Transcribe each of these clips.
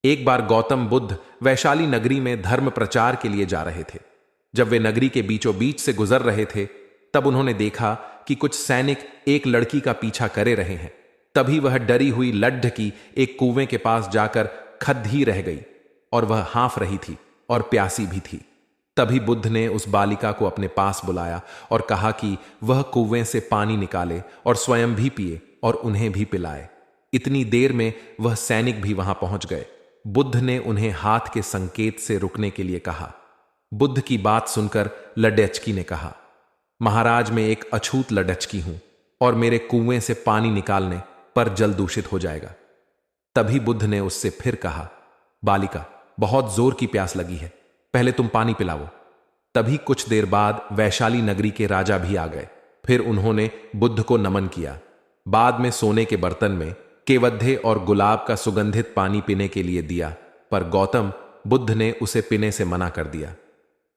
एक बार गौतम बुद्ध वैशाली नगरी में धर्म प्रचार के लिए जा रहे थे। जब वे नगरी के बीचों बीच से गुजर रहे थे, तब उन्होंने देखा कि कुछ सैनिक एक लड़की का पीछा करे रहे हैं। तभी वह डरी हुई लड्ढकी एक कुएं के पास जाकर खद्दी रह गई और वह हाँफ रही थी और प्यासी भी थी। तभी बुद्ध ने उस बालिका को अपने पास बुलाया और कहा कि वह कुएं से पानी निकाले और स्वयं भी पिए और उन्हें भी पिलाए। इतनी देर में वह सैनिक भी वहां पहुंच गए। बुद्ध ने उन्हें हाथ के संकेत से रुकने के लिए कहा। बुद्ध की बात सुनकर लड्ढकी ने कहा, महाराज, मैं एक अछूत लड्ढकी हूं और मेरे कुएं से पानी निकालने पर जल दूषित हो जाएगा। तभी बुद्ध ने उससे फिर कहा, बालिका, बहुत जोर की प्यास लगी है, पहले तुम पानी पिलाओ। तभी कुछ देर बाद वैशाली नगरी के राजा भी आ गए। फिर उन्होंने बुद्ध को नमन किया। बाद में सोने के बर्तन में केवद्दे और गुलाब का सुगंधित पानी पीने के लिए दिया, पर गौतम बुद्ध ने उसे पीने से मना कर दिया।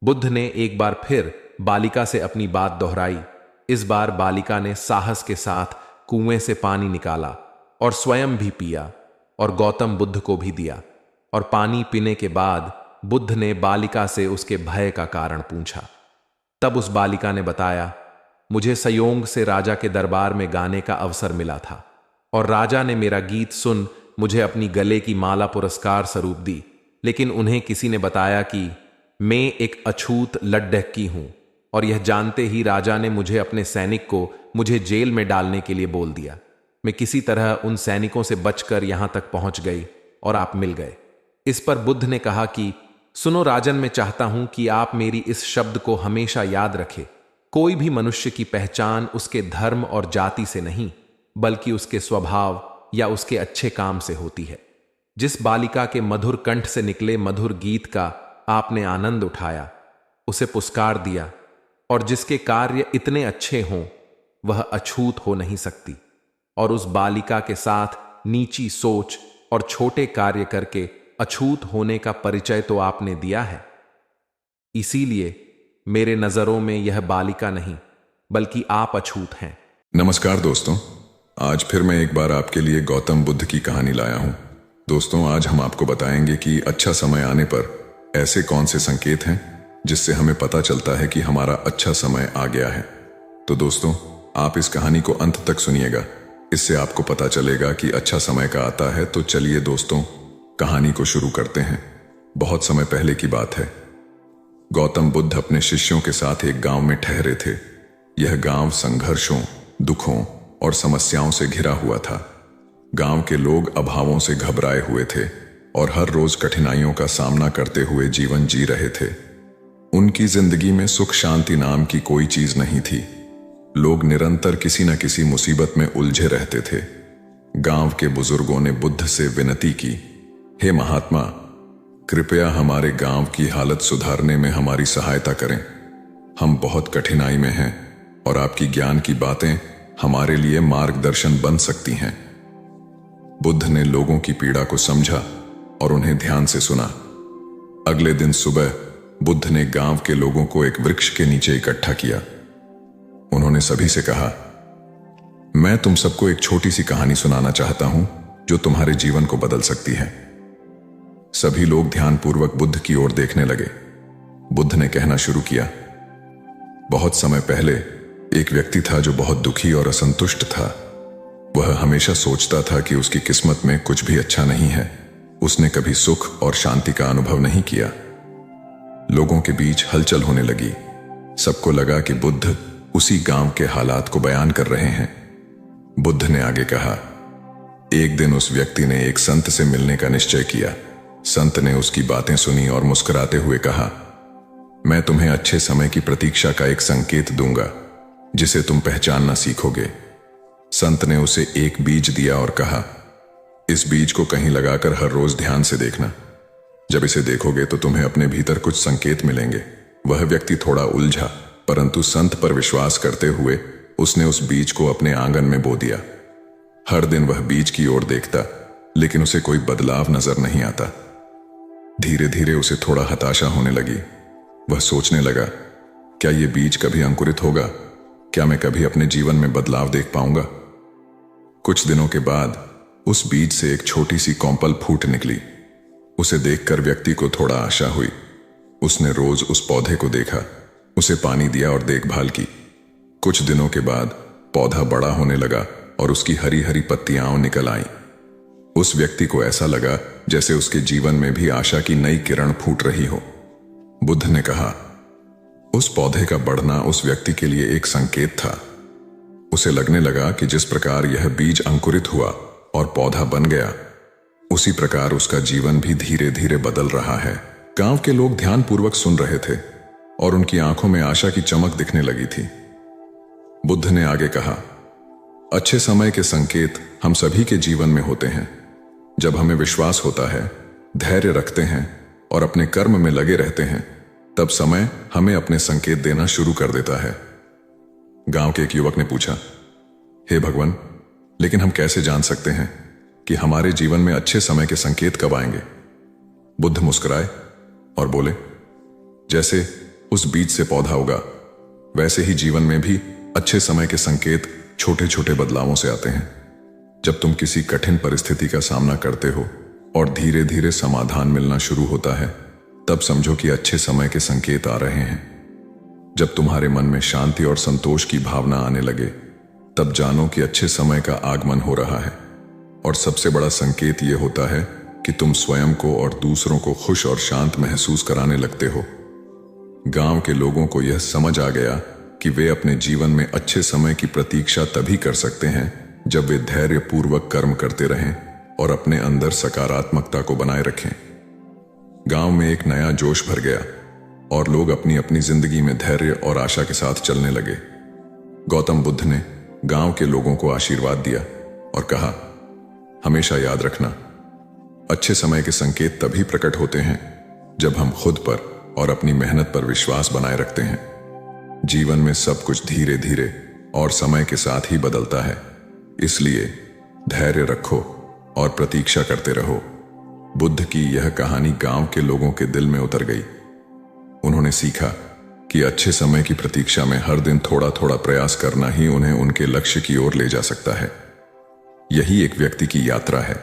बुद्ध ने एक बार फिर बालिका से अपनी बात दोहराई। इस बार बालिका ने साहस के साथ कुएं से पानी निकाला और स्वयं भी पिया और गौतम बुद्ध को भी दिया। और पानी पीने के बाद बुद्ध ने बालिका से उसके भय का कारण पूछा। तब उस बालिका ने बताया, मुझे सयोंग से राजा के दरबार में गाने का अवसर मिला था और राजा ने मेरा गीत सुन मुझे अपनी गले की माला पुरस्कार स्वरूप दी, लेकिन उन्हें किसी ने बताया कि मैं एक अछूत लड्ढकी हूं और यह जानते ही राजा ने मुझे अपने सैनिक को मुझे जेल में डालने के लिए बोल दिया। मैं किसी तरह उन सैनिकों से बचकर यहां तक पहुंच गई और आप मिल गए। इस पर बुद्ध ने कहा कि सुनो राजन, मैं चाहता हूं कि आप मेरी इस शब्द को हमेशा याद रखें। कोई भी मनुष्य की पहचान उसके धर्म और जाति से नहीं, बल्कि उसके स्वभाव या उसके अच्छे काम से होती है। जिस बालिका के मधुर कंठ से निकले मधुर गीत का आपने आनंद उठाया, उसे पुरस्कार दिया, और जिसके कार्य इतने अच्छे हों, वह अछूत हो नहीं सकती। और उस बालिका के साथ नीची सोच और छोटे कार्य करके अछूत होने का परिचय तो आपने दिया है। इसीलिए मेरे नजरों में यह बालिका नहीं, बल्कि आप अछूत हैं। नमस्कार दोस्तों, आज फिर मैं एक बार आपके लिए गौतम बुद्ध की कहानी लाया हूं। दोस्तों, आज हम आपको बताएंगे कि अच्छा समय आने पर ऐसे कौन से संकेत हैं जिससे हमें पता चलता है कि हमारा अच्छा समय आ गया है। तो दोस्तों, आप इस कहानी को अंत तक सुनिएगा, इससे आपको पता चलेगा कि अच्छा समय का आता है। तो चलिए दोस्तों, कहानी को शुरू करते हैं। बहुत समय पहले की बात है। गौतम बुद्ध अपने शिष्यों के साथ एक गांव में ठहरे थे। यह गांव संघर्षों, दुखों और समस्याओं से घिरा हुआ था। गांव के लोग अभावों से घबराए हुए थे और हर रोज कठिनाइयों का सामना करते हुए जीवन जी रहे थे। उनकी जिंदगी में सुख शांति नाम की कोई चीज नहीं थी। लोग निरंतर किसी न किसी मुसीबत में उलझे रहते थे। गांव के बुजुर्गों ने बुद्ध से विनती की, हे महात्मा, कृपया हमारे गांव की हालत सुधारने में हमारी सहायता करें। हम बहुत कठिनाई में हैं और आपकी ज्ञान की बातें हमारे लिए मार्गदर्शन बन सकती हैं। बुद्ध ने लोगों की पीड़ा को समझा और उन्हें ध्यान से सुना। अगले दिन सुबह बुद्ध ने गांव के लोगों को एक वृक्ष के नीचे इकट्ठा किया। उन्होंने सभी से कहा, मैं तुम सबको एक छोटी सी कहानी सुनाना चाहता हूं जो तुम्हारे जीवन को बदल सकती है। सभी लोग ध्यानपूर्वक बुद्ध की ओर देखने लगे। बुद्ध ने कहना शुरू किया, बहुत समय पहले एक व्यक्ति था जो बहुत दुखी और असंतुष्ट था। वह हमेशा सोचता था कि उसकी किस्मत में कुछ भी अच्छा नहीं है। उसने कभी सुख और शांति का अनुभव नहीं किया। लोगों के बीच हलचल होने लगी। सबको लगा कि बुद्ध उसी गांव के हालात को बयान कर रहे हैं। बुद्ध ने आगे कहा, एक दिन उस व्यक्ति ने एक संत से मिलने का निश्चय किया। संत ने उसकी बातें सुनी और मुस्कुराते हुए कहा, मैं तुम्हें अच्छे समय की प्रतीक्षा का एक संकेत दूंगा जिसे तुम पहचानना सीखोगे। संत ने उसे एक बीज दिया और कहा, इस बीज को कहीं लगाकर हर रोज ध्यान से देखना। जब इसे देखोगे तो तुम्हें अपने भीतर कुछ संकेत मिलेंगे। वह व्यक्ति थोड़ा उलझा, परंतु संत पर विश्वास करते हुए उसने उस बीज को अपने आंगन में बो दिया। हर दिन वह बीज की ओर देखता, लेकिन उसे कोई बदलाव नजर नहीं आता। धीरे धीरे उसे थोड़ा हताशा होने लगी। वह सोचने लगा, क्या यह बीज कभी अंकुरित होगा? क्या मैं कभी अपने जीवन में बदलाव देख पाऊंगा? कुछ दिनों के बाद उस बीज से एक छोटी सी कौंपल फूट निकली। उसे देखकर व्यक्ति को थोड़ा आशा हुई। उसने रोज उस पौधे को देखा, उसे पानी दिया और देखभाल की। कुछ दिनों के बाद पौधा बड़ा होने लगा और उसकी हरी हरी पत्तियां निकल आईं। उस व्यक्ति को ऐसा लगा जैसे उसके जीवन में भी आशा की नई किरण फूट रही हो। बुद्ध ने कहा, उस पौधे का बढ़ना उस व्यक्ति के लिए एक संकेत था। उसे लगने लगा कि जिस प्रकार यह बीज अंकुरित हुआ और पौधा बन गया, उसी प्रकार उसका जीवन भी धीरे धीरे बदल रहा है। गांव के लोग ध्यानपूर्वक सुन रहे थे और उनकी आंखों में आशा की चमक दिखने लगी थी। बुद्ध ने आगे कहा, अच्छे समय के संकेत हम सभी के जीवन में होते हैं। जब हमें विश्वास होता है, धैर्य रखते हैं और अपने कर्म में लगे रहते हैं, तब समय हमें अपने संकेत देना शुरू कर देता है। गांव के एक युवक ने पूछा, हे भगवान, लेकिन हम कैसे जान सकते हैं कि हमारे जीवन में अच्छे समय के संकेत कब आएंगे? बुद्ध मुस्कुराए और बोले, जैसे उस बीज से पौधा उगा, वैसे ही जीवन में भी अच्छे समय के संकेत छोटे छोटे बदलावों से आते हैं। जब तुम किसी कठिन परिस्थिति का सामना करते हो और धीरे धीरे समाधान मिलना शुरू होता है, तब समझो कि अच्छे समय के संकेत आ रहे हैं। जब तुम्हारे मन में शांति और संतोष की भावना आने लगे, तब जानो कि अच्छे समय का आगमन हो रहा है। और सबसे बड़ा संकेत यह होता है कि तुम स्वयं को और दूसरों को खुश और शांत महसूस कराने लगते हो। गांव के लोगों को यह समझ आ गया कि वे अपने जीवन में अच्छे समय की प्रतीक्षा तभी कर सकते हैं जब वे धैर्यपूर्वक कर्म करते रहें और अपने अंदर सकारात्मकता को बनाए रखें। गांव में एक नया जोश भर गया और लोग अपनी अपनी जिंदगी में धैर्य और आशा के साथ चलने लगे। गौतम बुद्ध ने गांव के लोगों को आशीर्वाद दिया और कहा, हमेशा याद रखना, अच्छे समय के संकेत तभी प्रकट होते हैं जब हम खुद पर और अपनी मेहनत पर विश्वास बनाए रखते हैं। जीवन में सब कुछ धीरे धीरे और समय के साथ ही बदलता है, इसलिए धैर्य रखो और प्रतीक्षा करते रहो। बुद्ध की यह कहानी गांव के लोगों के दिल में उतर गई। उन्होंने सीखा कि अच्छे समय की प्रतीक्षा में हर दिन थोड़ा थोड़ा प्रयास करना ही उन्हें उनके लक्ष्य की ओर ले जा सकता है। यही एक व्यक्ति की यात्रा है,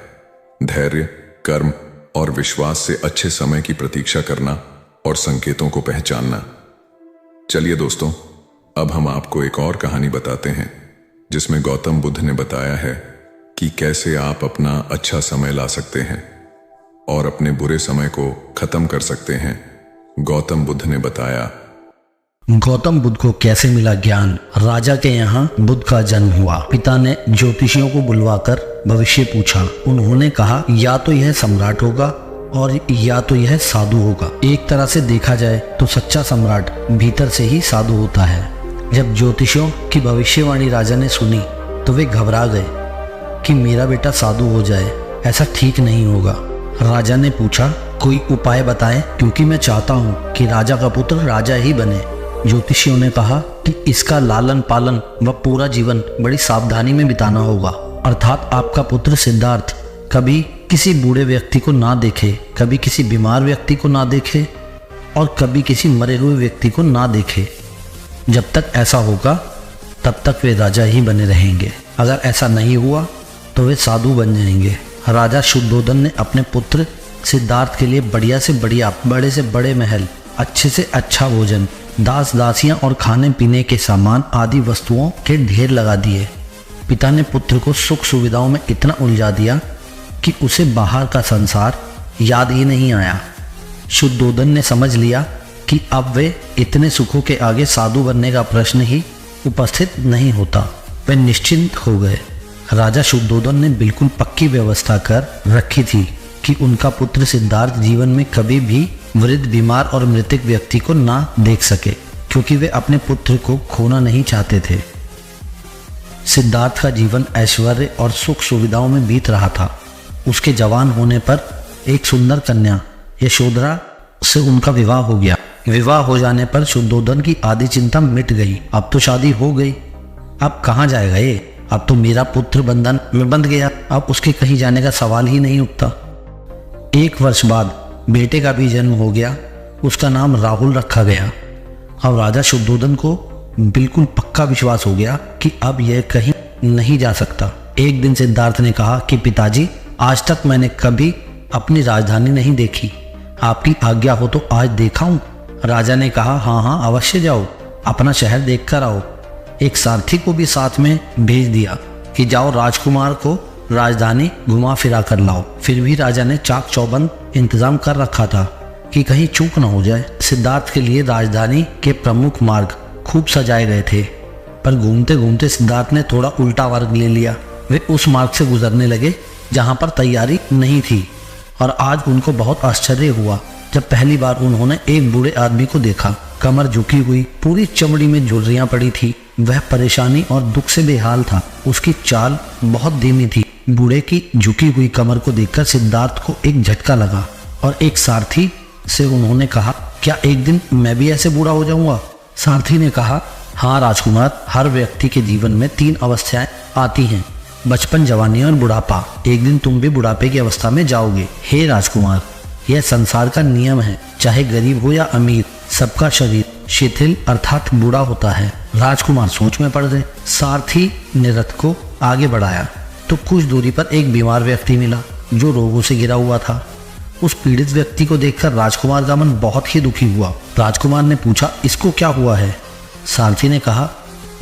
धैर्य, कर्म और विश्वास से अच्छे समय की प्रतीक्षा करना और संकेतों को पहचानना। चलिए दोस्तों, अब हम आपको एक और कहानी बताते हैं जिसमें गौतम बुद्ध ने बताया है कि कैसे आप अपना अच्छा समय ला सकते हैं और अपने बुरे समय को खत्म कर सकते हैं। गौतम बुद्ध ने बताया, गौतम बुद्ध को कैसे मिला ज्ञान। राजा के यहाँ बुद्ध का जन्म हुआ। पिता ने ज्योतिषियों को बुलवाकर भविष्य पूछा। उन्होंने कहा, या तो यह सम्राट होगा और या तो यह साधु होगा। एक तरह से देखा जाए तो सच्चा सम्राट भीतर से ही साधु होता है। जब ज्योतिषियों की भविष्यवाणी राजा ने सुनी तो वे घबरा गए कि मेरा बेटा साधु हो जाए, ऐसा ठीक नहीं होगा। राजा ने पूछा, कोई उपाय बताएं, क्योंकि मैं चाहता हूँ कि राजा का पुत्र राजा ही बने। ज्योतिषियों ने कहा कि इसका लालन पालन व पूरा जीवन बड़ी सावधानी में बिताना होगा, अर्थात आपका पुत्र सिद्धार्थ कभी किसी बूढ़े व्यक्ति को ना देखे, कभी किसी बीमार व्यक्ति को ना देखे और कभी किसी मरे हुए व्यक्ति को ना देखे। जब तक ऐसा होगा तब तक वे राजा ही बने रहेंगे। अगर ऐसा नहीं हुआ तो वे साधु बन जाएंगे। राजा शुद्धोधन ने अपने पुत्र सिद्धार्थ के लिए बढ़िया से बढ़िया, बड़े से बड़े महल, अच्छे से अच्छा भोजन, दास दासियां और खाने पीने के सामान आदि वस्तुओं के ढेर लगा दिए। पिता ने पुत्र को सुख सुविधाओं में इतना उलझा दिया कि उसे बाहर का संसार याद ही नहीं आया। शुद्धोधन ने समझ लिया कि अब वे इतने सुखों के आगे साधु बनने का प्रश्न ही उपस्थित नहीं होता। वे निश्चिंत हो गए। राजा शुद्धोधन ने बिल्कुल पक्की व्यवस्था कर रखी थी कि उनका पुत्र सिद्धार्थ जीवन में कभी भी वृद्ध, बीमार और मृतक व्यक्ति को ना देख सके, क्योंकि वे अपने पुत्र को खोना नहीं चाहते थे। सिद्धार्थ का जीवन ऐश्वर्य और सुख सुविधाओं में बीत रहा था। उसके जवान होने पर एक सुंदर कन्या यशोधरा से उनका विवाह हो गया। विवाह हो जाने पर शुद्धोधन की आधी चिंता मिट गई। अब तो शादी हो गई, अब कहाँ जाएगा ये? अब तो मेरा पुत्र बंधन में बंध गया, अब उसके कहीं जाने का सवाल ही नहीं उठता। 1 वर्ष बाद बेटे का भी जन्म हो गया। उसका नाम राहुल रखा गया। अब राजा शुद्धोधन को बिल्कुल पक्का विश्वास हो गया कि अब यह कहीं नहीं जा सकता। एक दिन सिद्धार्थ ने कहा कि पिताजी, आज तक मैंने कभी अपनी राजधानी नहीं देखी। आपकी आज्ञा हो तो आज दिखाऊं? राजा ने कहा, हाँ हाँ अवश्य जाओ, अपना शहर देख कर आओ। एक सारथी को भी साथ में भेज दिया कि जाओ राजकुमार को राजधानी घुमा फिरा कर लाओ। फिर भी राजा ने चाक चौबंद इंतजाम कर रखा था कि कहीं चूक न हो जाए। सिद्धार्थ के लिए राजधानी के प्रमुख मार्ग खूब सजाए गए थे, पर घूमते घूमते सिद्धार्थ ने थोड़ा उल्टा मार्ग ले लिया। वे उस मार्ग से गुजरने लगे जहां पर तैयारी नहीं थी, और आज उनको बहुत आश्चर्य हुआ जब पहली बार उन्होंने एक बूढ़े आदमी को देखा। कमर झुकी हुई, पूरी चमड़ी में झुर्रियां पड़ी थी। वह परेशानी और दुख से बेहाल था। उसकी चाल बहुत धीमी थी। बूढ़े की झुकी हुई कमर को देखकर सिद्धार्थ को एक झटका लगा और एक सारथी से उन्होंने कहा, क्या एक दिन मैं भी ऐसे बूढ़ा हो जाऊंगा? सारथी ने कहा, हाँ राजकुमार, हर व्यक्ति के जीवन में 3 अवस्थाएं आती हैं, बचपन, जवानी और बुढ़ापा। एक दिन तुम भी बुढ़ापे की अवस्था में जाओगे। हे राजकुमार, यह संसार का नियम है, चाहे गरीब हो या अमीर, सबका शरीर शिथिल अर्थात बूढ़ा होता है। राजकुमार सोच में पड़ गए। सारथी ने रथ को आगे बढ़ाया तो कुछ दूरी पर एक बीमार व्यक्ति मिला जो रोगों से घिरा हुआ था। उस पीड़ित व्यक्ति को देखकर राजकुमार का मन बहुत ही दुखी हुआ। राजकुमार ने पूछा, इसको क्या हुआ है? सारथी ने कहा,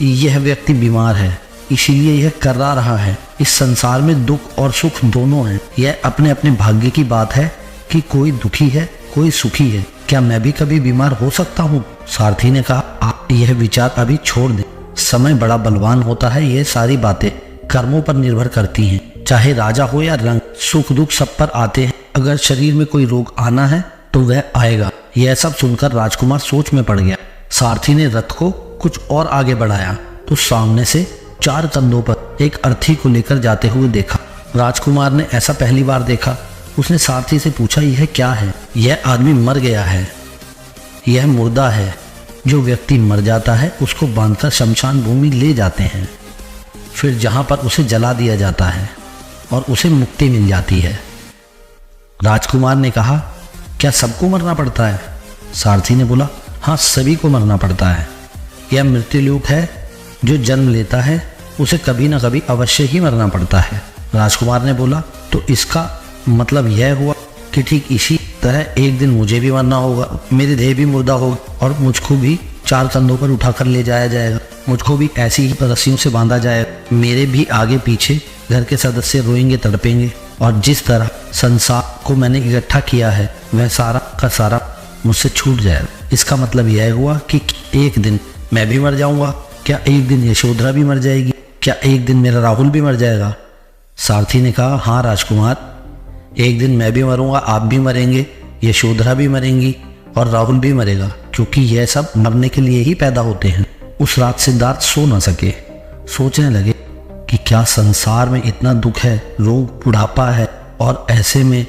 यह व्यक्ति बीमार है, इसीलिए यह कर्रा रहा है। इस संसार में दुख और सुख दोनों हैं। यह अपने अपने भाग्य की बात है कि कोई दुखी है, कोई सुखी है। क्या मैं भी कभी बीमार हो सकता हूँ? सारथी ने कहा, आप यह विचार अभी छोड़ दें। समय बड़ा बलवान होता है। यह सारी बातें कर्मों पर निर्भर करती हैं। चाहे राजा हो या रंग, सुख दुख सब पर आते हैं। अगर शरीर में कोई रोग आना है तो वह आएगा। यह सब सुनकर राजकुमार सोच में पड़ गया। सारथी ने रथ को कुछ और आगे बढ़ाया तो सामने से 4 कंधों पर एक अर्थी को लेकर जाते हुए देखा। राजकुमार ने ऐसा पहली बार देखा। उसने सारथी से पूछा, यह क्या है? यह आदमी मर गया है, यह मुर्दा है। जो व्यक्ति मर जाता है उसको बांधकर शमशान भूमि ले जाते हैं, फिर जहां पर उसे जला दिया जाता है और उसे मुक्ति मिल जाती है। राजकुमार ने कहा, क्या सबको मरना पड़ता है? सारथी ने बोला, हाँ सभी को मरना पड़ता है। यह मृत्युलोक है। जो जन्म लेता है उसे कभी ना कभी अवश्य ही मरना पड़ता है। राजकुमार ने बोला, तो इसका मतलब यह हुआ कि ठीक इसी तरह एक दिन मुझे भी मरना होगा। मेरी देह भी मुर्दा होगी और मुझको भी 4 कंधों पर उठाकर ले जाया जाएगा। मुझको भी ऐसी ही रस्सियों से बांधा जाएगा। मेरे भी आगे पीछे घर के सदस्य रोएंगे, तड़पेंगे, और जिस तरह संसार को मैंने इकट्ठा किया है वह सारा का सारा मुझसे छूट जाएगा। इसका मतलब यह हुआ कि एक दिन मैं भी मर जाऊंगा। क्या एक दिन यशोधरा भी मर जाएगी? क्या एक दिन मेरा राहुल भी मर जाएगा? सारथी ने कहा, हाँ राजकुमार, एक दिन मैं भी मरूंगा, आप भी मरेंगे, यशोधरा भी मरेंगी और राहुल भी मरेगा, क्योंकि यह सब मरने के लिए ही पैदा होते हैं। उस रात सिद्धार्थ सो न सके। सोचने लगे कि क्या संसार में इतना दुख है, रोग, बुढ़ापा है, और ऐसे में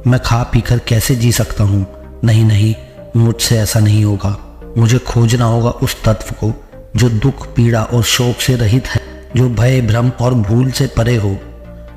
मैं खा पी कर कैसे जी सकता हूँ? नहीं नहीं, मुझसे ऐसा नहीं होगा। मुझे खोजना होगा उस तत्व को जो दुख, पीड़ा और शोक से रहित है, जो भय, भ्रम और भूल से परे हो,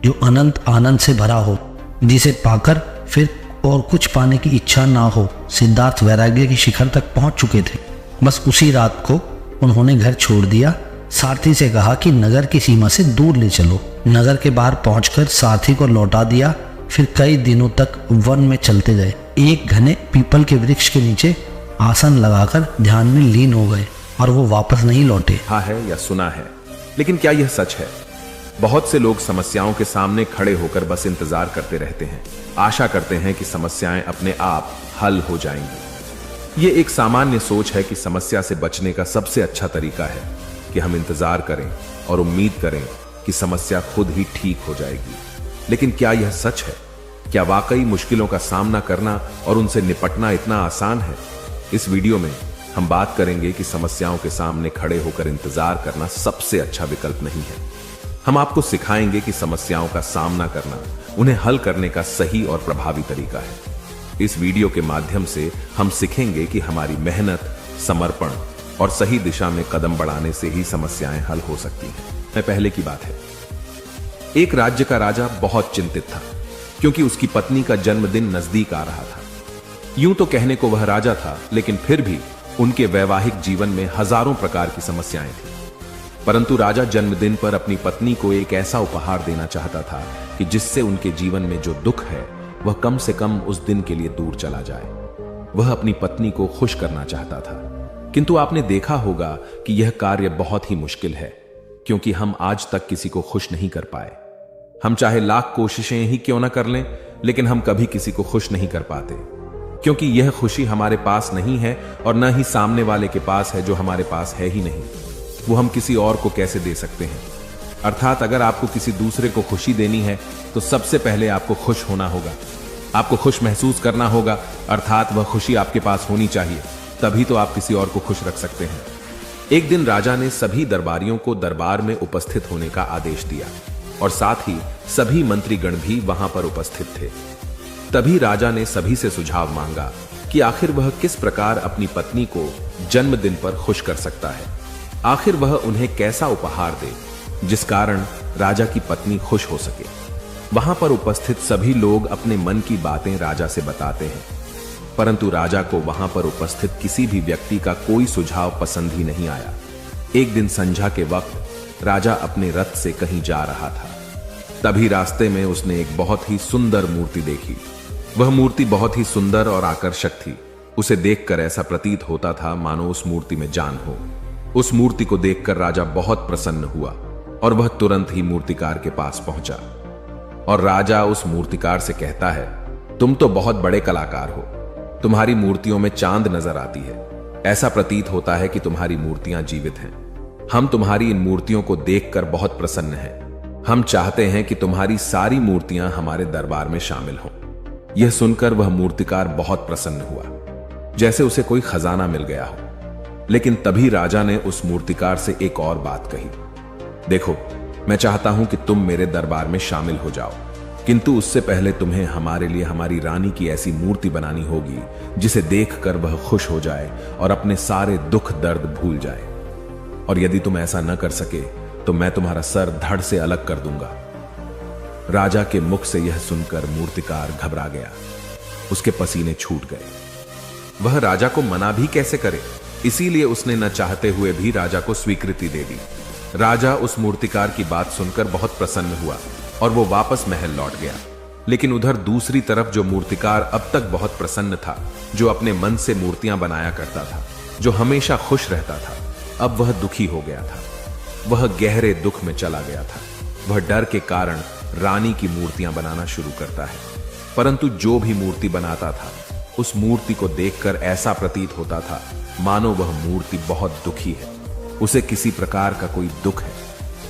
जो अनंत आनंद से भरा हो, जिसे पाकर फिर और कुछ पाने की इच्छा ना हो। सिद्धार्थ वैराग्य की शिखर तक पहुंच चुके थे। बस उसी रात को उन्होंने घर छोड़ दिया। सारथी से कहा कि नगर की सीमा से दूर ले चलो। नगर के बाहर पहुंचकर सारथी को लौटा दिया। फिर कई दिनों तक वन में चलते गए। एक घने पीपल के वृक्ष के नीचे आसन लगाकर ध्यान में लीन हो गए और वो वापस नहीं लौटे। हाँ है या सुना है, लेकिन क्या यह सच है? बहुत से लोग समस्याओं के सामने खड़े होकर बस इंतजार करते रहते हैं, आशा करते हैं कि समस्याएं अपने आप हल हो जाएंगी। ये एक सामान्य सोच है कि समस्या से बचने का सबसे अच्छा तरीका है कि हम इंतजार करें और उम्मीद करें कि समस्या खुद ही ठीक हो जाएगी। लेकिन क्या यह सच है? क्या वाकई मुश्किलों का सामना करना और उनसे निपटना इतना आसान है? इस वीडियो में हम बात करेंगे कि समस्याओं के सामने खड़े होकर इंतजार करना सबसे अच्छा विकल्प नहीं है। हम आपको सिखाएंगे कि समस्याओं का सामना करना, उन्हें हल करने का सही और प्रभावी तरीका है। इस वीडियो के माध्यम से हम सीखेंगे कि हमारी मेहनत, समर्पण और सही दिशा में कदम बढ़ाने से ही समस्याएं हल हो सकती हैं। पहले की बात है, एक राज्य का राजा बहुत चिंतित था क्योंकि उसकी पत्नी का जन्मदिन नजदीक आ रहा था। यूं तो कहने को वह राजा था, लेकिन फिर भी उनके वैवाहिक जीवन में हजारों प्रकार की समस्याएं थी। परंतु राजा जन्मदिन पर अपनी पत्नी को एक ऐसा उपहार देना चाहता था कि जिससे उनके जीवन में जो दुख है वह कम से कम उस दिन के लिए दूर चला जाए। वह अपनी पत्नी को खुश करना चाहता था, किंतु आपने देखा होगा कि यह कार्य बहुत ही मुश्किल है, क्योंकि हम आज तक किसी को खुश नहीं कर पाए। हम चाहे लाख कोशिशें ही क्यों ना कर लें, लेकिन हम कभी किसी को खुश नहीं कर पाते, क्योंकि यह खुशी हमारे पास नहीं है और न ही सामने वाले के पास है, जो हमारे पास है ही नहीं। वो हम किसी और को कैसे दे सकते हैं? अर्थात अगर आपको किसी दूसरे को खुशी देनी है तो सबसे पहले आपको खुश होना होगा, आपको खुश महसूस करना होगा, अर्थात वह खुशी आपके पास होनी चाहिए, तभी तो आप किसी और को खुश रख सकते हैं। एक दिन राजा ने सभी दरबारियों को दरबार में उपस्थित होने का आदेश दिया और साथ ही सभी मंत्रीगण भी वहां पर उपस्थित थे। तभी राजा ने सभी से सुझाव मांगा कि आखिर वह किस प्रकार अपनी पत्नी को जन्मदिन पर खुश कर सकता है। आखिर वह उन्हें कैसा उपहार दे जिस कारण राजा की पत्नी खुश हो सके। वहां पर उपस्थित सभी लोग अपने मन की बातें राजा से बताते हैं, परंतु राजा को वहां पर उपस्थित किसी भी व्यक्ति का कोई सुझाव पसंद ही नहीं आया। एक दिन संध्या के वक्त राजा अपने रथ से कहीं जा रहा था। तभी रास्ते में उसने एक बहुत ही सुंदर मूर्ति देखी। वह मूर्ति बहुत ही सुंदर और आकर्षक थी। उसे देखकर ऐसा प्रतीत होता था मानो उस मूर्ति में जान हो। उस मूर्ति को देखकर राजा बहुत प्रसन्न हुआ और वह तुरंत ही मूर्तिकार के पास पहुंचा और राजा उस मूर्तिकार से कहता है, तुम तो बहुत बड़े कलाकार हो, तुम्हारी मूर्तियों में चांद नजर आती है, ऐसा प्रतीत होता है कि तुम्हारी मूर्तियां जीवित हैं। हम तुम्हारी इन मूर्तियों को देखकर बहुत प्रसन्न हैं। हम चाहते हैं कि तुम्हारी सारी मूर्तियां हमारे दरबार में शामिल हों। यह सुनकर वह मूर्तिकार बहुत प्रसन्न हुआ, जैसे उसे कोई खजाना मिल गया हो। लेकिन तभी राजा ने उस मूर्तिकार से एक और बात कही, देखो, मैं चाहता हूं कि तुम मेरे दरबार में शामिल हो जाओ, किंतु उससे पहले तुम्हें हमारे लिए हमारी रानी की ऐसी मूर्ति बनानी होगी जिसे देखकर वह खुश हो जाए और अपने सारे दुख दर्द भूल जाए। और यदि तुम ऐसा न कर सके तो मैं तुम्हारा सर धड़ से अलग कर दूंगा। राजा के मुख से यह सुनकर मूर्तिकार घबरा गया, उसके पसीने छूट गए। वह राजा को मना भी कैसे करे, इसीलिए उसने न चाहते हुए भी राजा को स्वीकृति दे दी। राजा उस मूर्तिकार की बात सुनकर बहुत प्रसन्न हुआ और वो वापस महल लौट गया। लेकिन उधर दूसरी तरफ जो मूर्तिकार अब तक बहुत प्रसन्न था, जो अपने मन से मूर्तियां बनाया करता था, जो हमेशा खुश रहता था, अब वह दुखी हो गया था। वह गहरे दुख में चला गया था। वह डर के कारण रानी की मूर्तियां बनाना शुरू करता है, परंतु जो भी मूर्ति बनाता था उस मूर्ति को देखकर ऐसा प्रतीत होता था मानो वह मूर्ति बहुत दुखी है, उसे किसी प्रकार का कोई दुख है।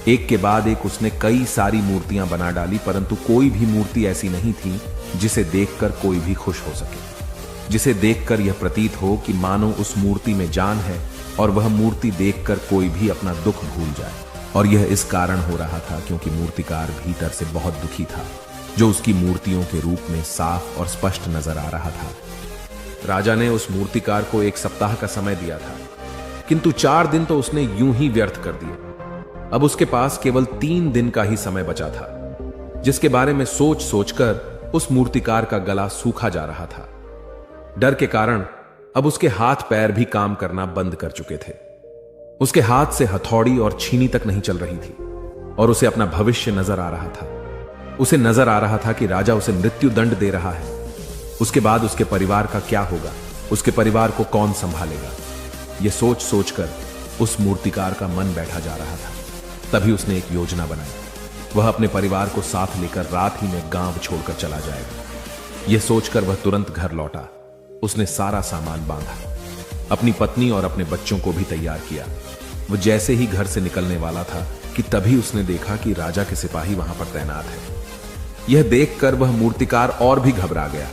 एक के बाद एक उसने कई सारी मूर्तियां बना डाली, परंतु कोई भी मूर्ति ऐसी नहीं थी जिसे देखकर कोई भी खुश हो सके, जिसे देखकर यह प्रतीत हो कि मानो उस मूर्ति में जान है और वह मूर्ति देखकर कोई भी अपना दुख भूल जाए। और यह इस कारण हो रहा था क्योंकि मूर्तिकार भीतर से बहुत दुखी था, जो उसकी मूर्तियों के रूप में साफ और स्पष्ट नजर आ रहा था। राजा ने उस मूर्तिकार को 1 सप्ताह का समय दिया था, किंतु 4 दिन तो उसने यूं ही व्यर्थ कर दिए। अब उसके पास केवल 3 दिन का ही समय बचा था, जिसके बारे में सोच सोचकर उस मूर्तिकार का गला सूखा जा रहा था। डर के कारण अब उसके हाथ पैर भी काम करना बंद कर चुके थे। उसके हाथ से हथौड़ी और छीनी तक नहीं चल रही थी और उसे अपना भविष्य नजर आ रहा था। उसे नजर आ रहा था कि राजा उसे मृत्यु दंड दे रहा है। उसके बाद उसके परिवार का क्या होगा, उसके परिवार को कौन संभालेगा, यह सोच सोचकर उस मूर्तिकार का मन बैठा जा रहा था। तभी उसने एक योजना बनाई। वह अपने परिवार को साथ लेकर रात ही में गांव छोड़कर चला जाएगा। यह सोचकर वह तुरंत घर लौटा। उसने सारा सामान बांधा, अपनी पत्नी और अपने बच्चों को भी तैयार किया। वह जैसे ही घर से निकलने वाला था कि तभी उसने देखा कि राजा के सिपाही वहां पर तैनात है। यह देखकर वह मूर्तिकार और भी घबरा गया।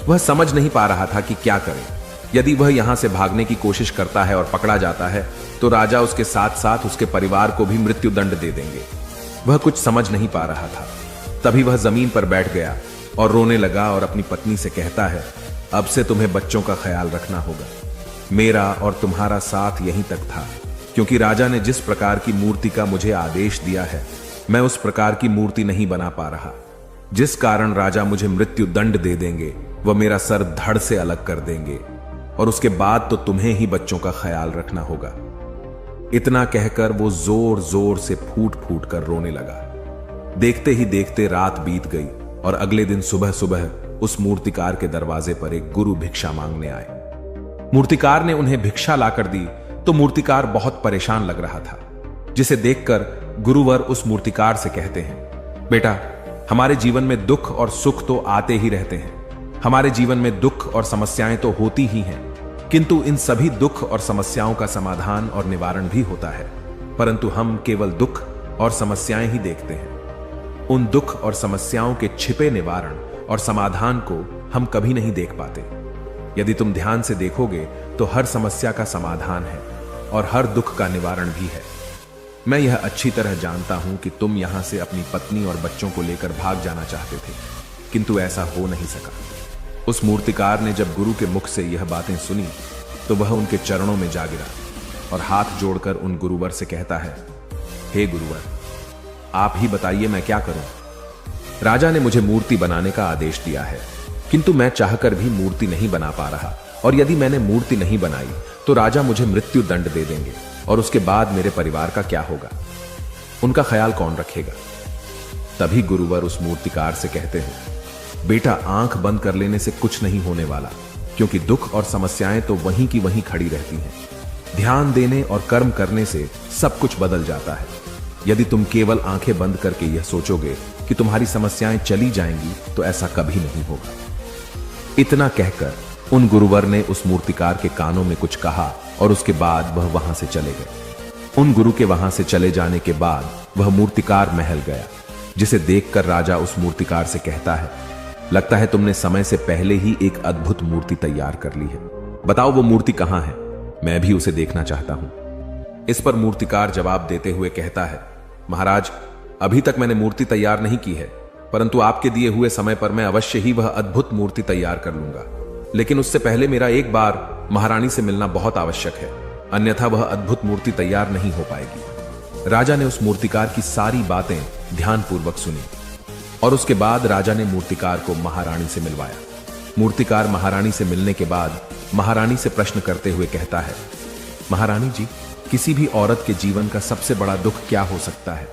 वह समझ नहीं पा रहा था कि क्या करे। यदि वह यहां से भागने की कोशिश करता है और पकड़ा जाता है तो राजा उसके साथ साथ उसके परिवार को भी मृत्यु दंड दे देंगे। वह कुछ समझ नहीं पा रहा था। तभी वह जमीन पर बैठ गया और रोने लगा और अपनी पत्नी से कहता है, अब से तुम्हें बच्चों का ख्याल रखना होगा। मेरा और तुम्हारा साथ यहीं तक था, क्योंकि राजा ने जिस प्रकार की मूर्ति का मुझे आदेश दिया है, मैं उस प्रकार की मूर्ति नहीं बना पा रहा, जिस कारण राजा मुझे मृत्यु दंड दे देंगे। वह मेरा सर धड़ से अलग कर देंगे और उसके बाद तो तुम्हें ही बच्चों का ख्याल रखना होगा। इतना कहकर वो जोर जोर से फूट फूट कर रोने लगा। देखते ही देखते रात बीत गई और अगले दिन सुबह सुबह उस मूर्तिकार के दरवाजे पर एक गुरु भिक्षा मांगने आए। मूर्तिकार ने उन्हें भिक्षा लाकर दी तो मूर्तिकार बहुत परेशान लग रहा था, जिसे देखकर गुरुवर उस मूर्तिकार से कहते हैं, बेटा, हमारे जीवन में दुख और सुख तो आते ही रहते हैं। हमारे जीवन में दुख और समस्याएं तो होती ही हैं, किंतु इन सभी दुख और समस्याओं का समाधान और निवारण भी होता है, परंतु हम केवल दुख और समस्याएं ही देखते हैं। उन दुख और समस्याओं के छिपे निवारण और समाधान को हम कभी नहीं देख पाते। यदि तुम ध्यान से देखोगे तो हर समस्या का समाधान है और हर दुख का निवारण भी है। मैं यह अच्छी तरह जानता हूं कि तुम यहां से अपनी पत्नी और बच्चों को लेकर भाग जाना चाहते थे, किंतु ऐसा हो नहीं सका। उस मूर्तिकार ने जब गुरु के मुख से यह बातें सुनी तो वह उनके चरणों में जा गिरा और हाथ जोड़कर उन गुरुवर से कहता है, हे गुरुवर, आप ही बताइए मैं क्या करूं। राजा ने मुझे मूर्ति बनाने का आदेश दिया है, किंतु मैं चाहकर भी मूर्ति नहीं बना पा रहा, और यदि मैंने मूर्ति नहीं बनाई तो राजा मुझे मृत्यु दंड दे देंगे, और उसके बाद मेरे परिवार का क्या होगा, उनका ख्याल कौन रखेगा। तभी गुरुवर उस मूर्तिकार से कहते हैं, बेटा, आंख बंद कर लेने से कुछ नहीं होने वाला, क्योंकि दुख और समस्याएं तो वहीं की वहीं खड़ी रहती हैं। ध्यान देने और कर्म करने से सब कुछ बदल जाता है। यदि तुम केवल आंखें बंद करके यह सोचोगे कि तुम्हारी समस्याएं चली जाएंगी तो ऐसा कभी नहीं होगा। इतना कहकर उन गुरुवर ने उस मूर्तिकार के कानों में कुछ कहा और उसके बाद वह वहां से चले गए। उन गुरु के वहां से चले जाने के बाद वह मूर्तिकार महल गया, जिसे देखकर राजा उस मूर्तिकार से कहता है, लगता है तुमने समय से पहले ही एक अद्भुत मूर्ति तैयार कर ली है। बताओ वो मूर्ति कहां है, मैं भी उसे देखना चाहता हूं। इस पर मूर्तिकार जवाब देते हुए कहता है, महाराज, अभी तक मैंने मूर्ति तैयार नहीं की है, परंतु आपके दिए हुए समय पर मैं अवश्य ही वह अद्भुत मूर्ति तैयार कर लूंगा। लेकिन उससे पहले मेरा एक बार महारानी से मिलना बहुत आवश्यक है, अन्यथा वह अद्भुत मूर्ति तैयार नहीं हो पाएगी। राजा ने उस मूर्तिकार की सारी बातें ध्यानपूर्वक सुनी और उसके बाद राजा ने मूर्तिकार को महारानी से मिलवाया। मूर्तिकार महारानी से मिलने के बाद महारानी से प्रश्न करते हुए कहता है, महारानी जी, किसी भी औरत के जीवन का सबसे बड़ा दुख क्या हो सकता है।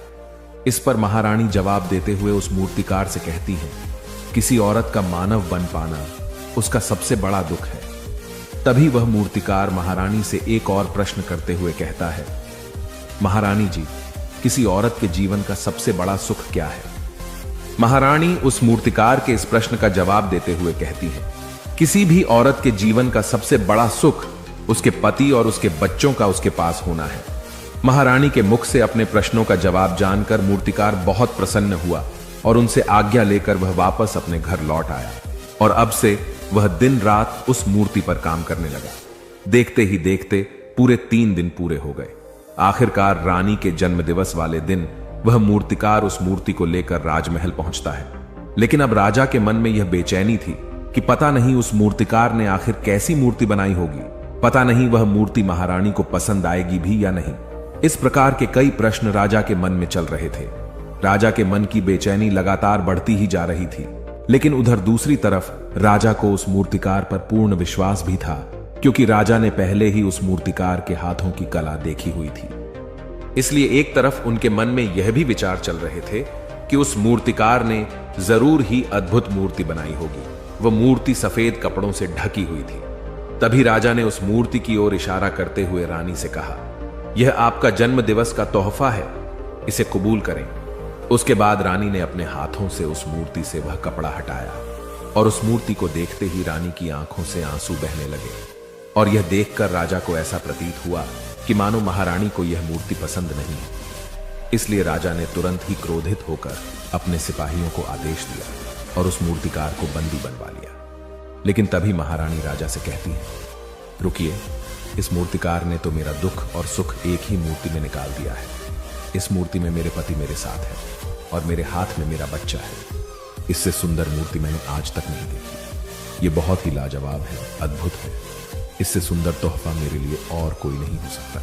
इस पर महारानी जवाब देते हुए उस मूर्तिकार से कहती है, किसी औरत का मानव बन पाना उसका सबसे बड़ा दुख है। तभी वह मूर्तिकार महारानी से एक और प्रश्न करते हुए कहता है, महारानी जी, किसी औरत के जीवन का सबसे बड़ा सुख क्या है। महारानी उस मूर्तिकार के इस प्रश्न का जवाब देते हुए कहती है, किसी भी औरत के जीवन का सबसे बड़ा सुख उसके पति और उसके बच्चों का उसके पास होना है। महारानी के मुख से अपने प्रश्नों का जवाब जानकर मूर्तिकार बहुत प्रसन्न हुआ और उनसे आज्ञा लेकर वह वापस अपने घर लौट आया और अब से वह दिन रात उस मूर्ति पर काम करने लगा। देखते ही देखते पूरे 3 दिन पूरे हो गए। आखिरकार रानी के जन्मदिवस वाले दिन वह मूर्तिकार उस मूर्ति को लेकर राजमहल पहुंचता है। लेकिन अब राजा के मन में यह बेचैनी थी कि पता नहीं उस मूर्तिकार ने आखिर कैसी मूर्ति बनाई होगी, पता नहीं वह मूर्ति महारानी को पसंद आएगी भी या नहीं। इस प्रकार के कई प्रश्न राजा के मन में चल रहे थे। राजा के मन की बेचैनी लगातार बढ़ती ही जा रही थी, लेकिन उधर दूसरी तरफ राजा को उस मूर्तिकार पर पूर्ण विश्वास भी था, क्योंकि राजा ने पहले ही उस मूर्तिकार के हाथों की कला देखी हुई थी। इसलिए एक तरफ उनके मन में यह भी विचार चल रहे थे कि उस मूर्तिकार ने जरूर ही अद्भुत मूर्ति बनाई होगी। वह मूर्ति सफेद कपड़ों से ढकी हुई थी। तभी राजा ने उस मूर्ति की ओर इशारा करते हुए रानी से कहा, यह आपका जन्म दिवस का तोहफा है, इसे कबूल करें। उसके बाद रानी ने अपने हाथों से उस मूर्ति से वह कपड़ा हटाया और उस मूर्ति को देखते ही रानी की आंखों से आंसू बहने लगे और यह देखकर राजा को ऐसा प्रतीत हुआ कि मानो महारानी को यह मूर्ति पसंद नहीं है। इसलिए राजा ने तुरंत ही क्रोधित होकर अपने सिपाहियों को आदेश दिया और उस मूर्तिकार को बंदी बनवा लिया। लेकिन तभी महारानी राजा से कहती है, रुकिए, इस मूर्तिकार ने तो मेरा दुख और सुख एक ही मूर्ति में निकाल दिया है। इस मूर्ति में मेरे पति मेरे साथ है और मेरे हाथ में मेरा बच्चा है। इससे सुंदर मूर्ति मैंने आज तक नहीं देखी। ये बहुत ही लाजवाब है, अद्भुत है। इससे सुंदर तोहफा मेरे लिए और कोई नहीं हो सकता।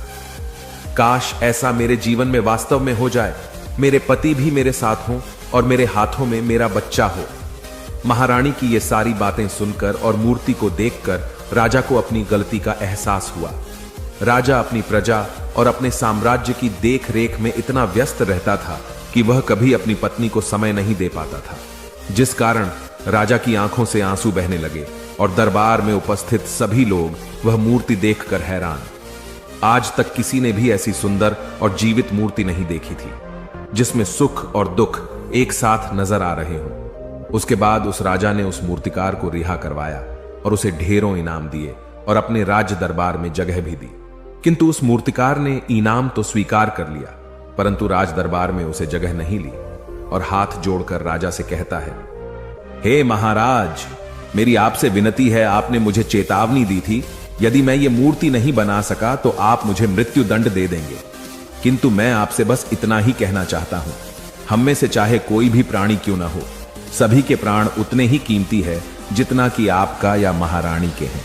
काश ऐसा मेरे जीवन में वास्तव में हो जाए, मेरे पति भी मेरे साथ हों और मेरे हाथों में मेरा बच्चा हो। महारानी की ये सारी बातें सुनकर और मूर्ति को देखकर राजा को अपनी गलती का एहसास हुआ। राजा अपनी प्रजा और अपने साम्राज्य की देख रेख में इतना व्यस्त रहता था कि वह कभी अपनी पत्नी को समय नहीं दे पाता था, जिस कारण राजा की आंखों से आंसू बहने लगे और दरबार में उपस्थित सभी लोग वह मूर्ति देखकर हैरान। आज तक किसी ने भी ऐसी सुंदर और जीवित मूर्ति नहीं देखी थी जिसमें सुख और दुख एक साथ नजर आ रहे हों। उसके बाद उस राजा ने उस मूर्तिकार को रिहा करवाया और उसे ढेरों इनाम दिए और अपने राज्य दरबार में जगह भी दी। किंतु उस मूर्तिकार ने इनाम तो स्वीकार कर लिया, परंतु राज दरबार में उसे जगह नहीं ली और हाथ जोड़कर राजा से कहता है, हे महाराज, मेरी आपसे विनती है, आपने मुझे चेतावनी दी थी, यदि मैं ये मूर्ति नहीं बना सका तो आप मुझे मृत्यु दंड दे देंगे। किंतु मैं आपसे बस इतना ही कहना चाहता हूं, हम में से चाहे कोई भी प्राणी क्यों ना हो, सभी के प्राण उतने ही कीमती है जितना कि आपका या महारानी के हैं।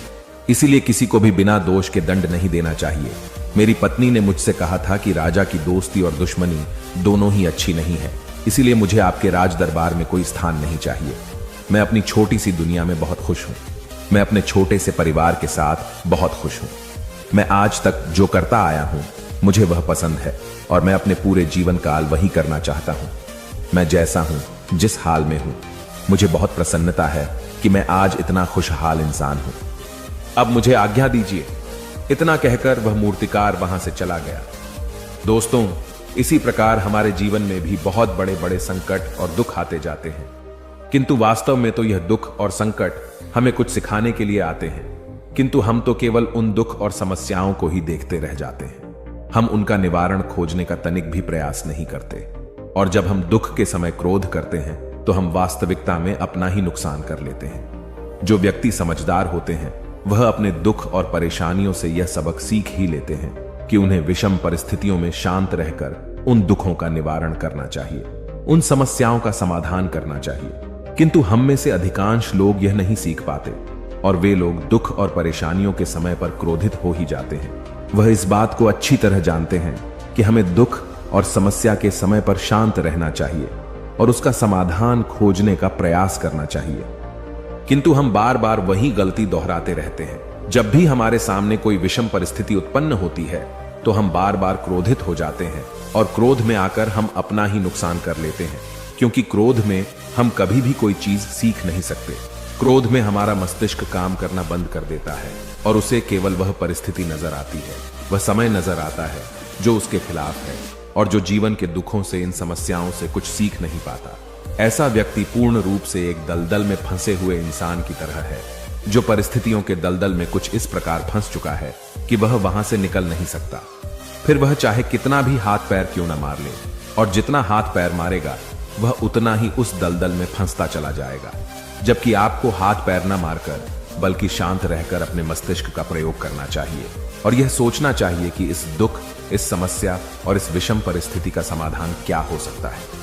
इसीलिए किसी को भी बिना दोष के दंड नहीं देना चाहिए। मेरी पत्नी ने मुझसे कहा था कि राजा की दोस्ती और दुश्मनी दोनों ही अच्छी नहीं है, इसीलिए मुझे आपके राज दरबार में कोई स्थान नहीं चाहिए। मैं अपनी छोटी सी दुनिया में बहुत खुश हूं। मैं अपने छोटे से परिवार के साथ बहुत खुश हूं। मैं आज तक जो करता आया हूं मुझे वह पसंद है और मैं अपने पूरे जीवन काल वही करना चाहता हूं। मैं जैसा हूं, जिस हाल में हूं, मुझे बहुत प्रसन्नता है कि मैं आज इतना खुशहाल इंसान हूं। अब मुझे आज्ञा दीजिए। इतना कहकर वह मूर्तिकार वहां से चला गया। दोस्तों, इसी प्रकार हमारे जीवन में भी बहुत बड़े बड़े संकट और दुख आते जाते हैं, किंतु वास्तव में तो यह दुख और संकट हमें कुछ सिखाने के लिए आते हैं, किंतु हम तो केवल उन दुख और समस्याओं को ही देखते रह जाते हैं। हम उनका निवारण खोजने का तनिक भी प्रयास नहीं करते, और जब हम दुख के समय क्रोध करते हैं तो हम वास्तविकता में अपना ही नुकसान कर लेते हैं। जो व्यक्ति समझदार होते हैं वह अपने दुख और परेशानियों से यह सबक सीख ही लेते हैं कि उन्हें विषम परिस्थितियों में शांत रहकर उन दुखों का निवारण करना चाहिए, उन समस्याओं का समाधान करना चाहिए। किंतु हम में से अधिकांश लोग यह नहीं सीख पाते और वे लोग दुख और परेशानियों के समय पर क्रोधित हो ही जाते हैं। वह इस बात को अच्छी तरह जानते हैं कि हमें दुख और समस्या के समय पर शांत रहना चाहिए और उसका समाधान खोजने का प्रयास करना चाहिए, किंतु हम बार बार वही गलती दोहराते रहते हैं। जब भी हमारे सामने कोई विषम परिस्थिति उत्पन्न होती है तो हम बार बार क्रोधित हो जाते हैं और क्रोध में आकर हम अपना ही नुकसान कर लेते हैं, क्योंकि क्रोध में हम कभी भी कोई चीज सीख नहीं सकते। क्रोध में हमारा मस्तिष्क काम करना बंद कर देता है और उसे केवल वह परिस्थिति नजर आती है, वह समय नजर आता है जो उसके खिलाफ है और जो जीवन के दुखों से, इन समस्याओं से कुछ सीख नहीं पाता। ऐसा व्यक्ति पूर्ण रूप से एक दलदल में फंसे हुए इंसान की तरह है, जो परिस्थितियों के दलदल में कुछ इस प्रकार फंस चुका है कि वह वहां से निकल नहीं सकता। फिर वह चाहे कितना भी हाथ पैर क्यों न मार ले, और जितना हाथ पैर मारेगा वह उतना ही उस दलदल में फंसता चला जाएगा। जबकि आपको हाथ पैर न मारकर बल्कि शांत रहकर अपने मस्तिष्क का प्रयोग करना चाहिए और यह सोचना चाहिए कि इस दुख, इस समस्या और इस विषम परिस्थिति का समाधान क्या हो सकता है।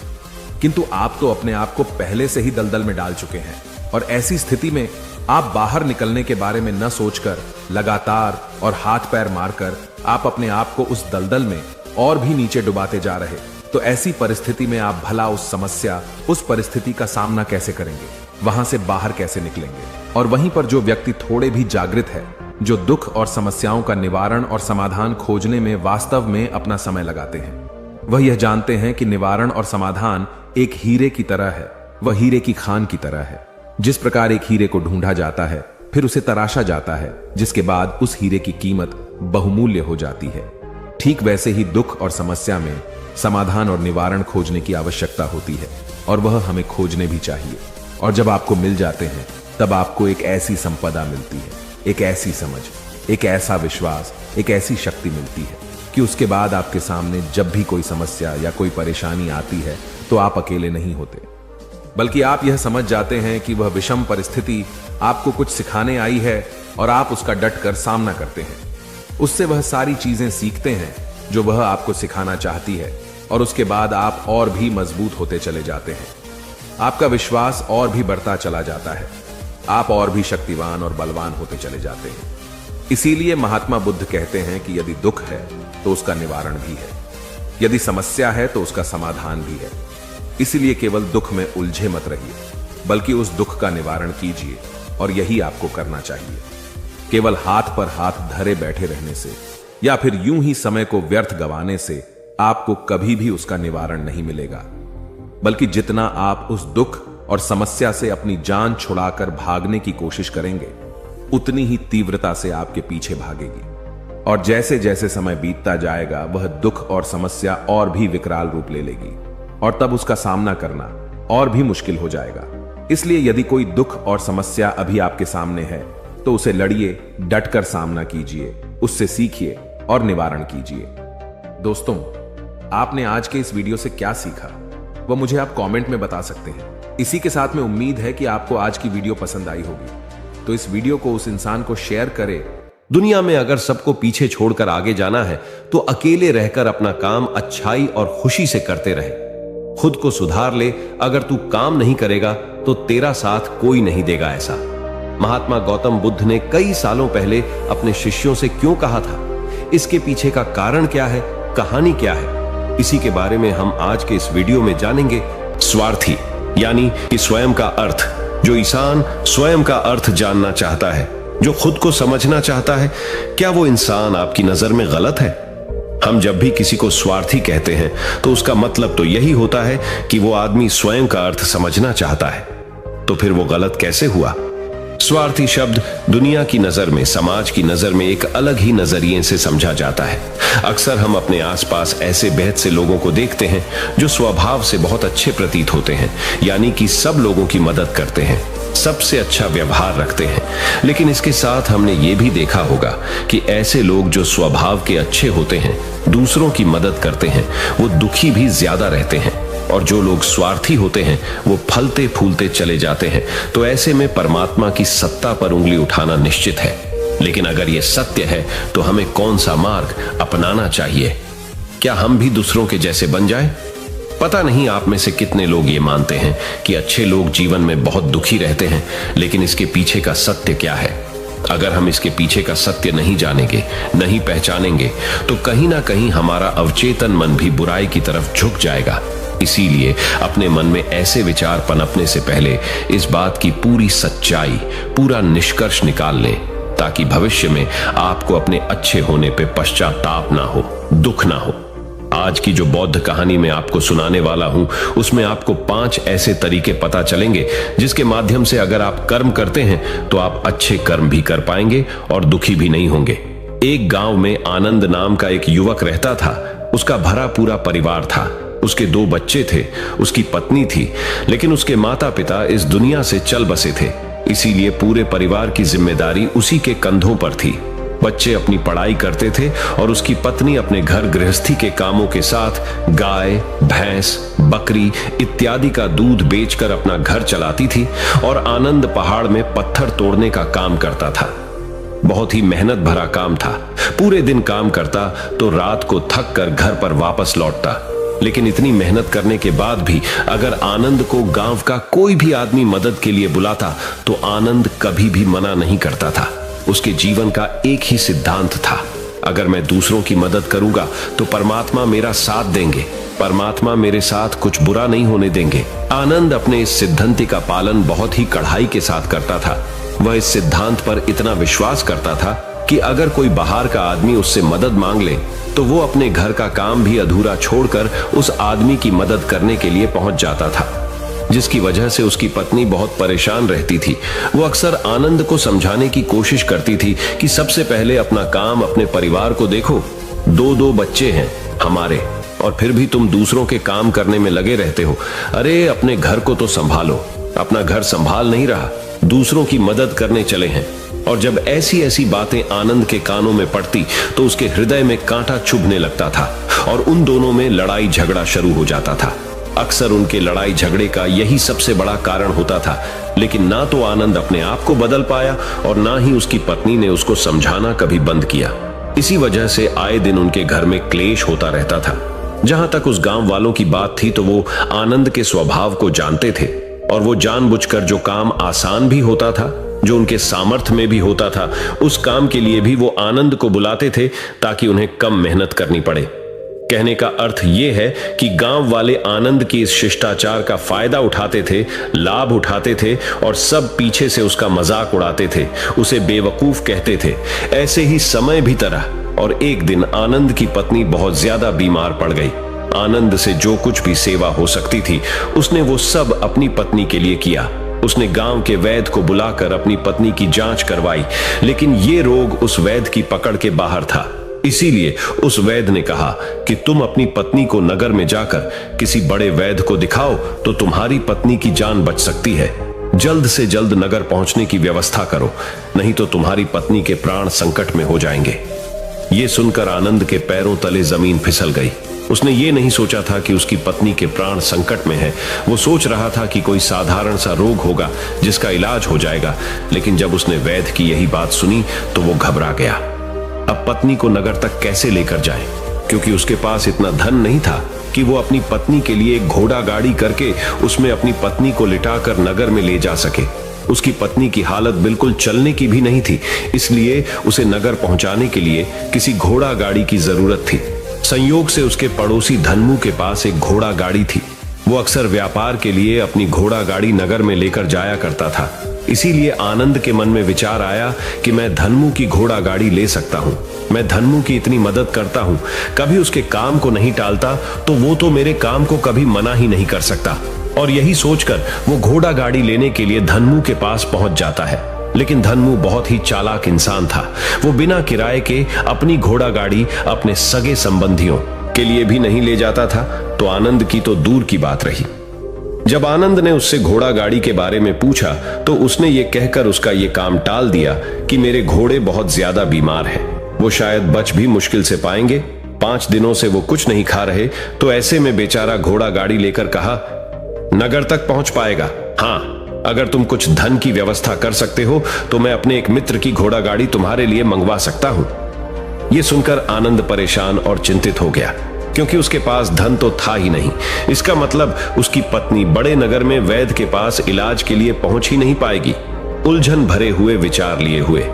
किंतु आप तो अपने आप को पहले से ही दलदल में डाल चुके हैं और ऐसी स्थिति में आप बाहर निकलने के बारे में न सोचकर लगातार और हाथ पैर मारकर आप अपने आप को उस दलदल में और भी नीचे डुबाते जा रहे। तो ऐसी परिस्थिति में आप भला उस समस्या, उस परिस्थिति का सामना कैसे करेंगे, वहां से बाहर कैसे निकलेंगे? और वहीं पर जो व्यक्ति थोड़े भी जागृत है, जो दुख और समस्याओं का निवारण और समाधान खोजने में वास्तव में अपना समय लगाते हैं, वह यह जानते हैं कि निवारण और समाधान एक हीरे की तरह है, वह हीरे की खान की तरह है। जिस प्रकार एक हीरे को ढूंढा जाता है, फिर उसे तराशा जाता है, जिसके बाद उस हीरे की कीमत बहुमूल्य हो जाती है, ठीक वैसे ही दुख और समस्या में समाधान और निवारण खोजने की आवश्यकता होती है और वह हमें खोजने भी चाहिए। और जब आपको मिल जाते हैं तब आपको एक ऐसी संपदा मिलती है, एक ऐसी समझ, एक ऐसा विश्वास, एक ऐसी शक्ति मिलती है कि उसके बाद आपके सामने जब भी कोई समस्या या कोई परेशानी आती है तो आप अकेले नहीं होते, बल्कि आप यह समझ जाते हैं कि वह विषम परिस्थिति आपको कुछ सिखाने आई है और आप उसका डट कर सामना करते हैं। उससे वह सारी चीजें सीखते हैं जो वह आपको सिखाना चाहती है और उसके बाद आप और भी मजबूत होते चले जाते हैं। आपका विश्वास और भी बढ़ता चला जाता है, आप और भी शक्तिवान और बलवान होते चले जाते हैं। इसीलिए महात्मा बुद्ध कहते हैं कि यदि दुख है तो उसका निवारण भी है, यदि समस्या है तो उसका समाधान भी है। इसीलिए केवल दुख में उलझे मत रहिए, बल्कि उस दुख का निवारण कीजिए, और यही आपको करना चाहिए। केवल हाथ पर हाथ धरे बैठे रहने से या फिर यूं ही समय को व्यर्थ गंवाने से आपको कभी भी उसका निवारण नहीं मिलेगा, बल्कि जितना आप उस दुख और समस्या से अपनी जान छुड़ाकर भागने की कोशिश करेंगे, उतनी ही तीव्रता से आपके पीछे भागेगी। और जैसे जैसे समय बीतता जाएगा, वह दुख और समस्या और भी विकराल रूप ले लेगी और तब उसका सामना करना और भी मुश्किल हो जाएगा। इसलिए यदि कोई दुख और समस्या अभी आपके सामने है तो उसे लड़िए, डटकर सामना कीजिए, उससे सीखिए और निवारण कीजिए। दोस्तों, आपने आज के इस वीडियो से क्या सीखा वह मुझे आप कमेंट में बता सकते हैं। इसी के साथ में उम्मीद है कि आपको आज की वीडियो पसंद आई होगी, तो इस वीडियो को उस इंसान को शेयर करें। दुनिया में अगर सबको पीछे छोड़कर आगे जाना है तो अकेले रहकर अपना काम अच्छाई और खुशी से करते रहे। खुद को सुधार ले, अगर तू काम नहीं करेगा तो तेरा साथ कोई नहीं देगा। ऐसा महात्मा गौतम बुद्ध ने कई सालों पहले अपने शिष्यों से क्यों कहा था? इसके पीछे का कारण क्या है, कहानी क्या है, इसी के बारे में हम आज के इस वीडियो में जानेंगे। स्वार्थी यानी कि स्वयं का अर्थ। जो इंसान स्वयं का अर्थ जानना चाहता है, जो खुद को समझना चाहता है, क्या वो इंसान आपकी नजर में गलत है? हम जब भी किसी को स्वार्थी कहते हैं तो उसका मतलब तो यही होता है कि वो आदमी स्वयं का अर्थ समझना चाहता है। तो फिर वो गलत कैसे हुआ? स्वार्थी शब्द दुनिया की नजर में, समाज की नजर में एक अलग ही नजरिए से समझा जाता है। अक्सर हम अपने आसपास ऐसे बेहद से लोगों को देखते हैं जो स्वभाव से बहुत अच्छे प्रतीत होते हैं, यानी कि सब लोगों की मदद करते हैं, सबसे अच्छा व्यवहार रखते हैं। लेकिन इसके साथ हमने ये भी देखा होगा कि ऐसे लोग जो स्वभाव के अच्छे होते हैं, दूसरों की मदद करते हैं, वो दुखी भी ज्यादा रहते हैं। और जो लोग स्वार्थी होते हैं वो फलते फूलते चले जाते हैं। तो ऐसे में परमात्मा की सत्ता पर उंगली उठाना निश्चित है। लेकिन अगर ये सत्य है तो हमें कौन सा मार्ग अपनाना चाहिए? क्या हम भी दूसरों के जैसे बन जाएं? पता नहीं आप में से कितने लोग ये मानते हैं कि अच्छे लोग जीवन में बहुत दुखी रहते हैं, लेकिन इसके पीछे का सत्य क्या है? अगर हम इसके पीछे का सत्य नहीं जानेंगे, नहीं पहचानेंगे, तो कहीं ना कहीं हमारा अवचेतन मन भी बुराई की तरफ झुक जाएगा। इसीलिए अपने मन में ऐसे विचार पनपने से पहले इस बात की पूरी सच्चाई, पूरा निष्कर्ष निकाल लें, ताकि भविष्य में आपको अपने अच्छे होने पे पश्चाताप ना हो, दुख ना हो। आज की जो बौद्ध कहानी मैं आपको सुनाने वाला हूं, उसमें आपको 5 ऐसे तरीके पता चलेंगे जिसके माध्यम से अगर आप कर्म करते हैं तो आप अच्छे कर्म भी कर पाएंगे और दुखी भी नहीं होंगे। एक गांव में आनंद नाम का एक युवक रहता था। उसका भरा पूरा परिवार था। उसके 2 बच्चे थे, उसकी पत्नी थी, लेकिन उसके माता पिता इस दुनिया से चल बसे थे। इसीलिए पूरे परिवार की जिम्मेदारी उसी के कंधों पर थी। बच्चे अपनी पढ़ाई करते थे और उसकी पत्नी अपने घर गृहस्थी के कामों के साथ गाय, भैंस, बकरी इत्यादि का दूध बेचकर अपना घर चलाती थी और आनंद पहाड़ में पत्थर तोड़ने का काम करता था। बहुत ही मेहनत भरा काम था। पूरे दिन काम करता तो रात को थक कर घर पर वापस लौटता। लेकिन इतनी मेहनत करने के बाद भी अगर आनंद को गांव का कोई भी आदमी मदद के लिए बुलाता तो आनंद कभी भी मना नहीं करता था। उसके जीवन का एक ही सिद्धांत था, अगर मैं दूसरों की मदद करूंगा तो परमात्मा मेरा साथ देंगे, परमात्मा मेरे साथ कुछ बुरा नहीं होने देंगे। आनंद अपने इस सिद्धांत का पालन बहुत ही कड़ाई के साथ करता था। वह इस सिद्धांत पर इतना विश्वास करता था कि अगर कोई बाहर का आदमी उससे मदद मांग ले तो वो अपने घर का काम भी अधूरा छोड़कर उस आदमी की मदद करने के लिए पहुंच जाता था, जिसकी वजह से उसकी पत्नी बहुत परेशान रहती थी। वो अक्सर आनंद को समझाने की कोशिश करती थी कि सबसे पहले अपना काम, अपने परिवार को देखो। 2 बच्चे हैं हमारे और फिर भी तुम दूसरों के काम करने में लगे रहते हो। अरे अपने घर को तो संभालो। अपना घर संभाल नहीं रहा, दूसरों की मदद करने चले हैं। और जब ऐसी ऐसी बातें आनंद के कानों में पड़ती तो उसके हृदय में कांटा चुभने लगता था और उन दोनों में लड़ाई झगड़ा शुरू हो जाता था। अक्सर उनके लड़ाई झगड़े का यही सबसे बड़ा कारण होता था। लेकिन ना तो आनंद अपने आप को बदल पाया और ना ही उसकी पत्नी ने उसको समझाना कभी बंद किया। इसी वजह से आए दिन उनके घर में क्लेश होता रहता था। जहां तक उस गांव वालों की बात थी तो वो आनंद के स्वभाव को जानते थे और वो जानबूझकर जो काम आसान भी होता था, जो उनके सामर्थ्य में भी होता था, उस काम के लिए भी वो आनंद को बुलाते थे ताकि उन्हें कम मेहनत करनी पड़े। कहने का अर्थ यह है कि गांव वाले आनंद की इस शिष्टाचार का फायदा उठाते थे, लाभ उठाते थे और सब पीछे से उसका मजाक उड़ाते थे, उसे बेवकूफ कहते थे। ऐसे ही समय भी तरह और एक दिन आनंद की पत्नी बहुत ज्यादा बीमार पड़ गई। आनंद से जो कुछ भी सेवा हो सकती थी उसने वो सब अपनी पत्नी के लिए किया। उसने गांव के वैद्य को बुलाकर अपनी पत्नी की जांच करवाई, लेकिन ये रोग उस वैद्य की पकड़ के बाहर था। इसीलिए उस वैद्य ने कहा कि तुम अपनी पत्नी को नगर में जाकर किसी बड़े वैद्य को दिखाओ तो तुम्हारी पत्नी की जान बच सकती है। जल्द से जल्द नगर पहुंचने की व्यवस्था करो, नहीं तो तुम्हारी पत्नी के प्राण संकट में हो जाएंगे। ये सुनकर आनंद के पैरों तले जमीन फिसल गई। उसने ये नहीं सोचा था कि उसकी पत्नी के प्राण संकट में है। वो सोच रहा था कि कोई साधारण सा रोग होगा जिसका इलाज हो जाएगा, लेकिन जब उसने वैद्य की यही बात सुनी तो वो घबरा गया। अब पत्नी को नगर तक कैसे लेकर जाए, क्योंकि उसके पास इतना धन नहीं था कि वो अपनी पत्नी के लिए एक घोड़ा गाड़ी करके उसमें अपनी पत्नी को लिटाकर नगर में ले जा सके। उसकी पत्नी की हालत बिल्कुल चलने की भी नहीं थी, इसलिए उसे नगर पहुंचाने के लिए किसी घोड़ा गाड़ी की जरूरत थी। संयोग से उसके पड़ोसी धन्मू के पास एक घोड़ा गाड़ी थी। वो अक्सर व्यापार के लिए अपनी घोड़ा गाड़ी नगर में लेकर जाया करता था। इसीलिए आनंद के मन में विचार आया कि मैं धन्मू की घोड़ा गाड़ी ले सकता हूं। मैं धन्मू की इतनी मदद करता हूं, कभी उसके काम को नहीं टालता, तो वो तो मेरे काम को कभी मना ही नहीं कर सकता। और यही सोचकर वो घोड़ा गाड़ी लेने के लिए धन्मू के पास पहुंच जाता है। लेकिन धन्मू बहुत ही चालाक इंसान था। वो बिना किराए के अपनी घोड़ा गाड़ी अपने सगे संबंधियों के लिए भी नहीं ले जाता था, तो आनंद की तो दूर की बात रही। जब आनंद ने उससे घोड़ा गाड़ी के बारे में पूछा तो उसने ये कहकर उसका ये काम टाल दिया कि मेरे घोड़े बहुत ज्यादा बीमार हैं, वो शायद बच भी मुश्किल से पाएंगे। 5 दिनों से वो कुछ नहीं खा रहे, तो ऐसे में बेचारा घोड़ा गाड़ी लेकर कहा, नगर तक पहुंच पाएगा। हाँ, अगर तुम कुछ धन की व्यवस्था कर सकते हो तो मैं अपने एक मित्र की घोड़ा गाड़ी तुम्हारे लिए मंगवा सकता हूं। यह सुनकर आनंद परेशान और चिंतित हो गया, क्योंकि उसके पास धन तो था ही नहीं। इसका मतलब उसकी पत्नी बड़े नगर में वैद्य के पास इलाज के लिए पहुंच ही नहीं पाएगी। उलझन भरे हुए विचार लिए हुए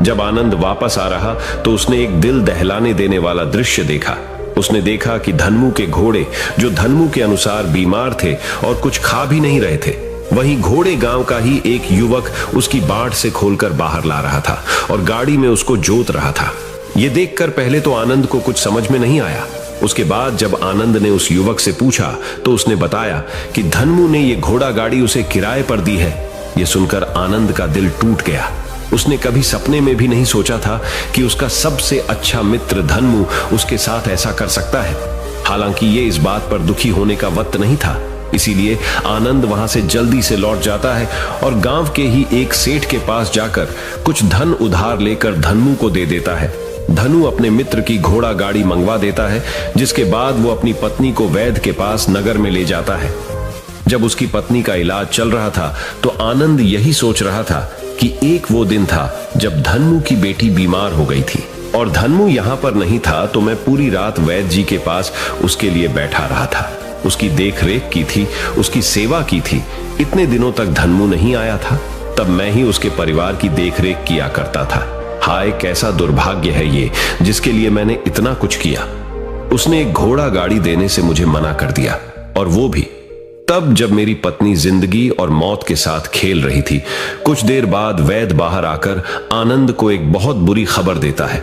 जब आनंद वापस आ रहा तो उसने एक दिल दहलाने देने वाला दृश्य देखा। उसने देखा कि धन्मू के घोड़े, जो धन्मू के अनुसार बीमार थे और कुछ खा भी नहीं रहे थे, वहीं घोड़े गांव का ही एक युवक उसकी बाट से खोलकर बाहर ला रहा था और गाड़ी में उसको जोत रहा था। यह देखकर पहले तो आनंद को कुछ समझ में नहीं आया। उसके बाद जब आनंद ने उस युवक से पूछा तो उसने बताया कि धन्मू ने यह घोड़ा गाड़ी उसे किराए पर दी है। यह सुनकर आनंद का दिल टूट गया। उसने कभी सपने में भी नहीं सोचा था कि उसका सबसे अच्छा मित्र धन्मू उसके साथ ऐसा कर सकता है। हालांकि ये इस बात पर दुखी होने का वक्त नहीं था, इसीलिए आनंद वहां से जल्दी से लौट जाता है और गांव के ही एक सेठ के पास जाकर कुछ धन उधार लेकर धन्मू को दे देता है। धनु अपने मित्र की घोड़ा गाड़ी मंगवा देता है, जिसके बाद वो अपनी पत्नी को वैद्य के पास नगर में ले जाता है। जब उसकी पत्नी का इलाज चल रहा था तो आनंद यही सोच रहा था कि एक वो दिन था जब धन्मू की बेटी बीमार हो गई थी और धन्मू यहां पर नहीं था, तो मैं पूरी रात वैद्य जी के पास उसके लिए बैठा रहा था, उसकी देख रेख की थी, उसकी सेवा की थी। इतने दिनों तक धन्मू नहीं आया था, तब मैं ही उसके परिवार की देख रेख किया करता था। हाय, कैसा दुर्भाग्य है ये, जिसके लिए मैंने इतना कुछ किया। उसने एक घोड़ा गाड़ी देने से मुझे मना कर दिया, और वो भी तब जब मेरी पत्नी जिंदगी और मौत के साथ खेल रही थी। कुछ देर बाद वैद्य बाहर आकर आनंद को एक बहुत बुरी खबर देता है।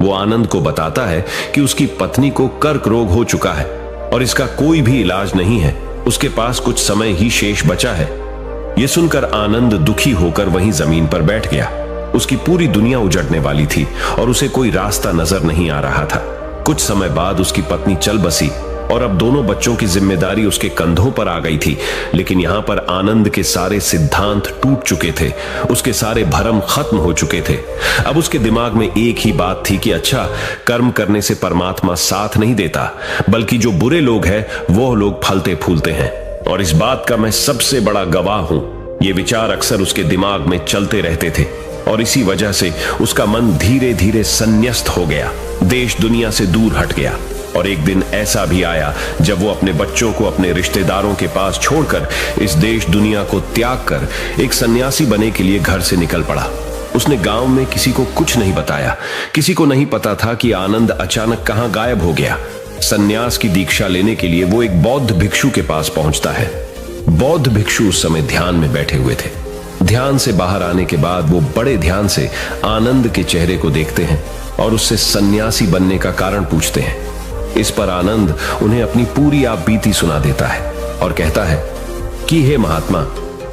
वो आनंद को बताता है कि उसकी पत्नी को कर्क रोग हो चुका है और इसका कोई भी इलाज नहीं है। उसके पास कुछ समय ही शेष बचा है। यह सुनकर आनंद दुखी होकर वहीं जमीन पर बैठ गया। उसकी पूरी दुनिया उजड़ने वाली थी और उसे कोई रास्ता नजर नहीं आ रहा था। कुछ समय बाद उसकी पत्नी चल बसी और अब दोनों बच्चों की जिम्मेदारी उसके कंधों पर आ गई थी। लेकिन यहां पर आनंद के सारे सिद्धांत टूट चुके थे, उसके सारे भरम खत्म हो चुके थे। अब उसके दिमाग में एक ही बात थी कि अच्छा, कर्म करने से परमात्मा साथ नहीं देता, बल्कि जो बुरे लोग हैं वो लोग फलते फूलते हैं, और इस बात का मैं सबसे बड़ा गवाह हूं। ये विचार अक्सर उसके दिमाग में चलते रहते थे और इसी वजह से उसका मन धीरे धीरे संन्यस्त हो गया, देश दुनिया से दूर हट गया। और एक दिन ऐसा भी आया जब वो अपने बच्चों को अपने रिश्तेदारों के पास छोड़कर इस देश दुनिया को त्याग कर एक सन्यासी बनने के लिए घर से निकल पड़ा। उसने गांव में किसी को कुछ नहीं बताया। किसी को नहीं पता था कि आनंद अचानक कहां गायब हो गया। सन्यास की दीक्षा लेने के लिए वो एक बौद्ध भिक्षु के पास पहुंचता है। बौद्ध भिक्षु उस समय ध्यान में बैठे हुए थे। ध्यान से बाहर आने के बाद वो बड़े ध्यान से आनंद के चेहरे को देखते हैं और उससे सन्यासी बनने का कारण पूछते हैं। इस पर आनंद उन्हें अपनी पूरी आप बीती सुना देता है और कहता है कि हे महात्मा,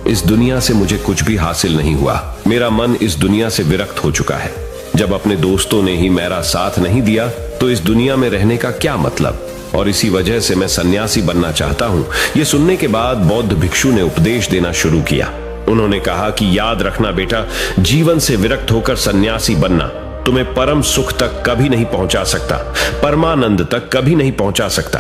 इस दुनिया से मुझे कुछ भी हासिल नहीं हुआ। मेरा मन इस दुनिया से विरक्त हो चुका है। जब अपने दोस्तों ने ही मेरा साथ नहीं दिया तो इस दुनिया में रहने का क्या मतलब, और इसी वजह से मैं सन्यासी बनना चाहता हूँ। ये सुनने के बाद बौद्ध भिक्षु ने उपदेश देना शुरू किया। उन्होंने कहा कि याद रखना बेटा, जीवन से विरक्त होकर सन्यासी बनना तुम्हें परम सुख तक कभी नहीं पहुंचा सकता, परमानंद तक कभी नहीं पहुंचा सकता।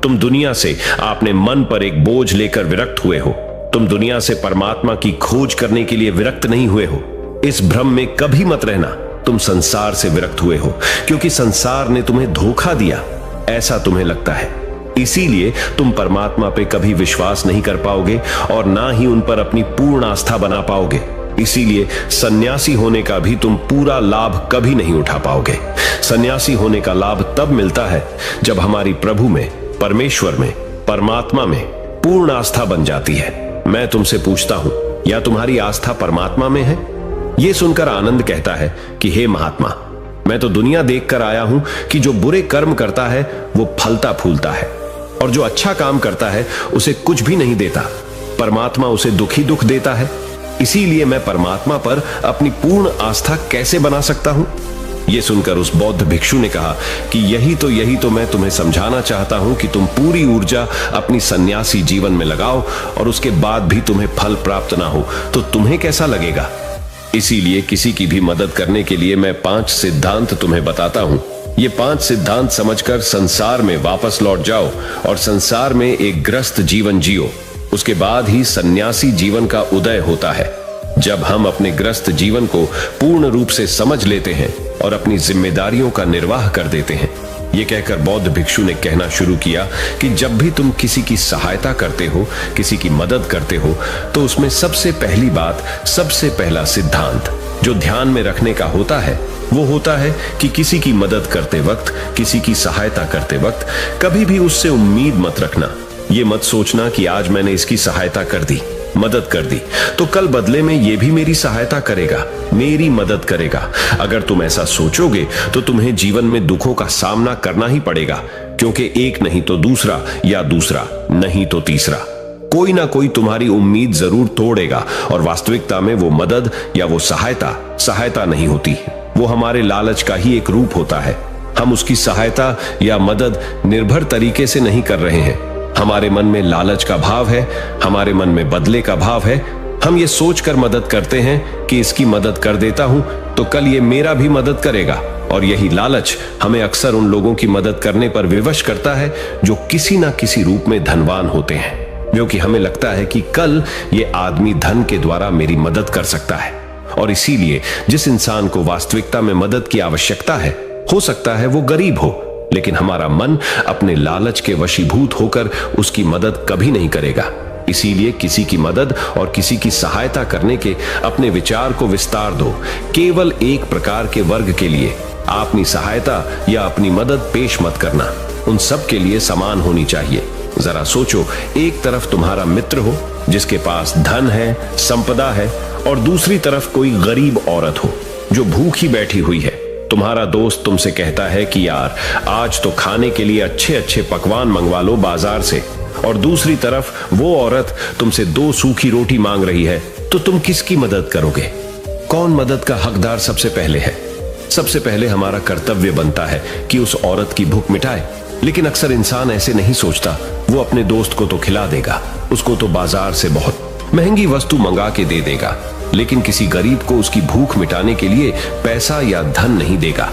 तुम दुनिया से आपने मन पर एक बोझ लेकर विरक्त हुए हो। तुम दुनिया से परमात्मा की खोज करने के लिए विरक्त नहीं हुए हो। इस भ्रम में कभी मत रहना तुम संसार से विरक्त हुए हो, क्योंकि संसार ने तुम्हें धोखा दिया, ऐसा तुम्हें लगता है। इसीलिए तुम परमात्मा पे कभी विश्वास नहीं कर पाओगे और ना ही उन पर अपनी पूर्ण आस्था बना पाओगे। इसीलिए सन्यासी होने का भी तुम पूरा लाभ कभी नहीं उठा पाओगे। सन्यासी होने का लाभ तब मिलता है जब हमारी प्रभु में, परमेश्वर में, परमात्मा में पूर्ण आस्था बन जाती है। मैं तुमसे पूछता हूं, या तुम्हारी आस्था परमात्मा में है? यह सुनकर आनंद कहता है कि हे महात्मा, मैं तो दुनिया देखकर आया हूं कि जो बुरे कर्म करता है वो फलता फूलता है, और जो अच्छा काम करता है उसे कुछ भी नहीं देता। परमात्मा उसे दुख ही दुख देता है। इसीलिए मैं परमात्मा पर अपनी पूर्ण आस्था कैसे बना सकता हूं? यह सुनकर उस बौद्ध भिक्षु ने कहा कि यही तो मैं तुम्हें समझाना चाहता हूं कि तुम पूरी ऊर्जा अपनी सन्यासी जीवन में लगाओ और उसके बाद भी तुम्हें फल प्राप्त ना हो तो तुम्हें कैसा लगेगा। इसीलिए किसी की भी मदद करने के लिए मैं 5 सिद्धांत तुम्हें बताता हूं। ये 5 सिद्धांत समझकर संसार में वापस लौट जाओ और संसार में एक ग्रस्त जीवन जियो। उसके बाद ही सन्यासी जीवन का उदय होता है। जब हम अपने ग्रस्त जीवन को पूर्ण रूप से समझ लेते हैं और अपनी जिम्मेदारियों का निर्वाह कर देते हैं। ये कहकर बौद्ध भिक्षु ने कहना शुरू किया कि जब भी तुम किसी की सहायता करते हो, किसी की मदद करते हो, तो उसमें सबसे पहली बात, सबसे पहला सिद्धांत जो ध्यान में रखने का होता है वो होता है कि किसी की मदद करते वक्त, किसी की सहायता करते वक्त कभी भी उससे उम्मीद मत रखना। ये मत सोचना कि आज मैंने इसकी सहायता कर दी, मदद कर दी, तो कल बदले में ये भी मेरी सहायता करेगा, मेरी मदद करेगा। अगर तुम ऐसा सोचोगे तो तुम्हें जीवन में दुखों का सामना करना ही पड़ेगा, क्योंकि एक नहीं तो दूसरा, या दूसरा नहीं तो तीसरा, कोई ना कोई तुम्हारी उम्मीद जरूर तोड़ेगा। और वास्तविकता में वो मदद या वो सहायता नहीं होती, वो हमारे लालच का ही एक रूप होता है। हम उसकी सहायता या मदद निर्भर तरीके से नहीं कर रहे हैं। हमारे मन में लालच का भाव है, हमारे मन में बदले का भाव है। हम ये सोचकर मदद करते हैं कि इसकी मदद कर देता हूं तो कल ये मेरा भी मदद करेगा, और यही लालच हमें अक्सर उन लोगों की मदद करने पर विवश करता है जो किसी ना किसी रूप में धनवान होते हैं, क्योंकि हमें लगता है कि कल ये आदमी धन के द्वारा मेरी मदद कर सकता है। और इसीलिए जिस इंसान को वास्तविकता में मदद की आवश्यकता है, हो सकता है वो गरीब हो, लेकिन हमारा मन अपने लालच के वशीभूत होकर उसकी मदद कभी नहीं करेगा। इसीलिए किसी की मदद और किसी की सहायता करने के अपने विचार को विस्तार दो। केवल एक प्रकार के वर्ग के लिए अपनी सहायता या अपनी मदद पेश मत करना, उन सब के लिए समान होनी चाहिए। जरा सोचो, एक तरफ तुम्हारा मित्र हो जिसके पास धन है, संपदा है, और दूसरी तरफ कोई गरीब औरत हो जो भूखी बैठी हुई है। तुम्हारा दोस्त तुमसे कहता है कि यार आज तो खाने के लिए अच्छे अच्छे पकवान मंगवा लो बाजार से, और दूसरी तरफ वो औरत तुमसे 2 सूखी रोटी मांग रही है, तो तुम किसकी मदद करोगे? कौन मदद का हकदार सबसे पहले है? सबसे पहले हमारा कर्तव्य बनता है कि उस औरत की भूख मिटाए, लेकिन अक्सर इंसान ऐसे नहीं सोचता। वो अपने दोस्त को तो खिला देगा, उसको तो बाजार से बहुत महंगी वस्तु मंगा के दे देगा, लेकिन किसी गरीब को उसकी भूख मिटाने के लिए पैसा या धन नहीं देगा।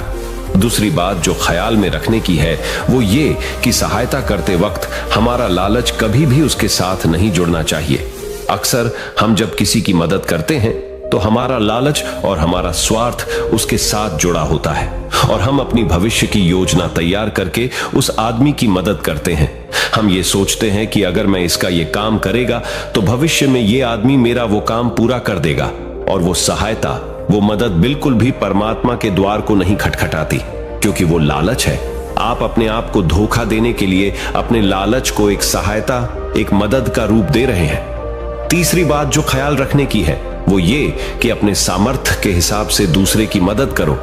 दूसरी बात जो ख्याल में रखने की है वो ये कि सहायता करते वक्त हमारा लालच कभी भी उसके साथ नहीं जुड़ना चाहिए। अक्सर हम जब किसी की मदद करते हैं तो हमारा लालच और हमारा स्वार्थ उसके साथ जुड़ा होता है, और हम अपनी भविष्य की योजना तैयार करके उस आदमी की मदद करते हैं। हम ये सोचते हैं कि अगर मैं इसका ये काम करेगा तो भविष्य में ये आदमी मेरा वो काम पूरा कर देगा, और वो सहायता, वो मदद बिल्कुल भी परमात्मा के द्वार को नहीं खटखटाती, क्योंकि वो लालच है। आप अपने आप को धोखा देने के लिए अपने लालच को एक सहायता, एक मदद का रूप दे रहे हैं। तीसरी बात जो ख्याल रखने की है वो ये कि अपने सामर्थ्य के हिसाब से दूसरे की मदद करो।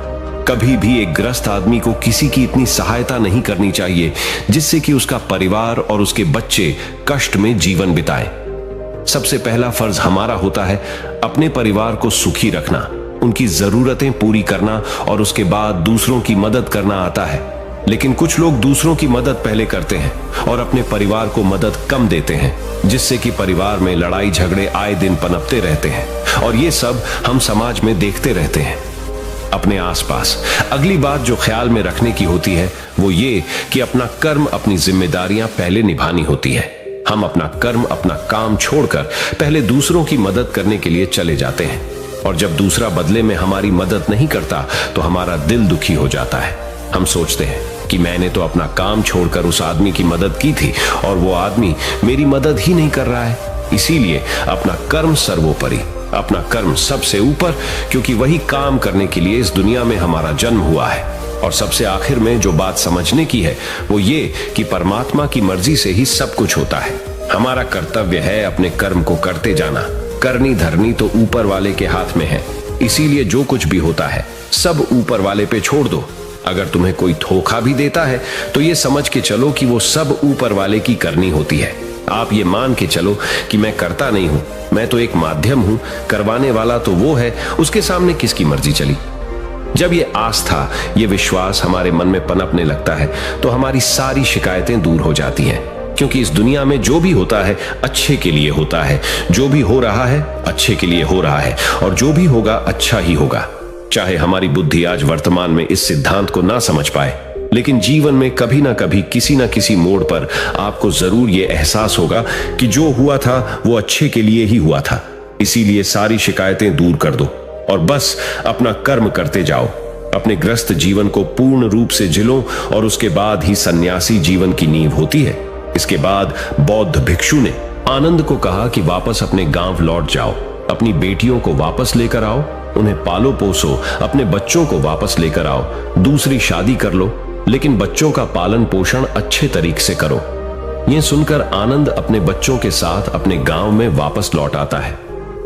कभी भी एक ग्रस्त आदमी को किसी की इतनी सहायता नहीं करनी चाहिए जिससे कि उसका परिवार और उसके बच्चे कष्ट में जीवन बिताएं। सबसे पहला फर्ज हमारा होता है अपने परिवार को सुखी रखना, उनकी जरूरतें पूरी करना और उसके बाद दूसरों की मदद करना आता है। लेकिन कुछ लोग दूसरों की मदद पहले करते हैं और अपने परिवार को मदद कम देते हैं, जिससे कि परिवार में लड़ाई झगड़े आए दिन पनपते रहते हैं और ये सब हम समाज में देखते रहते हैं। अपने आसपास अगली बात जो ख्याल में रखने की होती है वो ये कि अपना कर्म, अपनी जिम्मेदारियां पहले निभानी होती है। हम अपना कर्म, अपना काम छोड़कर पहले दूसरों की मदद करने के लिए चले जाते हैं और जब दूसरा बदले में हमारी मदद नहीं करता तो हमारा दिल दुखी हो जाता है। हम सोचते हैं कि मैंने तो अपना काम छोड़कर उस आदमी की मदद की थी और वो आदमी मेरी मदद ही नहीं कर रहा है। इसीलिए अपना कर्म सर्वोपरि, अपना कर्म सबसे ऊपर, क्योंकि वही काम करने के लिए इस दुनिया में हमारा जन्म हुआ है। और सबसे आखिर में जो बात समझने की है वो ये कि परमात्मा की मर्जी से ही सब कुछ होता है। हमारा कर्तव्य है अपने कर्म को करते जाना। करनी धरनी तो ऊपर वाले के हाथ में है, इसीलिए जो कुछ भी होता है सब ऊपर वाले पे छोड़ दो। अगर तुम्हें कोई धोखा भी देता है तो ये समझ के चलो कि वो सब ऊपर वाले की करनी होती है। आप ये मान के चलो कि मैं करता नहीं हूं, मैं तो एक माध्यम हूं, करवाने वाला तो वो है, उसके सामने किसकी मर्जी चली। जब ये आस्था, ये विश्वास हमारे मन में पनपने लगता है तो हमारी सारी शिकायतें दूर हो जाती हैं, क्योंकि इस दुनिया में जो भी होता है अच्छे के लिए होता है, जो भी हो रहा है अच्छे के लिए हो रहा है और जो भी होगा अच्छा ही होगा। चाहे हमारी बुद्धि आज वर्तमान में इस सिद्धांत को ना समझ पाए, लेकिन जीवन में कभी ना कभी किसी ना किसी मोड़ पर आपको जरूर ये एहसास होगा कि जो हुआ था वो अच्छे के लिए ही हुआ था। इसीलिए सारी शिकायतें दूर कर दो और बस अपना कर्म करते जाओ। अपने ग्रस्त जीवन को पूर्ण रूप से जिलो और उसके बाद ही सन्यासी जीवन की नींव होती है। इसके बाद बौद्ध भिक्षु ने आनंद को कहा कि वापस अपने गांव लौट जाओ, अपनी बेटियों को वापस लेकर आओ, उन्हें पालो पोसो, अपने बच्चों को वापस लेकर आओ, दूसरी शादी कर लो, लेकिन बच्चों का पालन पोषण अच्छे तरीके से करो। यह सुनकर आनंद अपने बच्चों के साथ अपने गांव में वापस लौट आता है।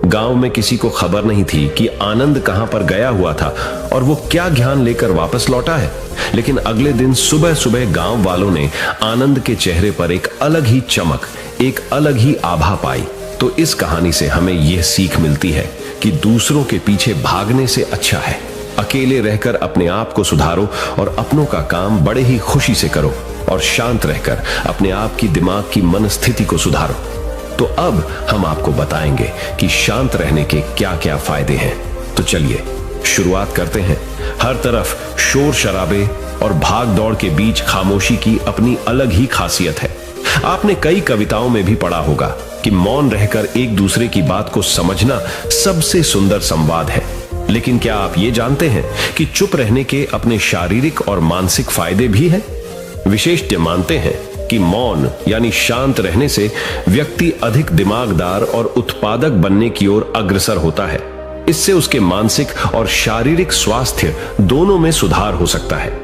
गांव में किसी को खबर नहीं थी कि आनंद कहां पर गया हुआ था और वो क्या ज्ञान लेकर वापस लौटा है। लेकिन अगले दिन सुबह सुबह गांव वालों ने आनंद के चेहरे पर एक अलग ही चमक, एक अलग ही आभा पाई। तो इस कहानी से हमें यह सीख मिलती है कि दूसरों के पीछे भागने से अच्छा है अकेले रहकर अपने आप को सुधारो और अपनों का काम बड़े ही खुशी से करो और शांत रहकर अपने आप की दिमाग की मनस्थिति को सुधारो। तो अब हम आपको बताएंगे कि शांत रहने के क्या क्या फायदे हैं। तो चलिए शुरुआत करते हैं। हर तरफ शोर शराबे और भाग दौड़ के बीच खामोशी की अपनी अलग ही खासियत है। आपने कई कविताओं में भी पढ़ा होगा कि मौन रहकर एक दूसरे की बात को समझना सबसे सुंदर संवाद है। लेकिन क्या आप ये जानते हैं कि चुप रहने के अपने शारीरिक और मानसिक फायदे भी हैं? विशेषज्ञ मानते हैं कि मौन यानी शांत रहने से व्यक्ति अधिक दिमागदार और उत्पादक बनने की ओर अग्रसर होता है। इससे उसके मानसिक और शारीरिक स्वास्थ्य दोनों में सुधार हो सकता है।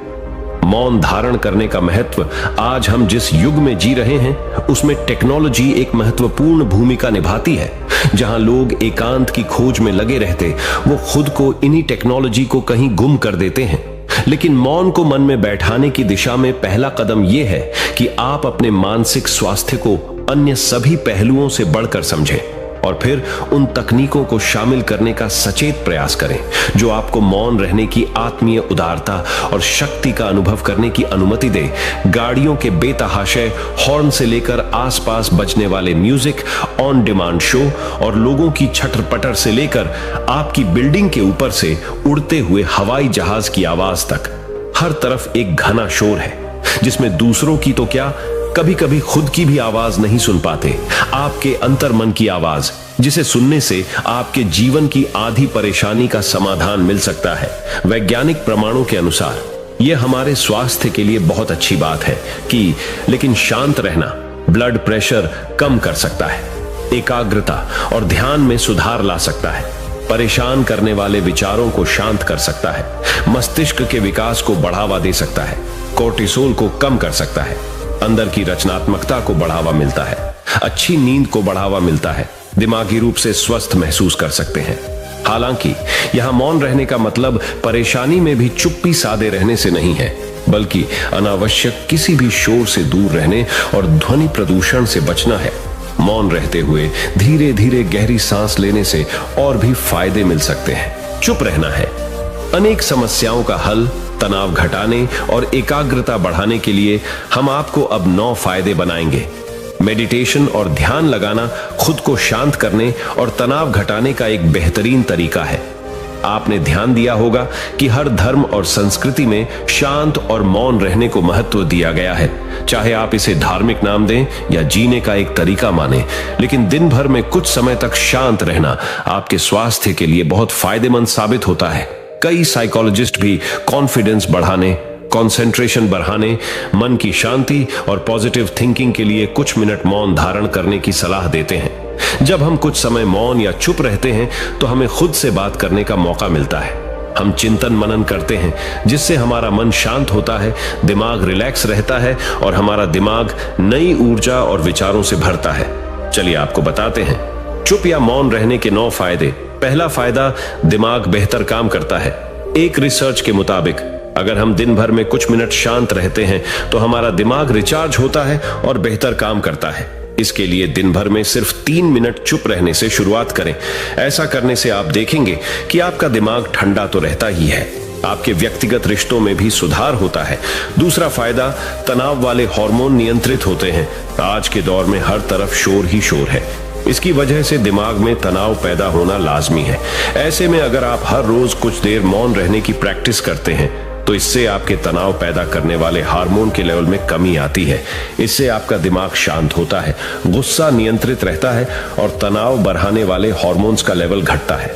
मौन धारण करने का महत्व आज हम जिस युग में जी रहे हैं उसमें टेक्नोलॉजी एक महत्वपूर्ण भूमिका निभाती है। जहां लोग एकांत की खोज में लगे रहते, वो खुद को इन्हीं टेक्नोलॉजी को कहीं गुम कर देते हैं। लेकिन मौन को मन में बैठाने की दिशा में पहला कदम यह है कि आप अपने मानसिक स्वास्थ्य को अन्य सभी पहलुओं से बढ़कर समझें और फिर उन तकनीकों को शामिल करने का सचेत प्रयास करें जो आपको मौन रहने की आत्मीय उदारता और शक्ति का अनुभव करने की अनुमति दे। गाड़ियों के बेतहाशय हॉर्न से लेकर आसपास बजने वाले म्यूजिक, ऑन डिमांड शो और लोगों की छटर-पटर से लेकर आपकी बिल्डिंग के ऊपर से उड़ते हुए हवाई जहाज की आवाज तक, हर तरफ एक घना शोर है जिसमें दूसरों की तो क्या, कभी कभी खुद की भी आवाज नहीं सुन पाते। आपके अंतर्मन की आवाज, जिसे सुनने से आपके जीवन की आधी परेशानी का समाधान मिल सकता है। वैज्ञानिक प्रमाणों के अनुसार यह हमारे स्वास्थ्य के लिए बहुत अच्छी बात है कि लेकिन शांत रहना ब्लड प्रेशर कम कर सकता है, एकाग्रता और ध्यान में सुधार ला सकता है, परेशान करने वाले विचारों को शांत कर सकता है, मस्तिष्क के विकास को बढ़ावा दे सकता है, कोर्टिसोल को कम कर सकता है, अंदर की रचनात्मकता को बढ़ावा मिलता है, अच्छी नींद को बढ़ावा मिलता है, दिमागी रूप से स्वस्थ महसूस कर सकते हैं। हालांकि यहां मौन रहने का मतलब परेशानी में भी चुप्पी साधे रहने से नहीं है, बल्कि अनावश्यक किसी भी शोर से दूर रहने और ध्वनि प्रदूषण से बचना है। मौन रहते हुए धीरे धीरे गहरी सांस लेने से और भी फायदे मिल सकते हैं। चुप रहना है। अनेक समस्याओं का हल, तनाव घटाने और एकाग्रता बढ़ाने के लिए हम आपको अब 9 फायदे बनाएंगे। मेडिटेशन और ध्यान लगाना खुद को शांत करने और तनाव घटाने का एक बेहतरीन तरीका है। आपने ध्यान दिया होगा कि हर धर्म और संस्कृति में शांत और मौन रहने को महत्व दिया गया है। चाहे आप इसे धार्मिक नाम दें या जीने का एक तरीका माने, लेकिन दिन भर में कुछ समय तक शांत रहना आपके स्वास्थ्य के लिए बहुत फायदेमंद साबित होता है। कई साइकोलॉजिस्ट भी कॉन्फिडेंस बढ़ाने, कंसंट्रेशन बढ़ाने, मन की शांति और पॉजिटिव थिंकिंग के लिए कुछ मिनट मौन धारण करने की सलाह देते हैं। जब हम कुछ समय मौन या चुप रहते हैं तो हमें खुद से बात करने का मौका मिलता है। हम चिंतन मनन करते हैं, जिससे हमारा मन शांत होता है, दिमाग रिलैक्स रहता है और हमारा दिमाग नई ऊर्जा और विचारों से भरता है। चलिए आपको बताते हैं चुप या मौन रहने के 9 फायदे। पहला फायदा, दिमाग बेहतर काम करता है। एक रिसर्च के मुताबिक अगर हम दिन भर में कुछ मिनट शांत रहते हैं तो हमारा दिमाग रिचार्ज होता है और बेहतर काम करता है। इसके लिए दिन भर में सिर्फ 3 मिनट चुप रहने से शुरुआत करें। ऐसा करने से आप देखेंगे कि आपका दिमाग ठंडा तो रहता ही है, आपके व्यक्तिगत रिश्तों में भी सुधार होता है। दूसरा फायदा, तनाव वाले हार्मोन नियंत्रित होते हैं। आज के दौर में हर तरफ शोर ही शोर है। इसकी वजह से दिमाग में तनाव पैदा होना लाजमी है। ऐसे में अगर आप हर रोज कुछ देर मौन रहने की प्रैक्टिस करते हैं तो इससे आपके तनाव पैदा करने वाले हार्मोन के लेवल में कमी आती है। इससे आपका दिमाग शांत होता है, गुस्सा नियंत्रित रहता है और तनाव बढ़ाने वाले हार्मोन्स का लेवल घटता है।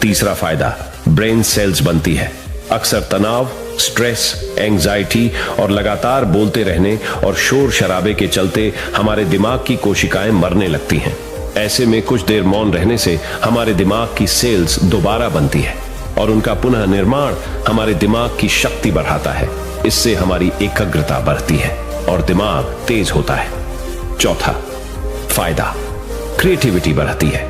तीसरा फायदा, ब्रेन सेल्स बनती है। अक्सर तनाव, स्ट्रेस, एंजाइटी और लगातार बोलते रहने और शोर शराबे के चलते हमारे दिमाग की कोशिकाएं मरने लगती हैं। ऐसे में कुछ देर मौन रहने से हमारे दिमाग की सेल्स दोबारा बनती है और उनका पुनः निर्माण हमारे दिमाग की शक्ति बढ़ाता है। इससे हमारी एकाग्रता बढ़ती है और दिमाग तेज होता है। चौथा फायदा, क्रिएटिविटी बढ़ती है।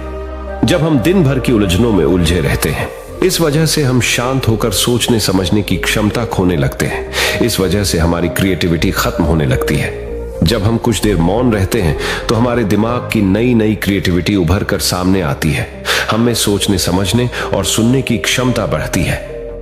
जब हम दिन भर की उलझनों में उलझे रहते हैं, इस वजह से हम शांत होकर सोचने समझने की क्षमता खोने लगते हैं। इस वजह से हमारी क्रिएटिविटी खत्म होने लगती है। जब हम कुछ देर मौन रहते हैं तो हमारे दिमाग की नई नई क्रिएटिविटी उभर कर सामने आती है। हम में सोचने समझने और सुनने की क्षमता बढ़ती है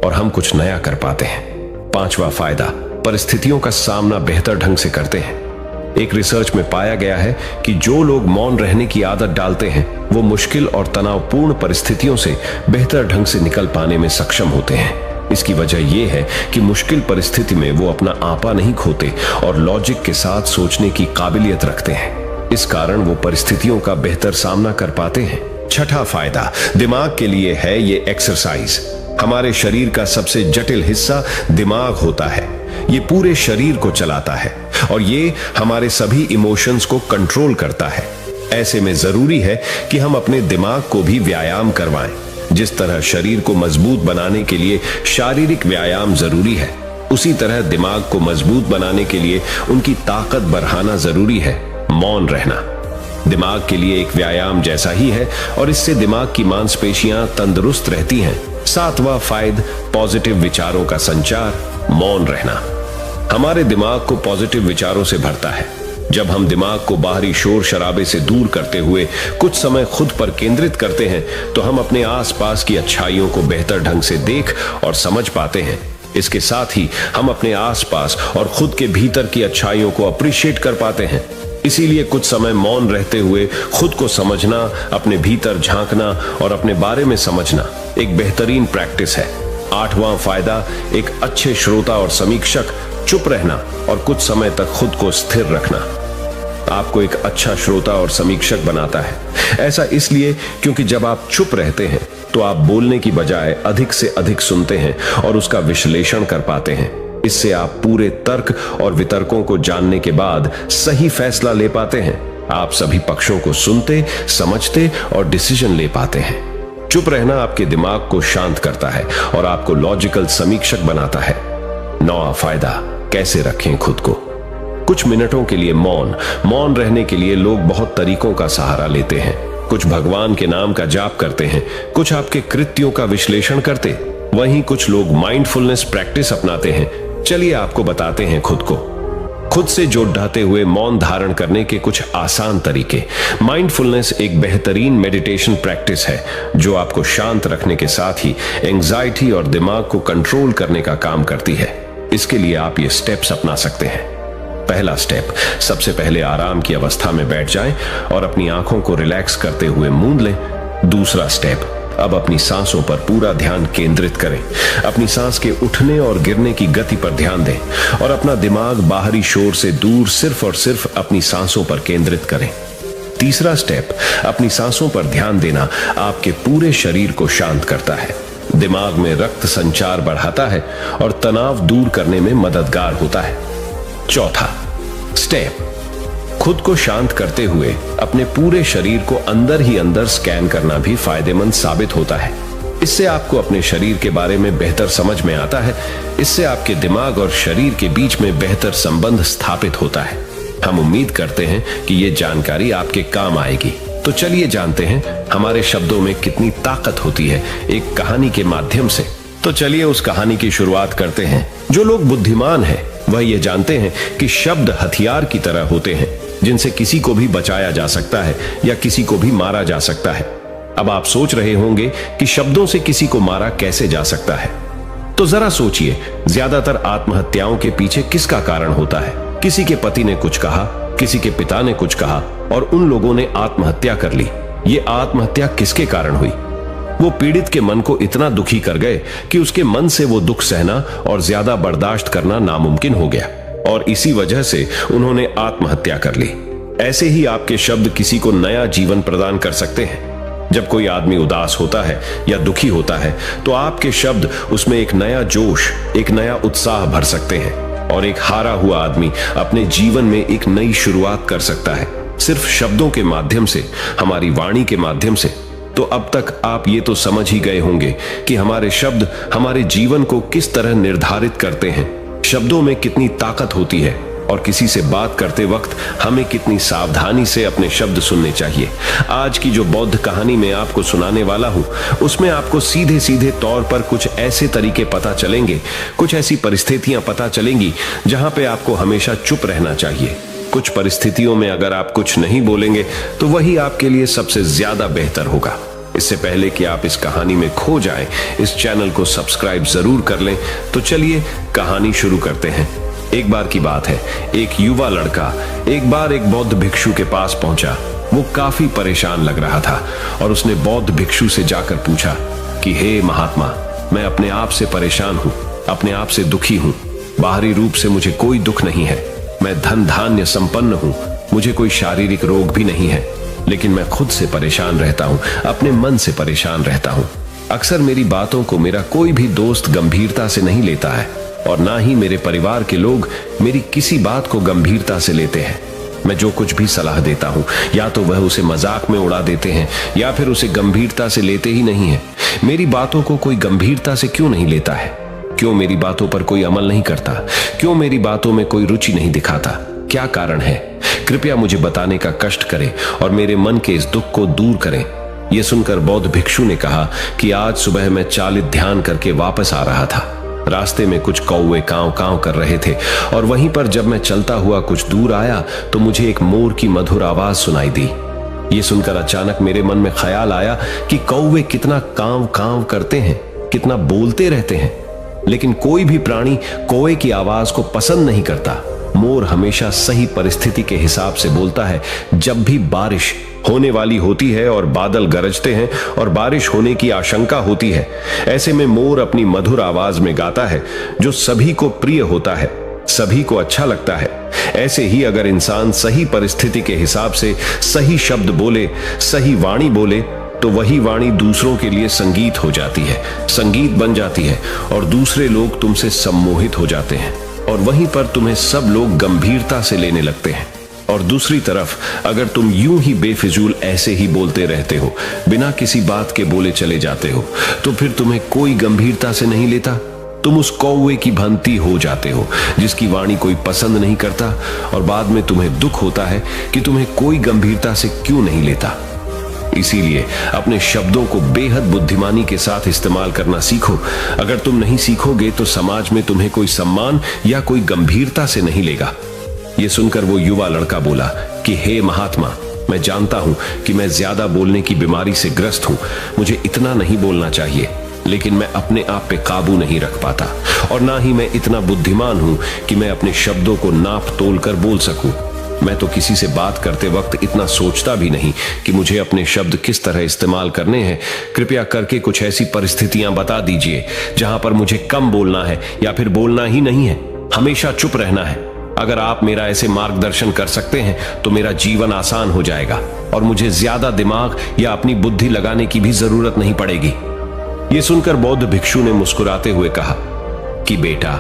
और हम कुछ नया कर पाते हैं। पांचवा फायदा, परिस्थितियों का सामना बेहतर ढंग से करते हैं। एक रिसर्च में पाया गया है कि जो लोग मौन रहने की आदत डालते हैं वो मुश्किल और तनावपूर्ण परिस्थितियों से बेहतर ढंग से निकल पाने में सक्षम होते हैं। इसकी वजह यह है कि मुश्किल परिस्थिति में वो अपना आपा नहीं खोते और लॉजिक के साथ सोचने की काबिलियत रखते हैं। इस कारण वो परिस्थितियों का बेहतर सामना कर पाते हैं। छठा फायदा दिमाग के लिए है ये एक्सरसाइज। हमारे शरीर का सबसे जटिल हिस्सा दिमाग होता है। ये पूरे शरीर को चलाता है और ये हमारे सभी इमोशंस को कंट्रोल करता है। ऐसे में जरूरी है कि हम अपने दिमाग को भी व्यायाम करवाएं। जिस तरह शरीर को मजबूत बनाने के लिए शारीरिक व्यायाम जरूरी है, उसी तरह दिमाग को मजबूत बनाने के लिए उनकी ताकत बढ़ाना जरूरी है। मौन रहना दिमाग के लिए एक व्यायाम जैसा ही है और इससे दिमाग की मांसपेशियां तंदुरुस्त रहती हैं। सातवां फायदा, पॉजिटिव विचारों का संचार। मौन रहना हमारे दिमाग को पॉजिटिव विचारों से भरता है। जब हम दिमाग को बाहरी शोर शराबे से दूर करते हुए कुछ समय खुद पर केंद्रित करते हैं तो हम अपने आसपास की अच्छाइयों को बेहतर ढंग से देख और समझ पाते हैं। इसके साथ ही हम अपने आसपास और खुद के भीतर की अच्छाइयों को अप्रिशिएट कर पाते हैं। इसीलिए कुछ समय मौन रहते हुए खुद को समझना, अपने भीतर झांकना और अपने बारे में समझना एक बेहतरीन प्रैक्टिस है। आठवां फायदा, एक अच्छे श्रोता और समीक्षक। चुप रहना और कुछ समय तक खुद को स्थिर रखना आपको एक अच्छा श्रोता और समीक्षक बनाता है। ऐसा इसलिए क्योंकि जब आप चुप रहते हैं तो आप बोलने की बजाय अधिक से अधिक सुनते हैं और उसका विश्लेषण कर पाते हैं। इससे आप पूरे तर्क और वितर्कों को जानने के बाद सही फैसला ले पाते हैं। आप सभी पक्षों को सुनते, समझते और डिसीजन ले पाते हैं। चुप रहना आपके दिमाग को शांत करता है और आपको लॉजिकल समीक्षक बनाता है। नौवां फायदा, कैसे रखें खुद को। कुछ मिनटों के लिए मौन रहने के लिए लोग बहुत तरीकों का सहारा लेते हैं। कुछ भगवान के नाम का जाप करते हैं, कुछ आपके कृत्यों का विश्लेषण करते, वहीं कुछ लोग माइंडफुलनेस प्रैक्टिस अपनाते हैं। चलिए आपको बताते हैं खुद से जोड़ते हुए मौन धारण करने के कुछ आसान तरीके। माइंडफुलनेस एक बेहतरीन मेडिटेशन प्रैक्टिस है जो आपको शांत रखने के साथ ही एंजाइटी और दिमाग को कंट्रोल करने का काम करती है। इसके लिए आप ये स्टेप्स अपना सकते हैं। पहला स्टेप, सबसे पहले आराम की अवस्था में बैठ जाएं और अपनी आंखों को रिलैक्स करते हुए मूंद लें। दूसरा स्टेप, अब अपनी सांसों पर पूरा ध्यान केंद्रित करें। अपनी सांस के उठने और गिरने की गति पर ध्यान दें और अपना दिमाग बाहरी शोर से दूर सिर्फ और सिर्फ अपनी सांसों पर केंद्रित करें। तीसरा स्टेप, अपनी सांसों पर ध्यान देना आपके पूरे शरीर को शांत करता है, दिमाग में रक्त संचार बढ़ाता है और तनाव दूर करने में मददगार होता है। चौथा स्टेप, खुद को शांत करते हुए अपने पूरे शरीर को अंदर ही अंदर स्कैन करना भी फायदेमंद साबित होता है। इससे आपको अपने शरीर के बारे में बेहतर समझ में आता है। इससे आपके दिमाग और शरीर के बीच में बेहतर संबंध स्थापित होता है। हम उम्मीद करते हैं कि ये जानकारी आपके काम आएगी। तो चलिए जानते हैं हमारे शब्दों में कितनी ताकत होती है एक कहानी के माध्यम से। तो चलिए उस कहानी की शुरुआत करते हैं। जो लोग बुद्धिमान हैं वह ये जानते हैं कि शब्द हथियार की तरह होते हैं जिनसे किसी को भी बचाया जा सकता है या किसी को भी मारा जा सकता है। अब आप सोच रहे होंगे कि शब्दों से किसी को मारा कैसे जा सकता है। तो जरा सोचिए, ज्यादातर आत्महत्याओं के पीछे किसका कारण होता है? किसी के पति ने कुछ कहा, किसी के पिता ने कुछ कहा और उन लोगों ने आत्महत्या कर ली। ये आत्महत्या किसके कारण हुई? वो पीड़ित के मन को इतना दुखी कर गए कि उसके मन से वो दुख सहना और ज्यादा बर्दाश्त करना नामुमकिन हो गया और इसी वजह से उन्होंने आत्महत्या कर ली। ऐसे ही आपके शब्द किसी को नया जीवन प्रदान कर सकते हैं। जब कोई आदमी उदास होता है या दुखी होता है तो आपके शब्द उसमें एक नया जोश, एक नया उत्साह भर सकते हैं और एक हारा हुआ आदमी अपने जीवन में एक नई शुरुआत कर सकता है, सिर्फ शब्दों के माध्यम से, हमारी वाणी के माध्यम से। तो अब तक आप ये तो समझ ही गए होंगे कि हमारे शब्द हमारे जीवन को किस तरह निर्धारित करते हैं। शब्दों में कितनी ताकत होती है और किसी से बात करते वक्त हमें कितनी सावधानी से अपने शब्द सुनने चाहिए। आज की जो बौद्ध कहानी मैं आपको सुनाने वाला हूं, उसमें आपको सीधे सीधे तौर पर कुछ ऐसे तरीके पता चलेंगे, कुछ ऐसी परिस्थितियां पता चलेंगी जहां पे आपको हमेशा चुप रहना चाहिए। कुछ परिस्थितियों में अगर आप कुछ नहीं बोलेंगे तो वही आपके लिए सबसे ज्यादा बेहतर होगा। इससे पहले कि आप इस कहानी में खो जाएं, इस चैनल को सब्सक्राइब जरूर कर लें। तो चलिए कहानी शुरू करते हैं। एक बार की बात है, एक युवा लड़का एक बार एक बौद्ध भिक्षु के पास पहुंचा। वो काफी परेशान लग रहा था और उसने बौद्ध भिक्षु से जाकर पूछा कि हे महात्मा, मैं अपने आप से परेशान हूं, अपने आप से दुखी हूं। बाहरी रूप से मुझे कोई दुख नहीं है, मैं धन धान्य संपन्न हूं, मुझे कोई शारीरिक रोग भी नहीं है, लेकिन मैं खुद से परेशान रहता हूं, अपने मन से परेशान रहता हूं। अक्सर मेरी बातों को मेरा कोई भी दोस्त गंभीरता से नहीं लेता है और ना ही मेरे परिवार के लोग मेरी किसी बात को गंभीरता से लेते हैं। मैं जो कुछ भी सलाह देता हूं, या तो वह उसे मजाक में उड़ा देते हैं या फिर उसे गंभीरता से लेते ही नहीं है। मेरी बातों को कोई गंभीरता से क्यों नहीं लेता है? क्यों मेरी बातों पर कोई अमल नहीं करता? क्यों मेरी बातों में कोई रुचि नहीं दिखाता? क्या कारण है? कृपया मुझे बताने का कष्ट करें और मेरे मन के इस दुख को दूर करें। यह सुनकर बौद्ध भिक्षु ने कहा कि आज सुबह मैं चालित ध्यान करके वापस आ रहा था। रास्ते में कुछ कौवे कांव कांव कर रहे थे और वहीं पर जब मैं चलता हुआ कुछ दूर आया तो मुझे एक मोर की मधुर आवाज सुनाई दी। ये सुनकर अचानक मेरे मन में ख्याल आया कि कौवे कितना कांव कांव करते हैं, कितना बोलते रहते हैं, लेकिन कोई भी प्राणी कौवे की आवाज को पसंद नहीं करता। मोर हमेशा सही परिस्थिति के हिसाब से बोलता है। जब भी बारिश होने वाली होती है और बादल गरजते हैं और बारिश होने की आशंका होती है, ऐसे में मोर अपनी मधुर आवाज में गाता है जो सभी को प्रिय होता है, सभी को अच्छा लगता है। ऐसे ही अगर इंसान सही परिस्थिति के हिसाब से सही शब्द बोले, सही वाणी बोले, तो वही वाणी दूसरों के लिए संगीत हो जाती है, संगीत बन जाती है और दूसरे लोग तुमसे सम्मोहित हो जाते हैं और वहीं पर तुम्हें सब लोग गंभीरता से लेने लगते हैं। और दूसरी तरफ अगर तुम यूं ही बेफिजूल ऐसे ही बोलते रहते हो, बिना किसी बात के बोले चले जाते हो, तो फिर तुम्हें कोई गंभीरता से नहीं लेता। तुम उस कौवे की भांति हो जाते हो जिसकी वाणी कोई पसंद नहीं करता और बाद में तुम्हें दुख होता है कि तुम्हें कोई गंभीरता से क्यों नहीं लेता। इसीलिए अपने शब्दों को बेहद बुद्धिमानी के साथ इस्तेमाल करना सीखो। अगर तुम नहीं सीखोगे तो समाज में तुम्हें कोई सम्मान या कोई गंभीरता से नहीं लेगा। यह सुनकर वो युवा लड़का बोला कि हे महात्मा, मैं जानता हूं कि मैं ज्यादा बोलने की बीमारी से ग्रस्त हूं, मुझे इतना नहीं बोलना चाहिए, लेकिन मैं अपने आप पे काबू नहीं रख पाता और ना ही मैं इतना बुद्धिमान हूं कि मैं अपने शब्दों को नाप तोल कर बोल सकूं। मैं तो किसी से बात करते वक्त इतना सोचता भी नहीं कि मुझे अपने शब्द किस तरह इस्तेमाल करने हैं। कृपया करके कुछ ऐसी परिस्थितियां बता दीजिए जहां पर मुझे कम बोलना है या फिर बोलना ही नहीं है, हमेशा चुप रहना है। अगर आप मेरा ऐसे मार्गदर्शन कर सकते हैं तो मेरा जीवन आसान हो जाएगा और मुझे ज्यादा दिमाग या अपनी बुद्धि लगाने की भी जरूरत नहीं पड़ेगी। यह सुनकर बौद्ध भिक्षु ने मुस्कुराते हुए कहा कि बेटा,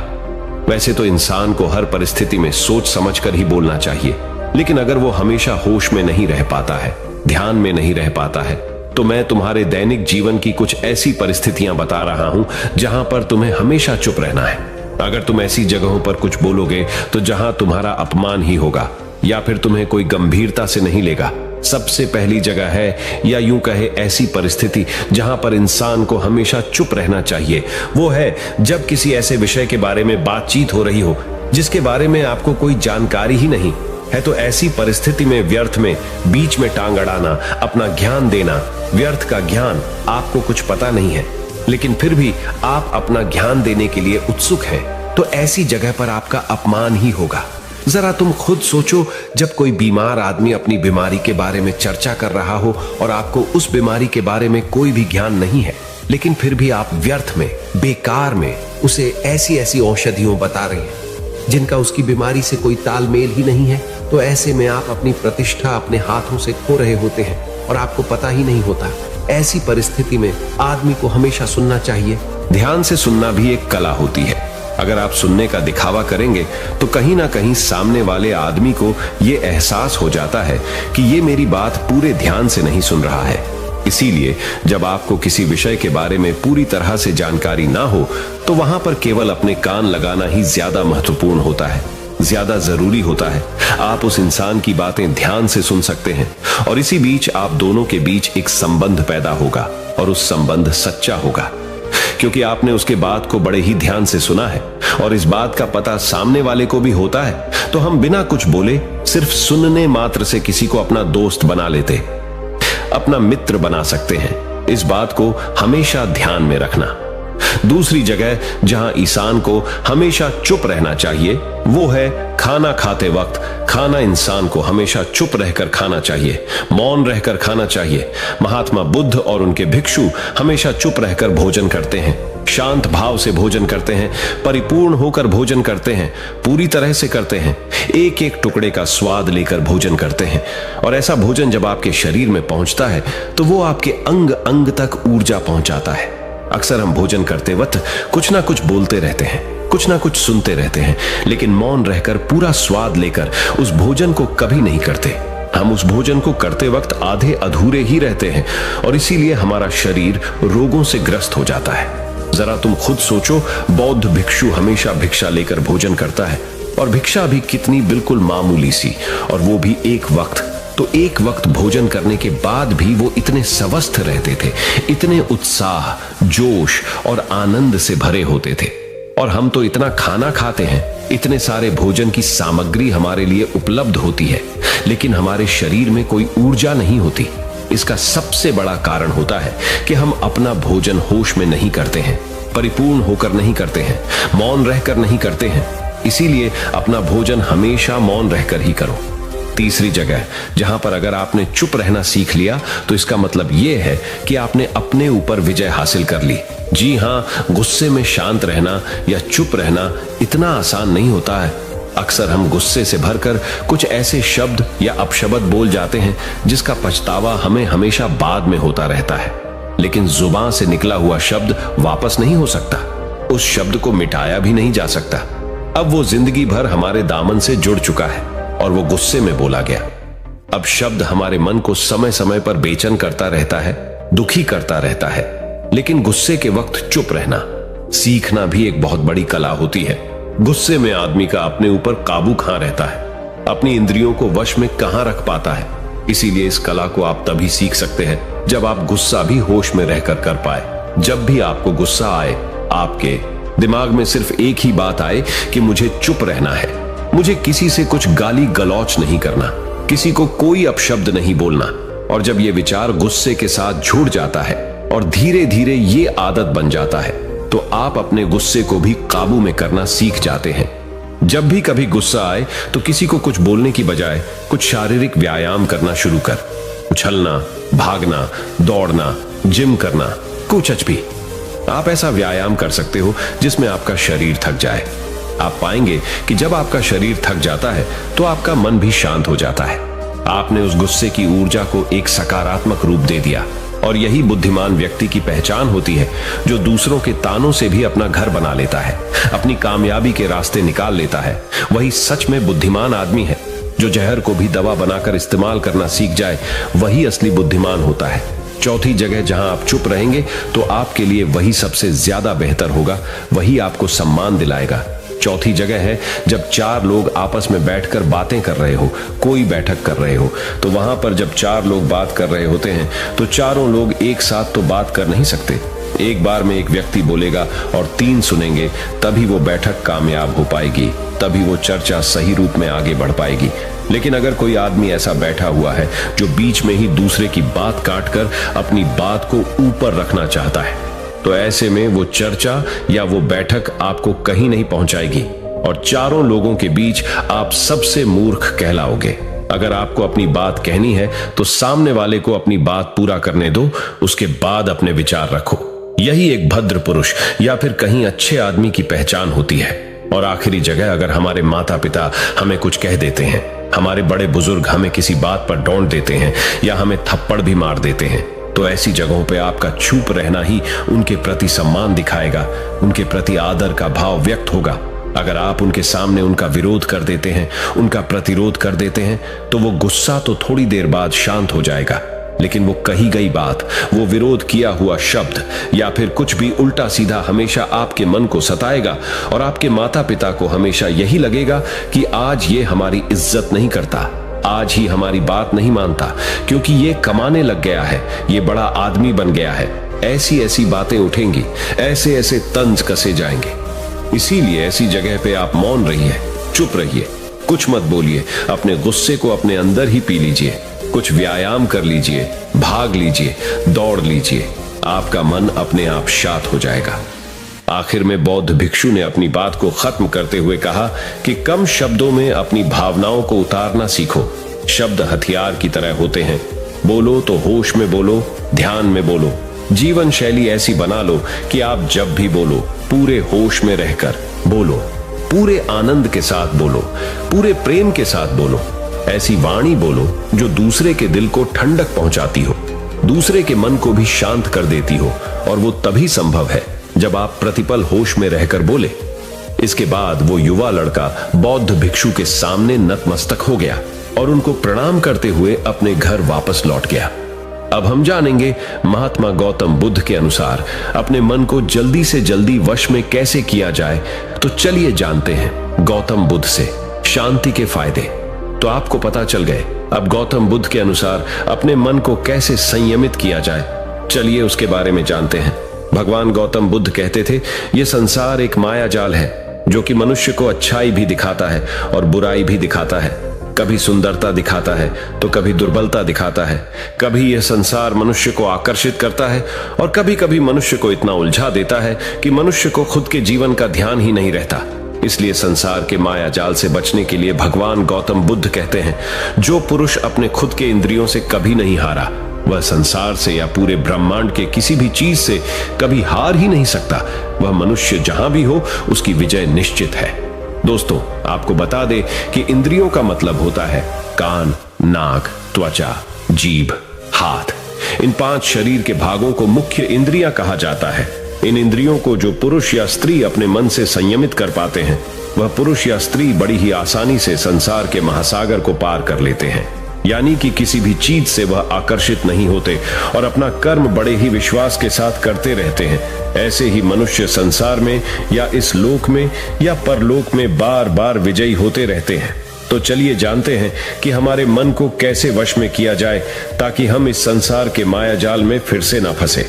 वैसे तो इंसान को हर परिस्थिति में सोच समझकर ही बोलना चाहिए, लेकिन अगर वो हमेशा होश में नहीं रह पाता है, ध्यान में नहीं रह पाता है, तो मैं तुम्हारे दैनिक जीवन की कुछ ऐसी परिस्थितियां बता रहा हूं जहां पर तुम्हें हमेशा चुप रहना है। अगर तुम ऐसी जगहों पर कुछ बोलोगे तो जहां तुम्हारा अपमान ही होगा या फिर तुम्हें कोई गंभीरता से नहीं लेगा। सबसे पहली जगह है, या यूं कहे ऐसी परिस्थिति जहां पर इंसान को हमेशा चुप रहना चाहिए, वो है जब किसी ऐसे विषय के बारे में बातचीत हो रही हो जिसके बारे में आपको कोई जानकारी ही नहीं है। तो ऐसी परिस्थिति में व्यर्थ में बीच में टांग अड़ाना, अपना ज्ञान देना, व्यर्थ का ज्ञान, आपको कुछ पता नहीं है लेकिन फिर भी आप अपना ज्ञान देने के लिए उत्सुक हैं, तो ऐसी जगह पर आपका अपमान ही होगा। जरा तुम खुद सोचो, जब कोई बीमार आदमी अपनी बीमारी के बारे में चर्चा कर रहा हो और आपको उस बीमारी के बारे में कोई भी ज्ञान नहीं है, लेकिन फिर भी आप व्यर्थ में, बेकार में उसे ऐसी ऐसी औषधियों बता रहे हैं जिनका उसकी बीमारी से कोई तालमेल ही नहीं है, तो ऐसे में आप अपनी प्रतिष्ठा अपने हाथों से खो रहे होते हैं और आपको पता ही नहीं होता। ऐसी परिस्थिति में आदमी को हमेशा सुनना चाहिए। ध्यान से सुनना भी एक कला होती है। अगर आप सुनने का दिखावा करेंगे तो कहीं ना कहीं सामने वाले आदमी को यह एहसास हो जाता है कि ये मेरी बात पूरे ध्यान से नहीं सुन रहा है। इसीलिए जब आपको किसी विषय के बारे में पूरी तरह से जानकारी ना हो तो वहां पर केवल अपने कान लगाना ही ज्यादा महत्वपूर्ण होता है, ज्यादा जरूरी होता है। आप उस इंसान की बातें ध्यान से सुन सकते हैं और इसी बीच आप दोनों के बीच एक संबंध पैदा होगा और उस संबंध सच्चा होगा, क्योंकि आपने उसके बात को बड़े ही ध्यान से सुना है और इस बात का पता सामने वाले को भी होता है। तो हम बिना कुछ बोले, सिर्फ सुनने मात्र से किसी को अपना दोस्त बना लेते, अपना मित्र बना सकते हैं। इस बात को हमेशा ध्यान में रखना। दूसरी जगह जहां इंसान को हमेशा चुप रहना चाहिए वो है खाना खाते वक्त। खाना इंसान को हमेशा चुप रहकर खाना चाहिए, मौन रहकर खाना चाहिए। महात्मा बुद्ध और उनके भिक्षु हमेशा चुप रहकर भोजन करते हैं, शांत भाव से भोजन करते हैं, परिपूर्ण होकर भोजन करते हैं, पूरी तरह से करते हैं, एक एक टुकड़े का स्वाद लेकर भोजन करते हैं। और ऐसा भोजन जब आपके शरीर में पहुंचता है तो वो आपके अंग अंग तक ऊर्जा पहुंचाता है। अक्सर हम भोजन करते वक्त कुछ ना कुछ बोलते रहते हैं, कुछ ना कुछ सुनते रहते हैं, लेकिन मौन रहकर पूरा स्वाद लेकर उस भोजन को कभी नहीं करते। हम उस भोजन को करते वक्त आधे अधूरे ही रहते हैं और इसीलिए हमारा शरीर रोगों से ग्रस्त हो जाता है। जरा तुम खुद सोचो, बौद्ध भिक्षु हमेशा भिक्षा लेकर भोजन करता है और भिक्षा भी कितनी बिल्कुल मामूली सी, और वो भी एक वक्त। तो एक वक्त भोजन करने के बाद भी वो इतने स्वस्थ रहते थे, इतने उत्साह, जोश और आनंद से भरे होते थे। और हम तो इतना खाना खाते हैं, इतने सारे भोजन की सामग्री हमारे लिए उपलब्ध होती है, लेकिन हमारे शरीर में कोई ऊर्जा नहीं होती। इसका सबसे बड़ा कारण होता है कि हम अपना भोजन होश में नहीं करते हैं, परिपूर्ण होकर नहीं करते हैं, मौन रहकर नहीं करते हैं। इसीलिए अपना भोजन हमेशा मौन रहकर ही करो। तीसरी जगह जहां पर अगर आपने चुप रहना सीख लिया तो इसका मतलब यह है कि आपने अपने ऊपर विजय हासिल कर ली। जी हां, गुस्से में शांत रहना या चुप रहना इतना आसान नहीं होता है। अक्सर हम गुस्से से भरकर कुछ ऐसे शब्द या अपशब्द बोल जाते हैं जिसका पछतावा हमें हमेशा बाद में होता रहता है। लेकिन जुबान से निकला हुआ शब्द वापस नहीं हो सकता, उस शब्द को मिटाया भी नहीं जा सकता। अब वो जिंदगी भर हमारे दामन से जुड़ चुका है और वो गुस्से में बोला गया। अब शब्द हमारे मन को समय समय पर बेचैन करता रहता है, दुखी करता रहता है, लेकिन गुस्से के वक्त चुप रहना सीखना भी एक बहुत बड़ी कला होती है। गुस्से में आदमी का अपने ऊपर काबू कहां रहता है, अपनी इंद्रियों को वश में कहां रख पाता है। इसीलिए इस कला को आप तभी सीख सकते हैं जब आप गुस्सा भी होश में रहकर कर पाए। जब भी आपको गुस्सा आए, आपके दिमाग में सिर्फ एक ही बात आए कि मुझे चुप रहना है, मुझे किसी से कुछ गाली गलौच नहीं करना, किसी को कोई अपशब्द नहीं बोलना। और जब ये विचार गुस्से के साथ जुड़ जाता है और धीरे धीरे ये आदत बन जाता है, तो आप अपने गुस्से को भी काबू में करना सीख जाते हैं। जब भी कभी गुस्सा आए तो किसी को कुछ बोलने की बजाय कुछ शारीरिक व्यायाम करना शुरू कर, उछलना, भागना, दौड़ना, जिम करना, कुछ भी। आप ऐसा व्यायाम कर सकते हो जिसमें आपका शरीर थक जाए। आप पाएंगे कि जब आपका शरीर थक जाता है तो आपका मन भी शांत हो जाता है। आपने उस गुस्से की ऊर्जा को एक सकारात्मक रूप दे दिया। और यही बुद्धिमान व्यक्ति की पहचान होती है, जो दूसरों के तानों से भी अपना घर बना लेता है, अपनी कामयाबी के रास्ते निकाल लेता है। वही सच में बुद्धिमान आदमी है। जो जहर को भी दवा बनाकर इस्तेमाल करना सीख जाए, वही असली बुद्धिमान होता है। चौथी जगह जहां आप चुप रहेंगे तो आपके लिए वही सबसे ज्यादा बेहतर होगा, वही आपको सम्मान दिलाएगा। चौथी जगह है जब चार लोग आपस में बैठकर बातें कर रहे हो, कोई बैठक कर रहे हो, तो वहां पर जब चार लोग बात कर रहे होते हैं तो चारों लोग एक साथ तो बात कर नहीं सकते। एक बार में एक व्यक्ति बोलेगा और तीन सुनेंगे, तभी वो बैठक कामयाब हो पाएगी, तभी वो चर्चा सही रूप में आगे बढ़ पाएगी। लेकिन अगर कोई आदमी ऐसा बैठा हुआ है जो बीच में ही दूसरे की बात काटकर अपनी बात को ऊपर रखना चाहता है, तो ऐसे में वो चर्चा या वो बैठक आपको कहीं नहीं पहुंचाएगी और चारों लोगों के बीच आप सबसे मूर्ख कहलाओगे। अगर आपको अपनी बात कहनी है तो सामने वाले को अपनी बात पूरा करने दो, उसके बाद अपने विचार रखो। यही एक भद्र पुरुष या फिर कहीं अच्छे आदमी की पहचान होती है। और आखिरी जगह, अगर हमारे माता पिता हमें कुछ कह देते हैं, हमारे बड़े बुजुर्ग हमें किसी बात पर डांट देते हैं या हमें थप्पड़ भी मार देते हैं, तो ऐसी जगहों पे आपका चुप रहना ही उनके प्रति सम्मान दिखाएगा, उनके प्रति आदर का भाव व्यक्त होगा। अगर आप उनके सामने उनका विरोध कर देते हैं, उनका प्रतिरोध कर देते हैं, तो वो गुस्सा तो थोड़ी देर बाद शांत हो जाएगा, लेकिन वो कही गई बात, वो विरोध किया हुआ शब्द या फिर कुछ भी उल्टा सीधा हमेशा आपके मन को सताएगा और आपके माता पिता को हमेशा यही लगेगा कि आज ये हमारी इज्जत नहीं करता, आज ही हमारी बात नहीं मानता, क्योंकि ये कमाने लग गया है, ये बड़ा आदमी बन गया है। ऐसी ऐसी बातें उठेंगी, ऐसे ऐसे तंज कसे जाएंगे। इसीलिए ऐसी जगह पे आप मौन रहिए, चुप रहिए, कुछ मत बोलिए, अपने गुस्से को अपने अंदर ही पी लीजिए, कुछ व्यायाम कर लीजिए, भाग लीजिए, दौड़ लीजिए, आपका मन अपने आप शांत हो जाएगा। आखिर में बौद्ध भिक्षु ने अपनी बात को खत्म करते हुए कहा कि कम शब्दों में अपनी भावनाओं को उतारना सीखो। शब्द हथियार की तरह होते हैं। बोलो तो होश में बोलो, ध्यान में बोलो। जीवन शैली ऐसी बना लो कि आप जब भी बोलो पूरे होश में रहकर बोलो, पूरे आनंद के साथ बोलो, पूरे प्रेम के साथ बोलो। ऐसी वाणी बोलो जो दूसरे के दिल को ठंडक पहुंचाती हो, दूसरे के मन को भी शांत कर देती हो, और वो तभी संभव है जब आप प्रतिपल होश में रहकर बोले। इसके बाद वो युवा लड़का बौद्ध भिक्षु के सामने नतमस्तक हो गया और उनको प्रणाम करते हुए अपने घर वापस लौट गया। अब हम जानेंगे महात्मा गौतम बुद्ध के अनुसार अपने मन को जल्दी से जल्दी वश में कैसे किया जाए। तो चलिए जानते हैं गौतम बुद्ध से शांति के फायदे। तो आपको पता चल गए अब गौतम बुद्ध के अनुसार अपने मन को कैसे संयमित किया जाए। चलिए उसके बारे में जानते हैं। भगवान गौतम बुद्ध कहते थे, यह संसार एक माया जाल है जो कि मनुष्य को अच्छाई भी दिखाता है और बुराई भी दिखाता है। कभी सुंदरता दिखाता है तो कभी दुर्बलता दिखाता है। कभी यह संसार मनुष्य को आकर्षित करता है और कभी कभी मनुष्य को इतना उलझा देता है कि मनुष्य को खुद के जीवन का ध्यान ही नहीं रहता। इसलिए संसार के माया जाल से बचने के लिए भगवान गौतम बुद्ध कहते हैं, जो पुरुष अपने खुद के इंद्रियों से कभी नहीं हारा, वह संसार से या पूरे ब्रह्मांड के किसी भी चीज से कभी हार ही नहीं सकता। वह मनुष्य जहां भी हो उसकी विजय निश्चित है। दोस्तों, आपको बता दे कि इंद्रियों का मतलब होता है कान, नाक, त्वचा, जीभ, हाथ। इन 5 शरीर के भागों को मुख्य इंद्रियां कहा जाता है। इन इंद्रियों को जो पुरुष या स्त्री अपने मन से संयमित कर पाते हैं, वह पुरुष या स्त्री बड़ी ही आसानी से संसार के महासागर को पार कर लेते हैं। यानी कि किसी भी चीज से वह आकर्षित नहीं होते और अपना कर्म बड़े ही विश्वास के साथ करते रहते हैं। ऐसे ही मनुष्य संसार में या इस लोक में या परलोक में बार बार विजयी होते रहते हैं। तो चलिए जानते हैं कि हमारे मन को कैसे वश में किया जाए ताकि हम इस संसार के माया जाल में फिर से ना फंसे।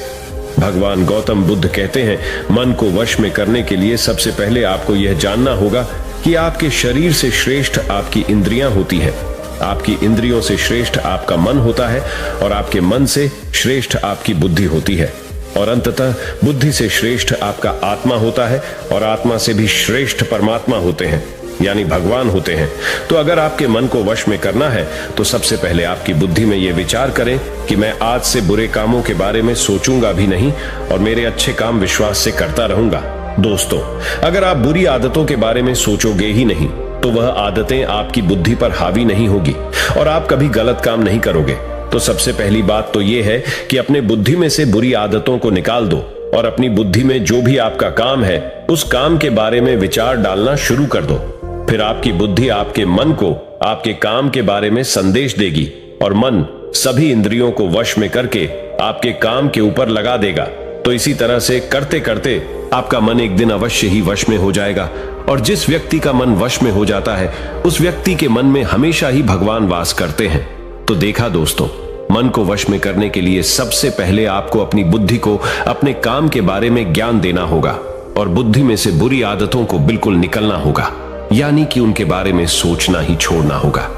भगवान गौतम बुद्ध कहते हैं, मन को वश में करने के लिए सबसे पहले आपको यह जानना होगा कि आपके शरीर से श्रेष्ठ आपकी इंद्रियां होती है, आपकी इंद्रियों से श्रेष्ठ आपका मन होता है और आपके मन से श्रेष्ठ आपकी बुद्धि होती है और अंततः बुद्धि से श्रेष्ठ आपका आत्मा होता है और आत्मा से भी श्रेष्ठ परमात्मा होते हैं, यानी भगवान होते हैं। तो अगर आपके मन को वश में करना है तो सबसे पहले आपकी बुद्धि में यह विचार करें कि मैं आज से बुरे कामों के बारे में सोचूंगा भी नहीं और मेरे अच्छे काम विश्वास से करता रहूंगा। दोस्तों, अगर आप बुरी आदतों के बारे में सोचोगे ही नहीं तो वह आदतें आपकी बुद्धि पर हावी नहीं होगी और आप कभी गलत काम नहीं करोगे। तो सबसे पहली बात तो यह है कि अपने बुद्धि में से बुरी आदतों को निकाल दो और अपनी बुद्धि में जो भी आपका काम है उस काम के बारे में विचार डालना शुरू कर दो। फिर आपकी बुद्धि आपके मन को आपके काम के बारे में संदेश देगी और मन सभी इंद्रियों को वश में करके आपके काम के ऊपर लगा देगा। तो इसी तरह से करते करते आपका मन एक दिन अवश्य ही वश में हो जाएगा और जिस व्यक्ति का मन वश में हो जाता है उस व्यक्ति के मन में हमेशा ही भगवान वास करते हैं। तो देखा दोस्तों, मन को वश में करने के लिए सबसे पहले आपको अपनी बुद्धि को अपने काम के बारे में ज्ञान देना होगा और बुद्धि में से बुरी आदतों को बिल्कुल निकलना होगा, यानी कि उनके बारे में सोचना ही छोड़ना होगा।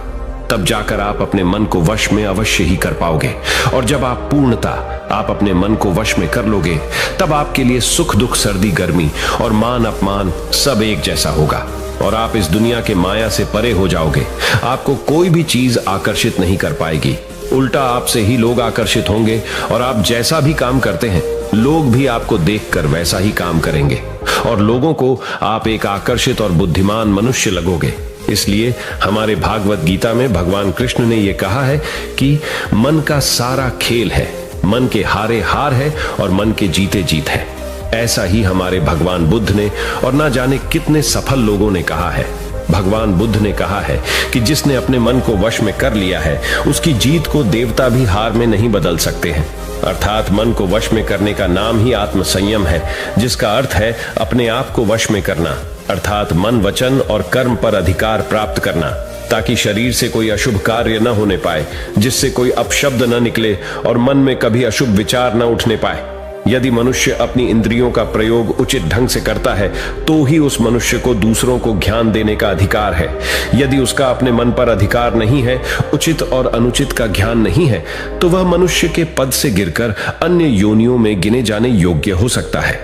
तब जाकर आप अपने मन को वश में अवश्य ही कर पाओगे और जब आप पूर्णतः आप अपने मन को वश में कर लोगे तब आपके लिए सुख दुख सर्दी गर्मी और मान अपमान सब एक जैसा होगा और आप इस दुनिया के माया से परे हो जाओगे। आपको कोई भी चीज आकर्षित नहीं कर पाएगी, उल्टा आपसे ही लोग आकर्षित होंगे और आप जैसा भी काम करते हैं लोग भी आपको देखकर वैसा ही काम करेंगे और लोगों को आप एक आकर्षित और बुद्धिमान मनुष्य लगोगे। इसलिए हमारे भागवत गीता में भगवान कृष्ण ने यह कहा है कि मन का सारा खेल है, मन के हारे हार है और मन के जीते जीत है। ऐसा ही हमारे भगवान बुद्ध ने और ना जाने कितने सफल लोगों ने कहा है। भगवान बुद्ध ने कहा है कि जिसने अपने मन को वश में कर लिया है उसकी जीत को देवता भी हार में नहीं बदल सकते हैं। अर्थात मन को वश में करने का नाम ही आत्म संयम है, जिसका अर्थ है अपने आप को वश में करना, अर्थात मन वचन और कर्म पर अधिकार प्राप्त करना ताकि शरीर से कोई अशुभ कार्य न होने पाए, जिससे कोई अपशब्द न निकले और मन में कभी अशुभ विचार न उठने पाए। यदि मनुष्य अपनी इंद्रियों का प्रयोग उचित ढंग से करता है तो ही उस मनुष्य को दूसरों को ज्ञान देने का अधिकार है। यदि उसका अपने मन पर अधिकार नहीं है, उचित और अनुचित का ज्ञान नहीं है, तो वह मनुष्य के पद से गिरकर अन्य योनियों में गिने जाने योग्य हो सकता है।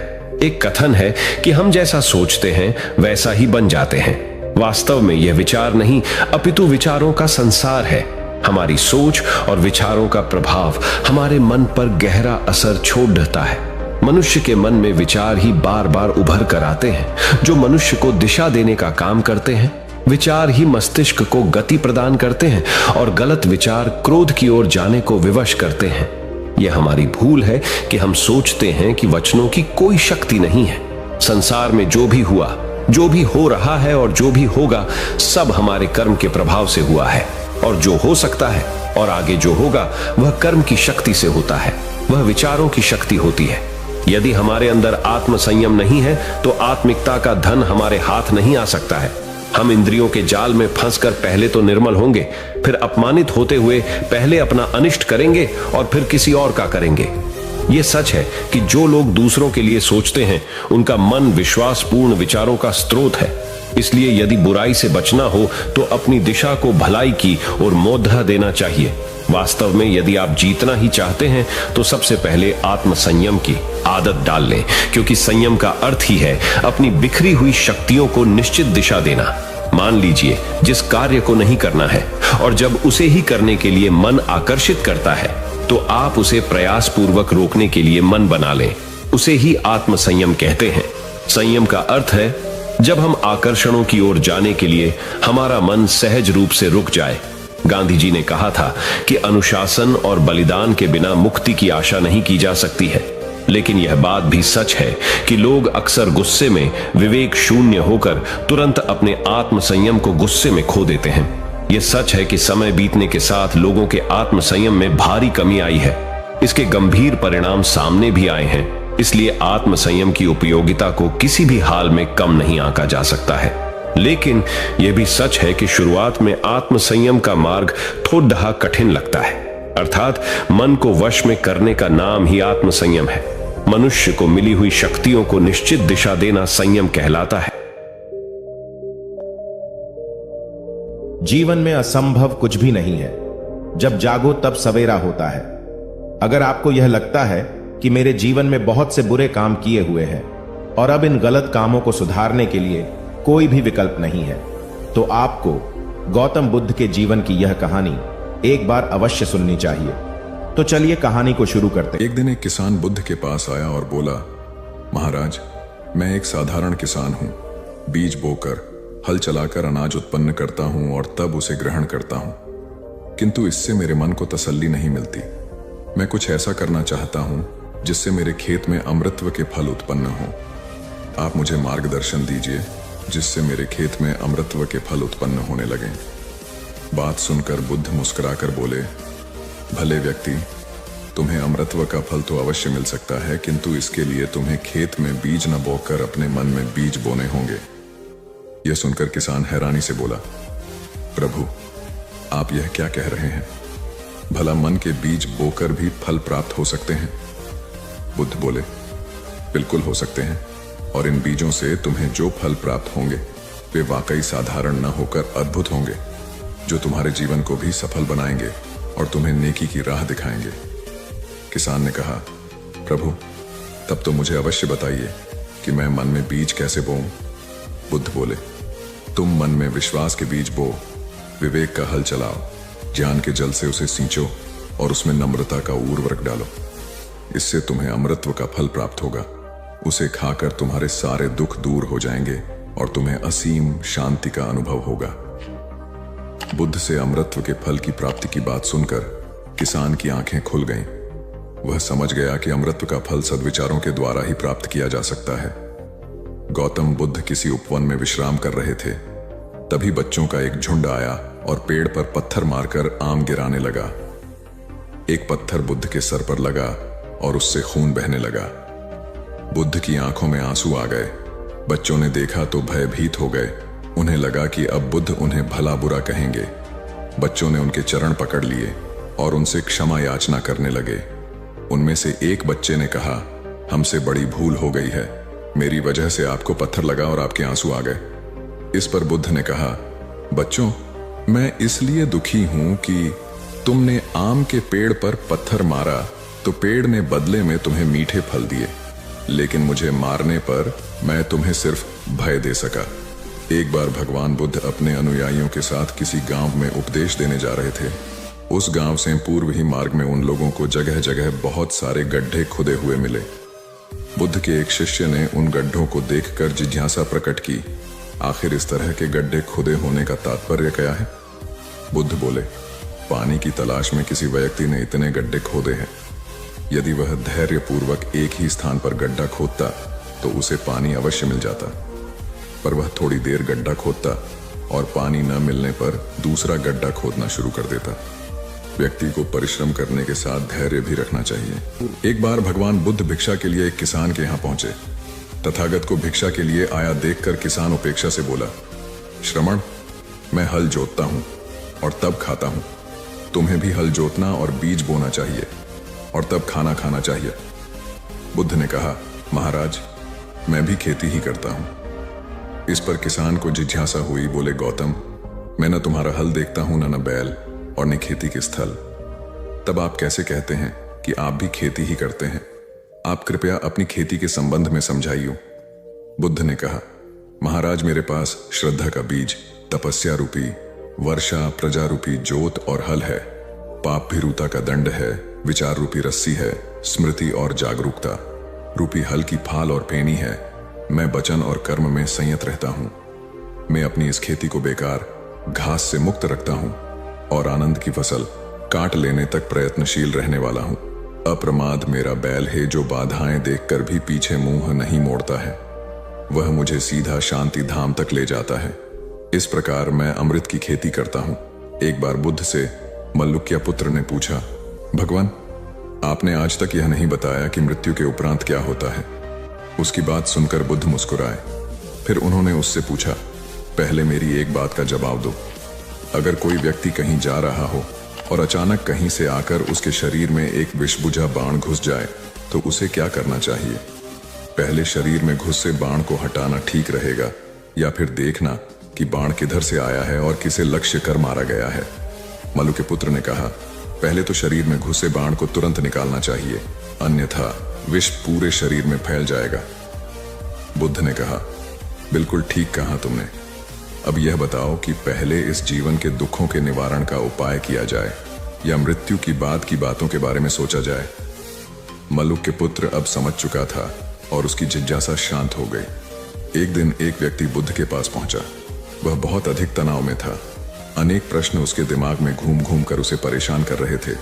एक कथन है कि हम जैसा सोचते हैं वैसा ही बन जाते हैं। वास्तव में यह विचार नहीं अपितु विचारों का संसार है। हमारी सोच और विचारों का प्रभाव हमारे मन पर गहरा असर छोड़ देता है। मनुष्य के मन में विचार ही बार बार उभर कर आते हैं जो मनुष्य को दिशा देने का काम करते हैं। विचार ही मस्तिष्क को गति प्रदान करते हैं और गलत विचार क्रोध की ओर जाने को विवश करते हैं। यह हमारी भूल है कि हम सोचते हैं कि वचनों की कोई शक्ति नहीं है। संसार में जो भी हुआ, जो भी हो रहा है और जो भी होगा सब हमारे कर्म के प्रभाव से हुआ है और जो हो सकता है और आगे जो होगा वह कर्म की शक्ति से होता है, वह विचारों की शक्ति होती है। यदि हमारे अंदर आत्म संयम नहीं है तो आत्मिकता का धन हमारे हाथ नहीं आ सकता है। हम इंद्रियों के जाल में फंसकर पहले तो निर्मल होंगे, फिर अपमानित होते हुए पहले अपना अनिष्ट करेंगे और फिर किसी और का करेंगे। यह सच है कि जो लोग दूसरों के लिए सोचते हैं उनका मन विश्वासपूर्ण विचारों का स्रोत है। इसलिए यदि बुराई से बचना हो तो अपनी दिशा को भलाई की और मोद्धा देना चाहिए। वास्तव में यदि आप जीतना ही चाहते हैं तो सबसे पहले आत्म संयम की आदत डाल लें, क्योंकि संयम का अर्थ ही है अपनी बिखरी हुई शक्तियों को निश्चित दिशा देना। मान लीजिए जिस कार्य को नहीं करना है और जब उसे ही करने के लिए मन आकर्षित करता है तो आप उसे प्रयास पूर्वक रोकने के लिए मन बना लें। उसे ही आत्म संयम कहते हैं। संयम का अर्थ है जब हम आकर्षणों की ओर जाने के लिए हमारा मन सहज रूप से रुक जाए। गांधी जी ने कहा था कि अनुशासन और बलिदान के बिना मुक्ति की आशा नहीं की जा सकती है। लेकिन यह बात भी सच है कि लोग अक्सर गुस्से में विवेक शून्य होकर तुरंत अपने आत्म संयम को गुस्से में खो देते हैं। यह सच है कि समय बीतने के साथ लोगों के आत्म संयम में भारी कमी आई है। इसके गंभीर परिणाम सामने भी आए हैं। इसलिए आत्म संयम की उपयोगिता को किसी भी हाल में कम नहीं आंका जा सकता है। लेकिन यह भी सच है कि शुरुआत में आत्म संयम का मार्ग थोड़ा कठिन लगता है। अर्थात मन को वश में करने का नाम ही आत्म संयम है। मनुष्य को मिली हुई शक्तियों को निश्चित दिशा देना संयम कहलाता है। जीवन में असंभव कुछ भी नहीं है। जब जागो तब सवेरा होता है। अगर आपको यह लगता है कि मेरे जीवन में बहुत से बुरे काम किए हुए हैं और अब इन गलत कामों को सुधारने के लिए कोई भी विकल्प नहीं है, तो आपको गौतम बुद्ध के जीवन की यह कहानी एक बार अवश्य सुननी चाहिए। तो चलिए कहानी को शुरू करते हैं। एक दिन एक किसान बुद्ध के पास आया और बोला, महाराज, मैं एक साधारण किसान हूं। बीज बोकर, हल चलाकर अनाज उत्पन्न करता हूं और तब उसे ग्रहण करता हूं, किंतु इससे मेरे मन को तसल्ली नहीं मिलती। मैं कुछ ऐसा करना चाहता हूं जिससे मेरे खेत में अमृतत्व के फल उत्पन्न हो। आप मुझे मार्गदर्शन दीजिए जिससे मेरे खेत में अमृतत्व के फल उत्पन्न होने लगें। बात सुनकर बुद्ध मुस्कुराकर बोले, भले व्यक्ति, तुम्हें अमृतत्व का फल तो अवश्य मिल सकता है, किंतु इसके लिए तुम्हें खेत में बीज न बोकर अपने मन में बीज बोने होंगे। यह सुनकर किसान हैरानी से बोला, प्रभु, आप यह क्या कह रहे हैं? भला मन के बीज बोकर भी फल प्राप्त हो सकते हैं? बुद्ध बोले, बिल्कुल हो सकते हैं, और इन बीजों से तुम्हें जो फल प्राप्त होंगे वे वाकई साधारण न होकर अद्भुत होंगे, जो तुम्हारे जीवन को भी सफल बनाएंगे और तुम्हें नेकी की राह दिखाएंगे। किसान ने कहा, प्रभु, तब तो मुझे अवश्य बताइए कि मैं मन में बीज कैसे बोऊं? बुद्ध बोले, तुम मन में विश्वास के बीज बो, विवेक का हल चलाओ, ज्ञान के जल से उसे सींचो और उसमें नम्रता का उर्वरक डालो। इससे तुम्हें अमृतत्व का फल प्राप्त होगा। उसे खाकर तुम्हारे सारे दुख दूर हो जाएंगे और तुम्हें असीम शांति का अनुभव होगा। बुद्ध से अमृतत्व के फल की प्राप्ति की बात सुनकर किसान की आंखें खुल गईं। वह समझ गया कि अमृतत्व का फल सद्विचारों के द्वारा ही प्राप्त किया जा सकता है। गौतम बुद्ध किसी उपवन में विश्राम कर रहे थे। तभी बच्चों का एक झुंड आया और पेड़ पर पत्थर मारकर आम गिराने लगा। एक पत्थर बुद्ध के सर पर लगा और उससे खून बहने लगा। बुद्ध की आंखों में आंसू आ गए। बच्चों ने देखा तो भयभीत हो गए। उन्हें लगा कि अब बुद्ध उन्हें भला बुरा कहेंगे। बच्चों ने उनके चरण पकड़ लिए और उनसे क्षमा याचना करने लगे। उनमें से एक बच्चे ने कहा, हमसे बड़ी भूल हो गई है, मेरी वजह से आपको पत्थर लगा और आपके आंसू आ गए। इस पर बुद्ध ने कहा, बच्चों, मैं इसलिए दुखी हूं कि तुमने आम के पेड़ पर पत्थर मारा तो पेड़ ने बदले में तुम्हें मीठे फल दिए, लेकिन मुझे मारने पर मैं तुम्हें सिर्फ भय दे सका। एक बार भगवान बुद्ध अपने अनुयायियों के साथ किसी गांव में उपदेश देने जा रहे थे। उस गांव से पूर्व ही मार्ग में उन लोगों को जगह जगह बहुत सारे गड्ढे खुदे हुए मिले। बुद्ध के एक शिष्य ने उन गड्ढों को देखकर जिज्ञासा प्रकट की, आखिर इस तरह के गड्ढे खुदे होने का तात्पर्य क्या है? बुद्ध बोले, पानी की तलाश में किसी व्यक्ति ने इतने गड्ढे खोदे हैं। यदि वह धैर्यपूर्वक एक ही स्थान पर गड्ढा खोदता तो उसे पानी अवश्य मिल जाता, पर वह थोड़ी देर गड्ढा खोदता और पानी न मिलने पर दूसरा गड्ढा खोदना शुरू कर देता। व्यक्ति को परिश्रम करने के साथ धैर्य भी रखना चाहिए। एक बार भगवान बुद्ध भिक्षा के लिए एक किसान के यहाँ पहुंचे। तथागत को भिक्षा के लिए आया देखकर किसान उपेक्षा से बोला, श्रमण, मैं हल जोतता हूं और तब खाता हूं। तुम्हें भी हल जोतना और बीज बोना चाहिए और तब खाना खाना चाहिए। बुद्ध ने कहा, महाराज, मैं भी खेती ही करता हूं। इस पर किसान को जिज्ञासा हुई। बोले, गौतम, मैं न तुम्हारा हल देखता हूं, न बैल और न खेती के स्थल। तब आप कैसे कहते हैं कि आप भी खेती ही करते हैं? आप कृपया अपनी खेती के संबंध में समझाइए। बुद्ध ने कहा, महाराज, मेरे पास श्रद्धा का बीज, तपस्या रूपी वर्षा, प्रजा रूपी जोत और हल है, पाप भीरुता का दंड है, विचार रूपी रस्सी है, स्मृति और जागरूकता रूपी हल की फाल और पेनी है। मैं वचन और कर्म में संयत रहता हूं। मैं अपनी इस खेती को बेकार घास से मुक्त रखता हूं और आनंद की फसल काट लेने तक प्रयत्नशील रहने वाला हूं। अप्रमाद मेरा बैल है जो बाधाएं देखकर भी पीछे मुंह नहीं मोड़ता है। वह मुझे सीधा शांति धाम तक ले जाता है। इस प्रकार मैं अमृत की खेती करता हूं। एक बार बुद्ध से मल्लुक्य पुत्र ने पूछा, भगवान, आपने आज तक यह नहीं बताया कि मृत्यु के उपरांत क्या होता है। उसकी बात सुनकर बुद्ध मुस्कुराए। फिर उन्होंने उससे पूछा, पहले मेरी एक बात का जवाब दो। अगर कोई व्यक्ति कहीं जा रहा हो और अचानक कहीं से आकर उसके शरीर में एक विषबुझा बाण घुस जाए तो उसे क्या करना चाहिए? पहले शरीर में घुसे बाण को हटाना ठीक रहेगा या फिर देखना कि बाण किधर से आया है और किसे लक्ष्य कर मारा गया है? मलु के पुत्र ने कहा, पहले तो शरीर में घुसे बाण को तुरंत निकालना चाहिए, अन्यथा विष पूरे शरीर में फैल जाएगा। बुद्ध ने कहा, बिल्कुल ठीक कहा तुमने। अब यह बताओ कि पहले इस जीवन के दुखों के निवारण का उपाय किया जाए या मृत्यु की बाद की बातों के बारे में सोचा जाए? मलुक के पुत्र अब समझ चुका था और उसकी जिज्ञासा शांत हो गई। एक दिन एक व्यक्ति बुद्ध के पास पहुंचा। वह बहुत अधिक तनाव में था। अनेक प्रश्न उसके दिमाग में घूम घूम कर उसे परेशान कर रहे थे,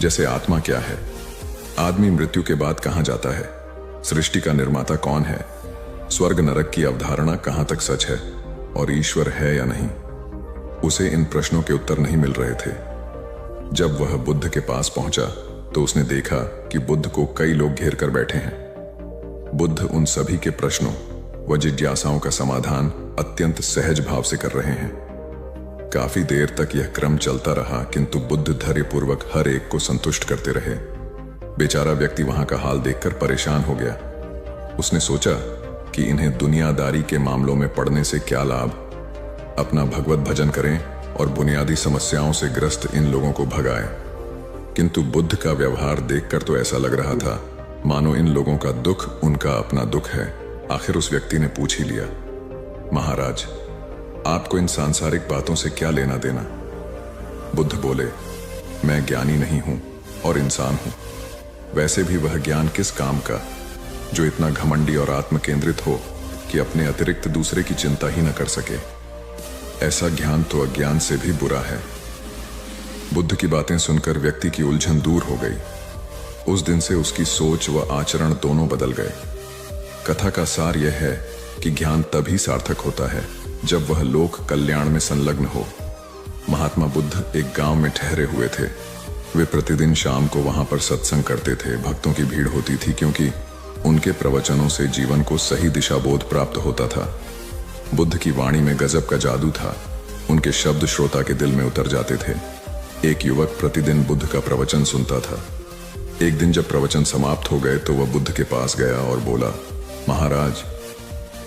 जैसे आत्मा क्या है, आदमी मृत्यु के बाद कहां जाता है, सृष्टि का निर्माता कौन है, स्वर्ग नरक की अवधारणा कहां तक सच है और ईश्वर है या नहीं। उसे इन प्रश्नों के उत्तर नहीं मिल रहे थे। जब वह बुद्ध के पास पहुंचा तो उसने देखा कि बुद्ध को कई लोग घेर कर बैठे हैं। बुद्ध उन सभी के प्रश्नों व जिज्ञासाओं का समाधान अत्यंत सहज भाव से कर रहे हैं। काफी देर तक यह क्रम चलता रहा, किंतु बुद्ध धैर्यपूर्वक हर एक को संतुष्ट करते रहे। बेचारा व्यक्ति वहां का हाल देखकर परेशान हो गया। उसने सोचा कि इन्हें दुनियादारी के मामलों में पड़ने से क्या लाभ, अपना भगवत भजन करें और बुनियादी समस्याओं से ग्रस्त इन लोगों को भगाएं। किंतु बुद्ध का व्यवहार देखकर तो ऐसा लग रहा था मानो इन लोगों का दुख उनका अपना दुख है। आखिर उस व्यक्ति ने पूछ ही लिया, महाराज, आपको इन सांसारिक बातों से क्या लेना देना? बुद्ध बोले, मैं ज्ञानी नहीं हूं और इंसान हूं। वैसे भी वह ज्ञान किस काम का जो इतना घमंडी और आत्म केंद्रित हो कि अपने अतिरिक्त दूसरे की चिंता ही न कर सके। ऐसा ज्ञान तो अज्ञान से भी बुरा है। बुद्ध की बातें सुनकर व्यक्ति की उलझन दूर हो गई। उस दिन से उसकी सोच व आचरण दोनों बदल गए। कथा का सार यह है कि ज्ञान तभी सार्थक होता है जब वह लोक कल्याण में संलग्न हो। महात्मा बुद्ध एक गांव में ठहरे हुए थे। वे प्रतिदिन शाम को वहां पर सत्संग करते थे। भक्तों की भीड़ होती थी क्योंकि उनके प्रवचनों से जीवन को सही दिशा बोध प्राप्त होता था। बुद्ध की वाणी में गजब का जादू था। उनके शब्द श्रोता के दिल में उतर जाते थे। एक युवक प्रतिदिन बुद्ध का प्रवचन सुनता था। एक दिन जब प्रवचन समाप्त हो गए तो वह बुद्ध के पास गया और बोला, महाराज,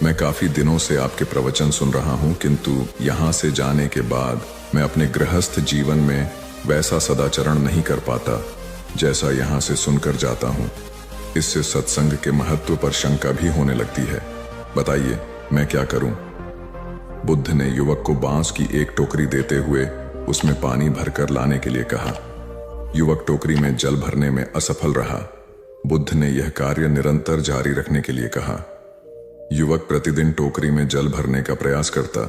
मैं काफी दिनों से आपके प्रवचन सुन रहा हूं, किंतु यहां से जाने के बाद मैं अपने गृहस्थ जीवन में वैसा सदाचरण नहीं कर पाता जैसा यहां से सुनकर जाता हूं। इससे सत्संग के महत्व पर शंका भी होने लगती है। बताइए मैं क्या करूं? बुद्ध ने युवक को बांस की एक टोकरी देते हुए उसमें पानी भरकर लाने के लिए कहा। युवक टोकरी में जल भरने में असफल रहा। बुद्ध ने यह कार्य निरंतर जारी रखने के लिए कहा। युवक प्रतिदिन टोकरी में जल भरने का प्रयास करता,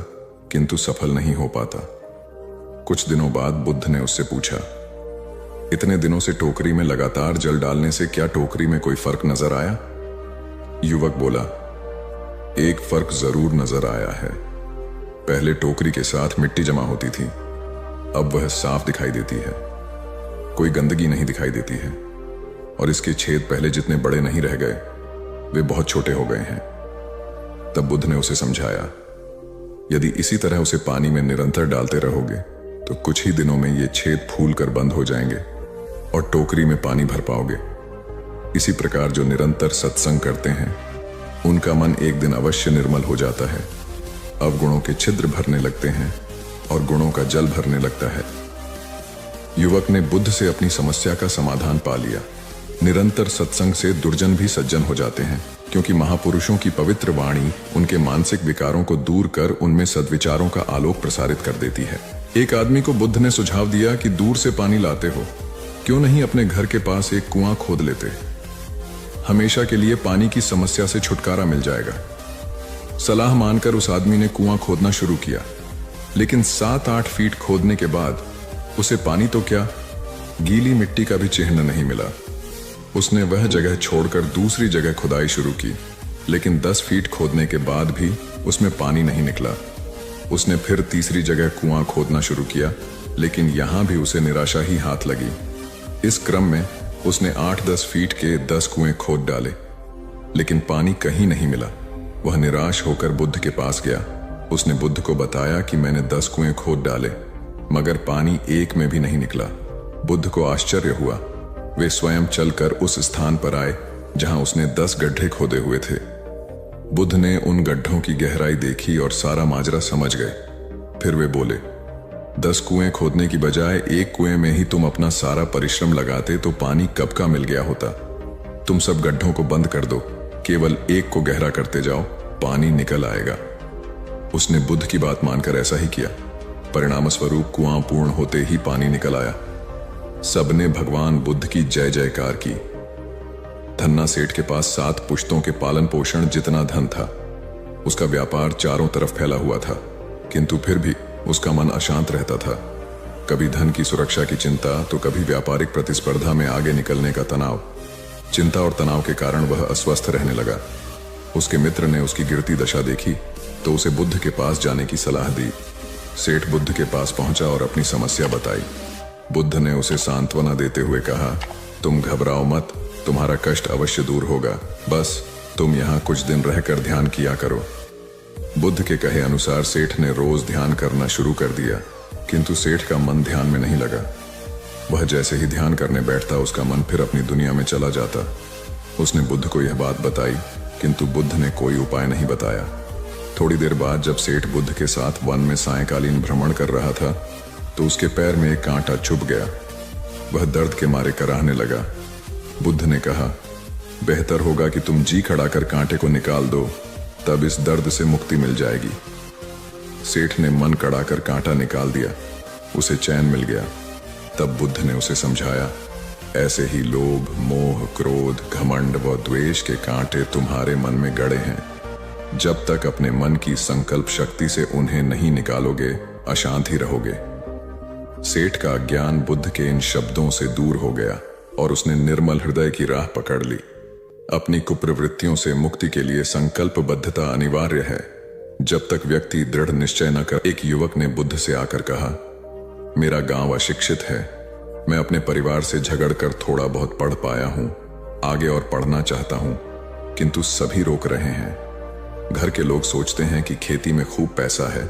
किंतु सफल नहीं हो पाता। कुछ दिनों बाद बुद्ध ने उससे पूछा, इतने दिनों से टोकरी में लगातार जल डालने से क्या टोकरी में कोई फर्क नजर आया? युवक बोला, एक फर्क जरूर नजर आया है। पहले टोकरी के साथ मिट्टी जमा होती थी, अब वह साफ दिखाई देती है। कोई गंदगी नहीं दिखाई देती है और इसके छेद पहले जितने बड़े नहीं रह गए, वे बहुत छोटे हो गए हैं। तब बुद्ध ने उसे समझाया, यदि इसी तरह उसे पानी में निरंतर डालते रहोगे तो कुछ ही दिनों में ये छेद फूल कर बंद हो जाएंगे और टोकरी में पानी भर पाओगे। इसी प्रकार जो निरंतर सत्संग करते हैं उनका मन एक दिन अवश्य निर्मल हो जाता है। अवगुणों के छिद्र भरने लगते हैं और गुणों का जल भरने लगता है। युवक ने बुद्ध से अपनी समस्या का समाधान पा लिया। निरंतर सत्संग से दुर्जन भी सज्जन हो जाते हैं, क्योंकि महापुरुषों की पवित्र वाणी उनके मानसिक विकारों को दूर कर उनमें सद्विचारों का आलोक प्रसारित कर देती है। एक आदमी को बुद्ध ने सुझाव दिया कि दूर से पानी लाते हो, क्यों नहीं अपने घर के पास एक कुआं खोद लेते? हमेशा के लिए पानी की समस्या से छुटकारा मिल जाएगा। सलाह मानकर उस आदमी ने कुआं खोदना शुरू किया, लेकिन 7-8 फीट खोदने के बाद उसे पानी तो क्या, गीली मिट्टी का भी चिन्ह नहीं मिला। उसने वह जगह छोड़कर दूसरी जगह खुदाई शुरू की, लेकिन 10 फीट खोदने के बाद भी उसमें पानी नहीं निकला। उसने फिर तीसरी जगह कुआं खोदना शुरू किया, लेकिन यहां भी उसे निराशा ही हाथ लगी। इस क्रम में उसने 8-10 फीट के 10 कुएं खोद डाले, लेकिन पानी कहीं नहीं मिला। वह निराश होकर बुद्ध के पास गया उसने बुद्ध को बताया कि मैंने 10 कुएं खोद डाले मगर पानी एक में भी नहीं निकला। बुद्ध को आश्चर्य हुआ। वे स्वयं चलकर उस स्थान पर आए जहां उसने 10 गड्ढे खोदे हुए थे। बुद्ध ने उन गड्ढों की गहराई देखी और सारा माजरा समझ गए। फिर वे बोले, 10 कुएं खोदने की बजाय एक कुएं में ही तुम अपना सारा परिश्रम लगाते तो पानी कब का मिल गया होता। तुम सब गड्ढों को बंद कर दो, केवल एक को गहरा करते जाओ, पानी निकल आएगा। उसने बुद्ध की बात मानकर ऐसा ही किया। परिणाम स्वरूप कुआं पूर्ण होते ही पानी निकल आया। सबने भगवान बुद्ध की जय जयकार की। धन्ना सेठ के पास 7 पुश्तों के पालन पोषण जितना धन था। उसका व्यापार चारों तरफ फैला हुआ था, किंतु फिर भी उसका मन अशांत रहता था। कभी धन की सुरक्षा की चिंता तो कभी व्यापारिक प्रतिस्पर्धा में आगे निकलने का तनाव। चिंता और तनाव के कारण वह अस्वस्थ रहने लगा। उसके मित्र ने उसकी गिरती दशा देखी तो उसे बुद्ध के पास जाने की सलाह दी। सेठ बुद्ध के पास पहुंचा और अपनी समस्या बताई। बुद्ध ने उसे सांत्वना देते हुए कहा, तुम घबराओ मत, तुम्हारा कष्ट अवश्य दूर होगा, बस तुम यहाँ कुछ दिन रहकर ध्यान किया करो। बुद्ध के कहे अनुसार सेठ ने रोज ध्यान करना शुरू कर दिया, किंतु सेठ का मन ध्यान में नहीं लगा। वह जैसे ही ध्यान करने बैठता उसका मन फिर अपनी दुनिया में चला जाता। उसने बुद्ध को यह बात बताई, किंतु बुद्ध ने कोई उपाय नहीं बताया। थोड़ी देर बाद जब सेठ बुद्ध के साथ वन में सायंकालीन भ्रमण कर रहा था तो उसके पैर में एक कांटा चुभ गया। वह दर्द के मारे कराहने लगा। बुद्ध ने कहा, बेहतर होगा कि तुम जी खड़ा कर कांटे को निकाल दो, तब इस दर्द से मुक्ति मिल जाएगी। सेठ ने मन कड़ा कर कांटा निकाल दिया। उसे चैन मिल गया। तब बुद्ध ने उसे समझाया, ऐसे ही लोभ, मोह, क्रोध, घमंड व द्वेष के कांटे तुम्हारे मन में गड़े हैं। जब तक अपने मन की संकल्प शक्ति से उन्हें नहीं निकालोगे, अशांत ही रहोगे। सेठ का अज्ञान बुद्ध के इन शब्दों से दूर हो गया और उसने निर्मल हृदय की राह पकड़ ली। अपनी कुप्रवृत्तियों से मुक्ति के लिए संकल्पबद्धता अनिवार्य है। जब तक व्यक्ति दृढ़ निश्चय न कर। एक युवक ने बुद्ध से आकर कहा, मेरा गांव अशिक्षित है, मैं अपने परिवार से झगड़कर थोड़ा बहुत पढ़ पाया हूं, आगे और पढ़ना चाहता हूं, किंतु सभी रोक रहे हैं। घर के लोग सोचते हैं कि खेती में खूब पैसा है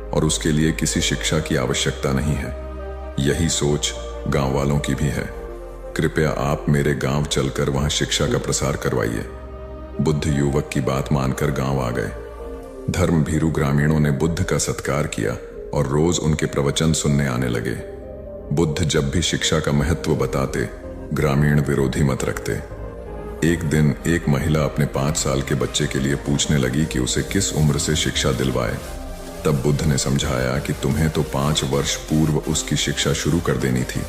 और उसके लिए किसी शिक्षा की आवश्यकता नहीं है। यही सोच गांव वालों की भी है। कृपया आप मेरे गांव चलकर वहां शिक्षा का प्रसार करवाइए। बुद्ध युवक की बात मानकर गांव आ गए। धर्म भीरू ग्रामीणों ने बुद्ध का सत्कार किया और रोज उनके प्रवचन सुनने आने लगे। बुद्ध जब भी शिक्षा का महत्व बताते, ग्रामीण विरोधी मत रखते। एक दिन एक महिला अपने 5 साल के बच्चे के लिए पूछने लगी कि उसे किस उम्र से शिक्षा दिलवाए। तब बुद्ध ने समझाया कि तुम्हें तो 5 वर्ष पूर्व उसकी शिक्षा शुरू कर देनी थी।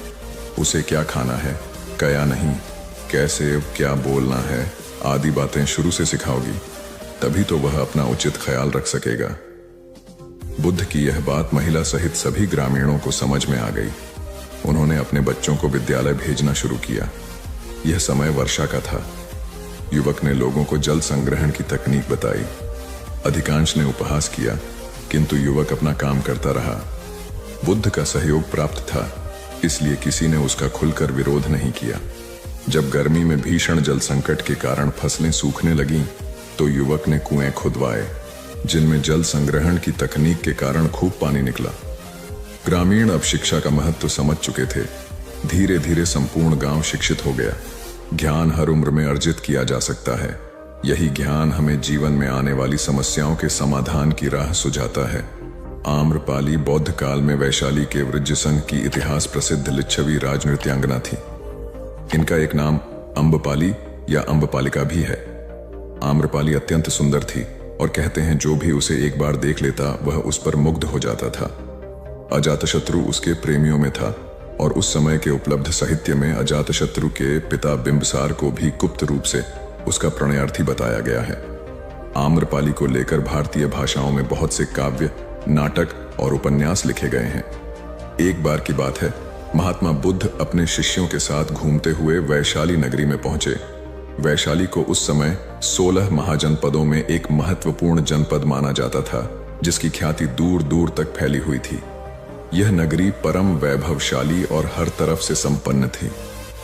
उसे क्या खाना है, क्या नहीं, कैसे क्या बोलना है आदि बातें शुरू से सिखाओगी, तभी तो वह अपना उचित ख्याल रख सकेगा। बुद्ध की यह बात महिला सहित सभी ग्रामीणों को समझ में आ गई। उन्होंने अपने बच्चों को विद्यालय भेजना शुरू किया। यह समय वर्षा का था। युवक ने लोगों को जल संग्रहण की तकनीक बताई। अधिकांश ने उपहास किया, किंतु युवक अपना काम करता रहा। बुद्ध का सहयोग प्राप्त था, इसलिए किसी ने उसका खुलकर विरोध नहीं किया। जब गर्मी में भीषण जल संकट के कारण फसलें सूखने लगीं, तो युवक ने कुएं खुदवाए, जिनमें जल संग्रहण की तकनीक के कारण खूब पानी निकला। ग्रामीण अब शिक्षा का महत्व समझ चुके थे। धीरे धीरे संपूर्ण गांव शिक्षित हो गया। ज्ञान हर उम्र में अर्जित किया जा सकता है। यही ज्ञान हमें जीवन में आने वाली समस्याओं के समाधान की राह सुझाता है। आम्रपाली बौद्ध काल में वैशाली के वृज्जसंघ की इतिहास प्रसिद्ध लिच्छवी राजनृत्यांगना थी। इनका एक नाम अम्बपाली या अम्बपालिका भी है। आम्रपाली अत्यंत सुंदर थी और कहते हैं जो भी उसे एक बार देख लेता वह उस पर मुग्ध हो जाता था। अजातशत्रु उसके प्रेमियों में था और उस समय के उपलब्ध साहित्य में अजातशत्रु के पिता बिंबसार को भी गुप्त रूप से उसका प्रणयार्थी बताया गया है। आम्रपाली को लेकर भारतीय भाषाओं में बहुत से काव्य, नाटक और उपन्यास लिखे गए हैं। एक बार की बात है, महात्मा बुद्ध अपने शिष्यों के साथ घूमते हुए वैशाली नगरी में पहुंचे। वैशाली को उस समय 16 महाजनपदों में एक महत्वपूर्ण जनपद माना जाता था, जिसकी ख्याति दूर दूर तक फैली हुई थी। यह नगरी परम वैभवशाली और हर तरफ से संपन्न थी।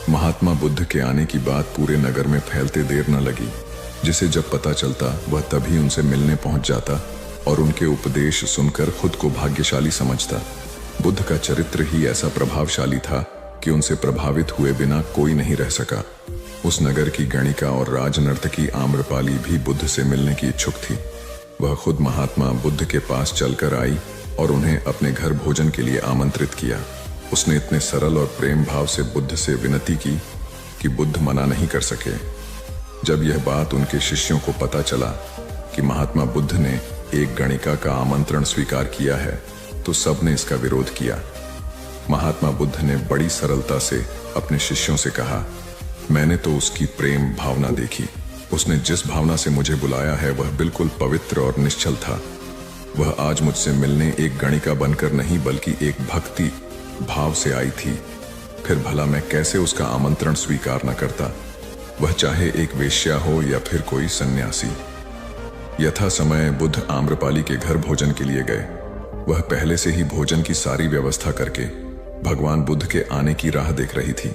महात्मा बुद्ध के आने की बात पूरे नगर में फैलते देर न लगी। जिसे जब पता चलता वह तभी उनसे मिलने पहुंच जाता और उनके उपदेश सुनकर खुद को भाग्यशाली समझता। बुद्ध का चरित्र ही ऐसा प्रभावशाली था कि उनसे प्रभावित हुए बिना कोई नहीं रह सका। उस नगर की गणिका और राजनर्तकी आम्रपाली भी बुद्ध से मिलने की इच्छुक थी। वह खुद महात्मा बुद्ध के पास चलकर आई और उन्हें अपने घर भोजन के लिए आमंत्रित किया। उसने इतने सरल और प्रेम भाव से बुद्ध से विनती की कि बुद्ध मना नहीं कर सके। जब यह बात उनके शिष्यों को पता चला कि महात्मा बुद्ध ने एक गणिका का आमंत्रण स्वीकार किया है, तो सबने इसका विरोध किया। महात्मा बुद्ध ने बड़ी सरलता से अपने शिष्यों से कहा, मैंने तो उसकी प्रेम भावना देखी। उसने जिस भावना से मुझे बुलाया है वह बिल्कुल पवित्र और निश्चल था। वह आज मुझसे मिलने एक गणिका बनकर नहीं बल्कि एक भक्ति भाव से आई थी। फिर भला मैं कैसे उसका आमंत्रण स्वीकार न करता, वह चाहे एक वेश्या हो या फिर कोई सन्यासी। यथा समय बुद्ध आम्रपाली के घर भोजन के लिए गए। वह पहले से ही भोजन की सारी व्यवस्था करके भगवान बुद्ध के आने की राह देख रही थी।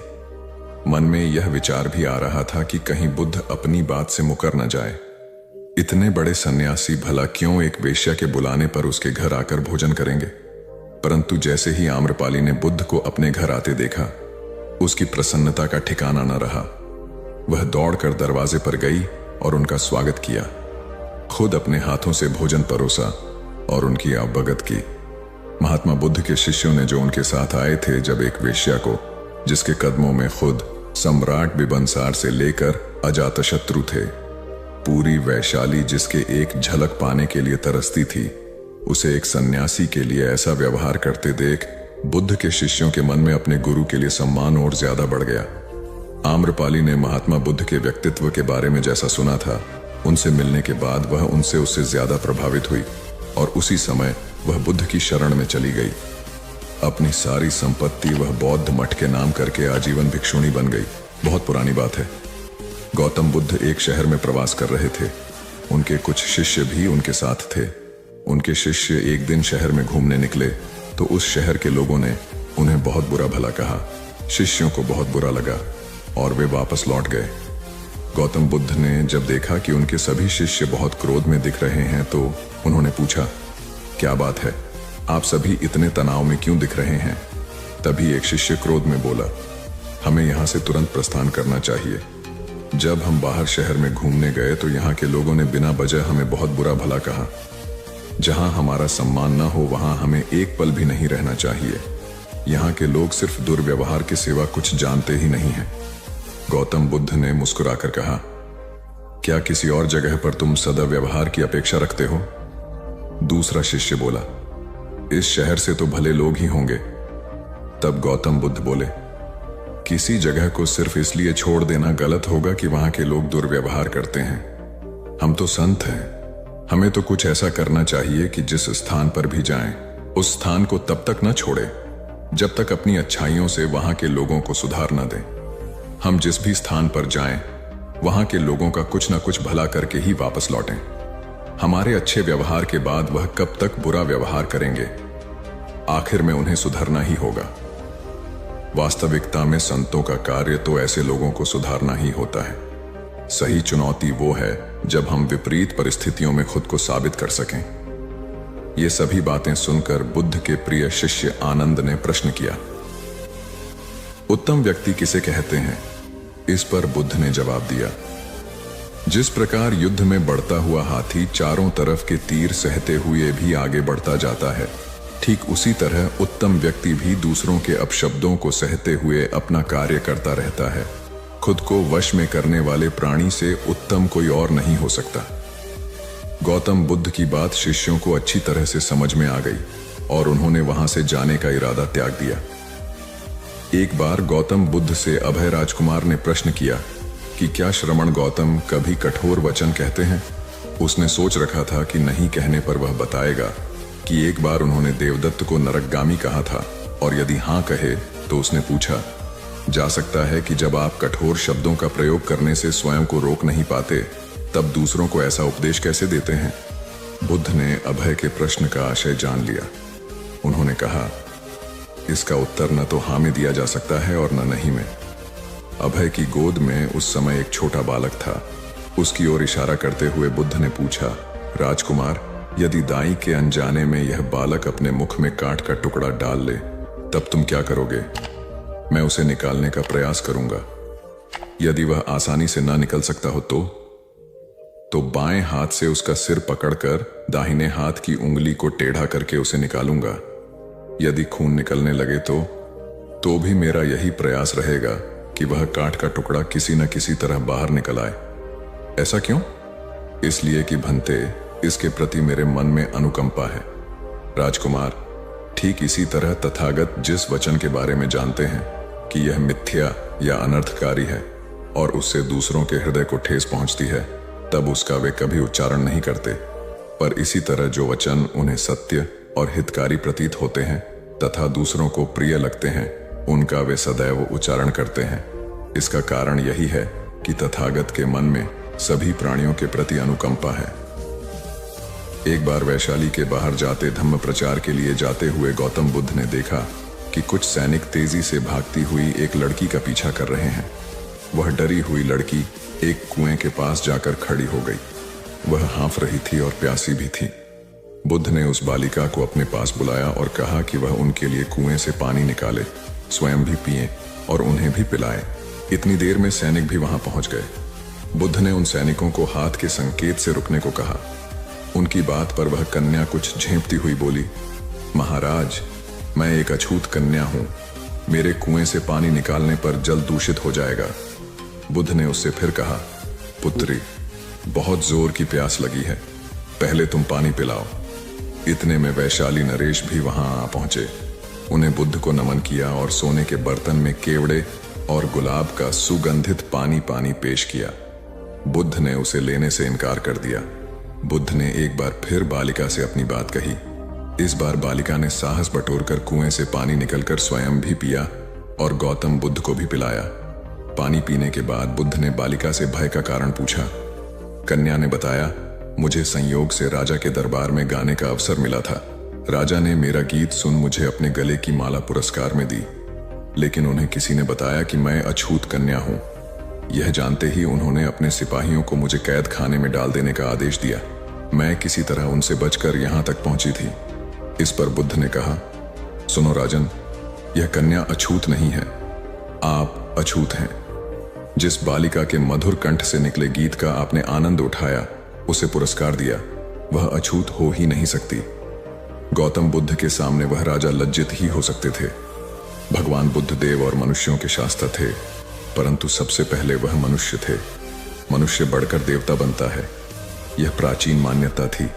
मन में यह विचार भी आ रहा था कि कहीं बुद्ध अपनी बात से मुकर न जाए। इतने बड़े सन्यासी भला क्यों एक वेश्या के बुलाने पर उसके घर आकर भोजन करेंगे। परंतु जैसे ही आम्रपाली ने बुद्ध को अपने घर आते देखा, उसकी प्रसन्नता का ठिकाना न रहा। वह दौड़कर दरवाजे पर गई और उनका स्वागत किया। खुद अपने हाथों से भोजन परोसा और उनकी अवगत की। महात्मा बुद्ध के शिष्यों ने जो उनके साथ आए थे, जब एक वेश्या को, जिसके कदमों में खुद सम्राट बिंबिसार से लेकर अजातशत्रु थे, पूरी वैशाली जिसके एक झलक पाने के लिए तरसती थी, उसे एक सन्यासी के लिए ऐसा व्यवहार करते देख बुद्ध के शिष्यों के मन में अपने गुरु के लिए सम्मान और ज्यादा बढ़ गया। आम्रपाली ने महात्मा बुद्ध के व्यक्तित्व के बारे में जैसा सुना था, उनसे मिलने के बाद वह उससे ज्यादा प्रभावित हुई और उसी समय वह बुद्ध की शरण में चली गई। अपनी सारी संपत्ति वह बौद्ध मठ के नाम करके आजीवन भिक्षुणी बन गई। बहुत पुरानी बात है। गौतम बुद्ध एक शहर में प्रवास कर रहे थे। उनके कुछ शिष्य भी उनके साथ थे। उनके शिष्य एक दिन शहर में घूमने निकले तो उस शहर के लोगों ने उन्हें बहुत बुरा भला कहा। शिष्यों को बहुत बुरा लगा और वे वापस लौट गए। गौतम बुद्ध ने जब देखा कि उनके सभी शिष्य बहुत क्रोध में दिख रहे हैं, तो उन्होंने पूछा, क्या बात है, आप सभी इतने तनाव में क्यों दिख रहे हैं? तभी एक शिष्य क्रोध में बोला, हमें यहाँ से तुरंत प्रस्थान करना चाहिए। जब हम बाहर शहर में घूमने गए तो यहाँ के लोगों ने बिना वजह हमें बहुत बुरा भला कहा। जहाँ हमारा सम्मान न हो वहाँ हमें एक पल भी नहीं रहना चाहिए। यहाँ के लोग सिर्फ दुर्व्यवहार के सिवा कुछ जानते ही नहीं हैं। गौतम बुद्ध ने मुस्कुराकर कहा, क्या किसी और जगह पर तुम सद्व्यवहार की अपेक्षा रखते हो? दूसरा शिष्य बोला, इस शहर से तो भले लोग ही होंगे। तब गौतम बुद्ध बोले, किसी जगह को सिर्फ इसलिए छोड़ देना गलत होगा कि वहां के लोग दुर्व्यवहार करते हैं। हम तो संत हैं। हमें तो कुछ ऐसा करना चाहिए कि जिस स्थान पर भी जाएं, उस स्थान को तब तक न छोड़े जब तक अपनी अच्छाइयों से वहां के लोगों को सुधार न दें। हम जिस भी स्थान पर जाएं, वहां के लोगों का कुछ न कुछ भला करके ही वापस लौटें। हमारे अच्छे व्यवहार के बाद वह कब तक बुरा व्यवहार करेंगे? आखिर में उन्हें सुधरना ही होगा। वास्तविकता में संतों का कार्य तो ऐसे लोगों को सुधारना ही होता है। सही चुनौती वो है जब हम विपरीत परिस्थितियों में खुद को साबित कर सकें। ये सभी बातें सुनकर बुद्ध के प्रिय शिष्य आनंद ने प्रश्न किया, उत्तम व्यक्ति किसे कहते हैं? इस पर बुद्ध ने जवाब दिया, जिस प्रकार युद्ध में बढ़ता हुआ हाथी चारों तरफ के तीर सहते हुए भी आगे बढ़ता जाता है, ठीक उसी तरह उत्तम व्यक्ति भी दूसरों के अपशब्दों को सहते हुए अपना कार्य करता रहता है। खुद को वश में करने वाले प्राणी से उत्तम कोई और नहीं हो सकता। गौतम बुद्ध की बात शिष्यों को अच्छी तरह से समझ में आ गई और उन्होंने वहां से जाने का इरादा त्याग दिया। एक बार गौतम बुद्ध से अभय राजकुमार ने प्रश्न किया कि क्या श्रमण गौतम कभी कठोर वचन कहते हैं? उसने सोच रखा था कि नहीं कहने पर वह बताएगा कि एक बार उन्होंने देवदत्त को नरकगामी कहा था, और यदि हाँ कहे तो उसने पूछा, जा सकता है कि जब आप कठोर शब्दों का प्रयोग करने से स्वयं को रोक नहीं पाते, तब दूसरों को ऐसा उपदेश कैसे देते हैं? बुद्ध ने अभय के प्रश्न का आशय जान लिया। उन्होंने कहा, इसका उत्तर न तो हाँ में दिया जा सकता है और न नहीं में। अभय की गोद में उस समय एक छोटा बालक था। उसकी ओर इशारा करते हुए बुद्ध ने पूछा, राजकुमार, यदि दाई के अनजाने में यह बालक अपने मुख में कांट का टुकड़ा डाल ले, तब तुम क्या करोगे? मैं उसे निकालने का प्रयास करूंगा। यदि वह आसानी से ना निकल सकता हो तो बाएं हाथ से उसका सिर पकड़कर दाहिने हाथ की उंगली को टेढ़ा करके उसे निकालूंगा। यदि खून निकलने लगे तो भी मेरा यही प्रयास रहेगा कि वह कांट का टुकड़ा किसी न किसी तरह बाहर निकल आए। ऐसा क्यों? इसलिए कि भंते, इसके प्रति मेरे मन में अनुकंपा है। राजकुमार, ठीक इसी तरह तथागत जिस वचन के बारे में जानते हैं कि यह मिथ्या या अनर्थकारी है और उससे दूसरों के हृदय को ठेस पहुंचती है, तब उसका वे कभी उच्चारण नहीं करते। पर इसी तरह जो वचन उन्हें सत्य और हितकारी प्रतीत होते हैं तथा दूसरों को प्रिय लगते हैं, उनका वे सदैव उच्चारण करते हैं। इसका कारण यही है कि तथागत के मन में सभी प्राणियों के प्रति अनुकंपा है। एक बार वैशाली के बाहर जाते धम्म प्रचार के लिए जाते हुए गौतम बुद्ध ने देखा कि कुछ सैनिक तेजी से भागती हुई एक लड़की का पीछा कर रहे हैं। वह डरी हुई लड़की एक कुएं के पास जाकर खड़ी हो गई। वह हाँफ रही थी और प्यासी भी थी। बुद्ध ने उस बालिका को अपने पास बुलाया और कहा कि वह उनके लिए कुएं से पानी निकाले, स्वयं भी पिए और उन्हें भी पिलाए। इतनी देर में सैनिक भी वहां पहुंच गए। बुद्ध ने उन सैनिकों को हाथ के संकेत से रुकने को कहा। उनकी बात पर वह कन्या कुछ झेंपती हुई बोली, महाराज, मैं एक अछूत कन्या हूं। मेरे कुएं से पानी निकालने पर जल दूषित हो जाएगा। बुद्ध ने उससे फिर कहा, पुत्री, बहुत जोर की प्यास लगी है, पहले तुम पानी पिलाओ। इतने में वैशाली नरेश भी वहां आ पहुंचे। उन्हें बुद्ध को नमन किया और सोने के बर्तन में केवड़े और गुलाब का सुगंधित पानी पेश किया। बुद्ध ने उसे लेने से इनकार कर दिया। बुद्ध ने एक बार फिर बालिका से अपनी बात कही। इस बार बालिका ने साहस बटोरकर कुएं से पानी निकलकर स्वयं भी पिया और गौतम बुद्ध को भी पिलाया। पानी पीने के बाद बुद्ध ने बालिका से भय का कारण पूछा। कन्या ने बताया, मुझे संयोग से राजा के दरबार में गाने का अवसर मिला था। राजा ने मेरा गीत सुन मुझे अपने गले की माला पुरस्कार में दी, लेकिन उन्हें किसी ने बताया कि मैं अछूत कन्या हूं। यह जानते ही उन्होंने अपने सिपाहियों को मुझे कैद खाने में डाल देने का आदेश दिया। मैं किसी तरह उनसे बचकर यहां तक पहुंची थी। इस पर बुद्ध ने कहा, सुनो राजन, यह कन्या अछूत नहीं है, आप अछूत हैं। जिस बालिका के मधुर कंठ से निकले गीत का आपने आनंद उठाया, उसे पुरस्कार दिया, वह अछूत हो ही नहीं सकती। गौतम बुद्ध के सामने वह राजा लज्जित ही हो सकते थे। भगवान बुद्ध देव और मनुष्यों के शास्त्र थे, परंतु सबसे पहले वह मनुष्य थे। मनुष्य बढ़कर देवता बनता है, यह प्राचीन मान्यता थी।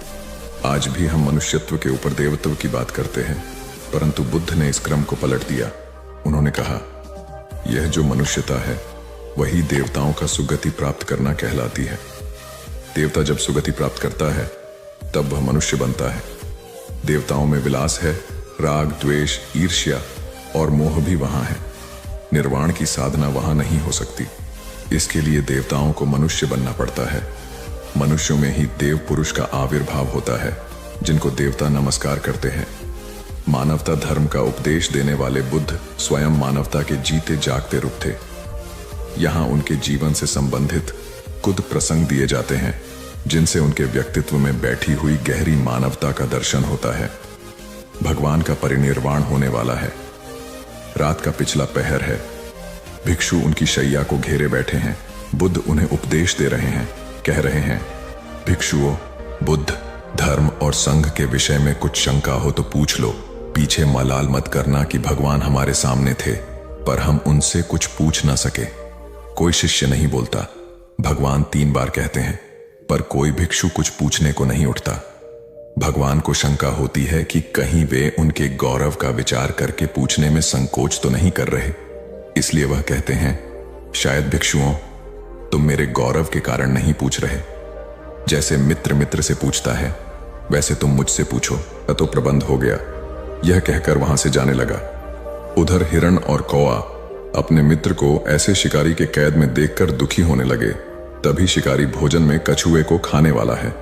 आज भी हम मनुष्यत्व के ऊपर देवत्व की बात करते हैं, परंतु बुद्ध ने इस क्रम को पलट दिया। उन्होंने कहा, यह जो मनुष्यता है वही देवताओं का सुगति प्राप्त करना कहलाती है। देवता जब सुगति प्राप्त करता है तब वह मनुष्य बनता है। देवताओं में विलास है, राग, द्वेष, ईर्ष्या और मोह भी वहां है। निर्वाण की साधना वहां नहीं हो सकती। इसके लिए देवताओं को मनुष्य बनना पड़ता है। मनुष्यों में ही देव पुरुष का आविर्भाव होता है, जिनको देवता नमस्कार करते हैं। मानवता धर्म का उपदेश देने वाले बुद्ध स्वयं मानवता के जीते जागते रूप थे। यहाँ उनके जीवन से संबंधित कुछ प्रसंग दिए जाते हैं, जिनसे उनके व्यक्तित्व में बैठी हुई गहरी मानवता का दर्शन होता है। भगवान का परिनिर्वाण होने वाला है। रात का पिछला पहर है। भिक्षु उनकी शैया को घेरे बैठे हैं। बुद्ध उन्हें उपदेश दे रहे हैं, कह रहे हैं, भिक्षुओं, बुद्ध, धर्म और संघ के विषय में कुछ शंका हो तो पूछ लो। पीछे मलाल मत करना कि भगवान हमारे सामने थे, पर हम उनसे कुछ पूछ ना सके। कोई शिष्य नहीं बोलता। भगवान 3 बार कहते हैं, पर कोई भिक्षु कुछ पूछने को नहीं उठता। भगवान को शंका होती है कि कहीं वे उनके गौरव का विचार करके पूछने में संकोच तो नहीं कर रहे। इसलिए वह कहते हैं, शायद भिक्षुओं, तुम मेरे गौरव के कारण नहीं पूछ रहे। जैसे मित्र मित्र से पूछता है, वैसे तुम मुझसे पूछो, तो प्रबंध हो गया। यह कहकर वहां से जाने लगा। उधर हिरण और कौआ अपने मित्र को ऐसे शिकारी के कैद में देखकर दुखी होने लगे। तभी शिकारी भोजन में कछुए को खाने वाला है।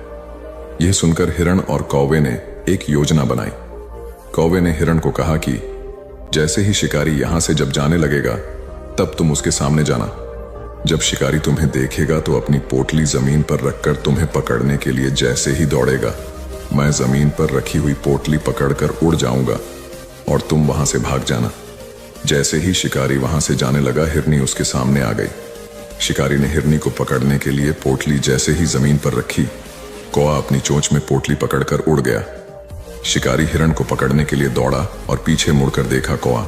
यह सुनकर हिरण और कौवे ने एक योजना बनाई। कौवे ने हिरण को कहा कि जैसे ही शिकारी यहां से जब जाने लगेगा, तब तुम उसके सामने जाना। जब शिकारी तुम्हें देखेगा तो अपनी पोटली जमीन पर रखकर तुम्हें पकड़ने के लिए जैसे ही दौड़ेगा, मैं जमीन पर रखी हुई पोटली पकड़कर उड़ जाऊंगा और तुम वहां से भाग जाना। जैसे ही शिकारी वहां से जाने लगा, हिरनी उसके सामने आ गई। शिकारी ने हिरनी को पकड़ने के लिए पोटली जैसे ही जमीन पर रखी, कौआ अपनी चोंच में पोटली पकड़कर उड़ गया। शिकारी हिरण को पकड़ने के लिए दौड़ा और पीछे मुड़कर देखा, कौआ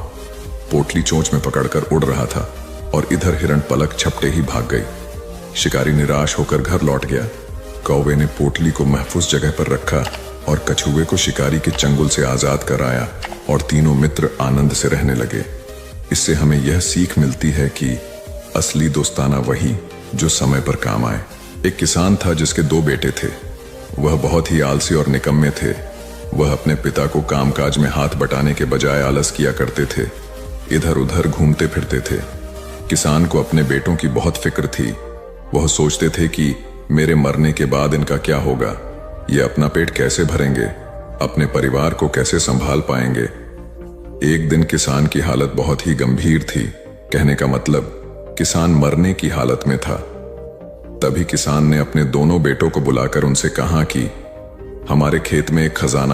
पोटली चोंच में पकड़कर उड़ रहा था और इधर हिरण पलक झपटे ही भाग गई। शिकारी निराश होकर घर लौट गया। कौवे ने पोटली को महफूज जगह पर रखा और कछुए को शिकारी के चंगुल से आजाद कराया और तीनों मित्र आनंद से रहने लगे। इससे हमें यह सीख मिलती है कि असली दोस्ताना वही जो समय पर काम आए। एक किसान था जिसके 2 बेटे थे। वह बहुत ही आलसी और निकम्मे थे। वह अपने पिता को कामकाज में हाथ बटाने के बजाय आलस किया करते थे, इधर उधर घूमते फिरते थे। किसान को अपने बेटों की बहुत फिक्र थी। वह सोचते थे कि मेरे मरने के बाद इनका क्या होगा, ये अपना पेट कैसे भरेंगे, अपने परिवार को कैसे संभाल पाएंगे। एक दिन किसान की हालत बहुत ही गंभीर थी। कहने का मतलब किसान मरने की हालत में था। तभी किसान ने अपने दोनों बेटों को बुलाकर उनसे कहा कि हमारे खेत में एक खजाना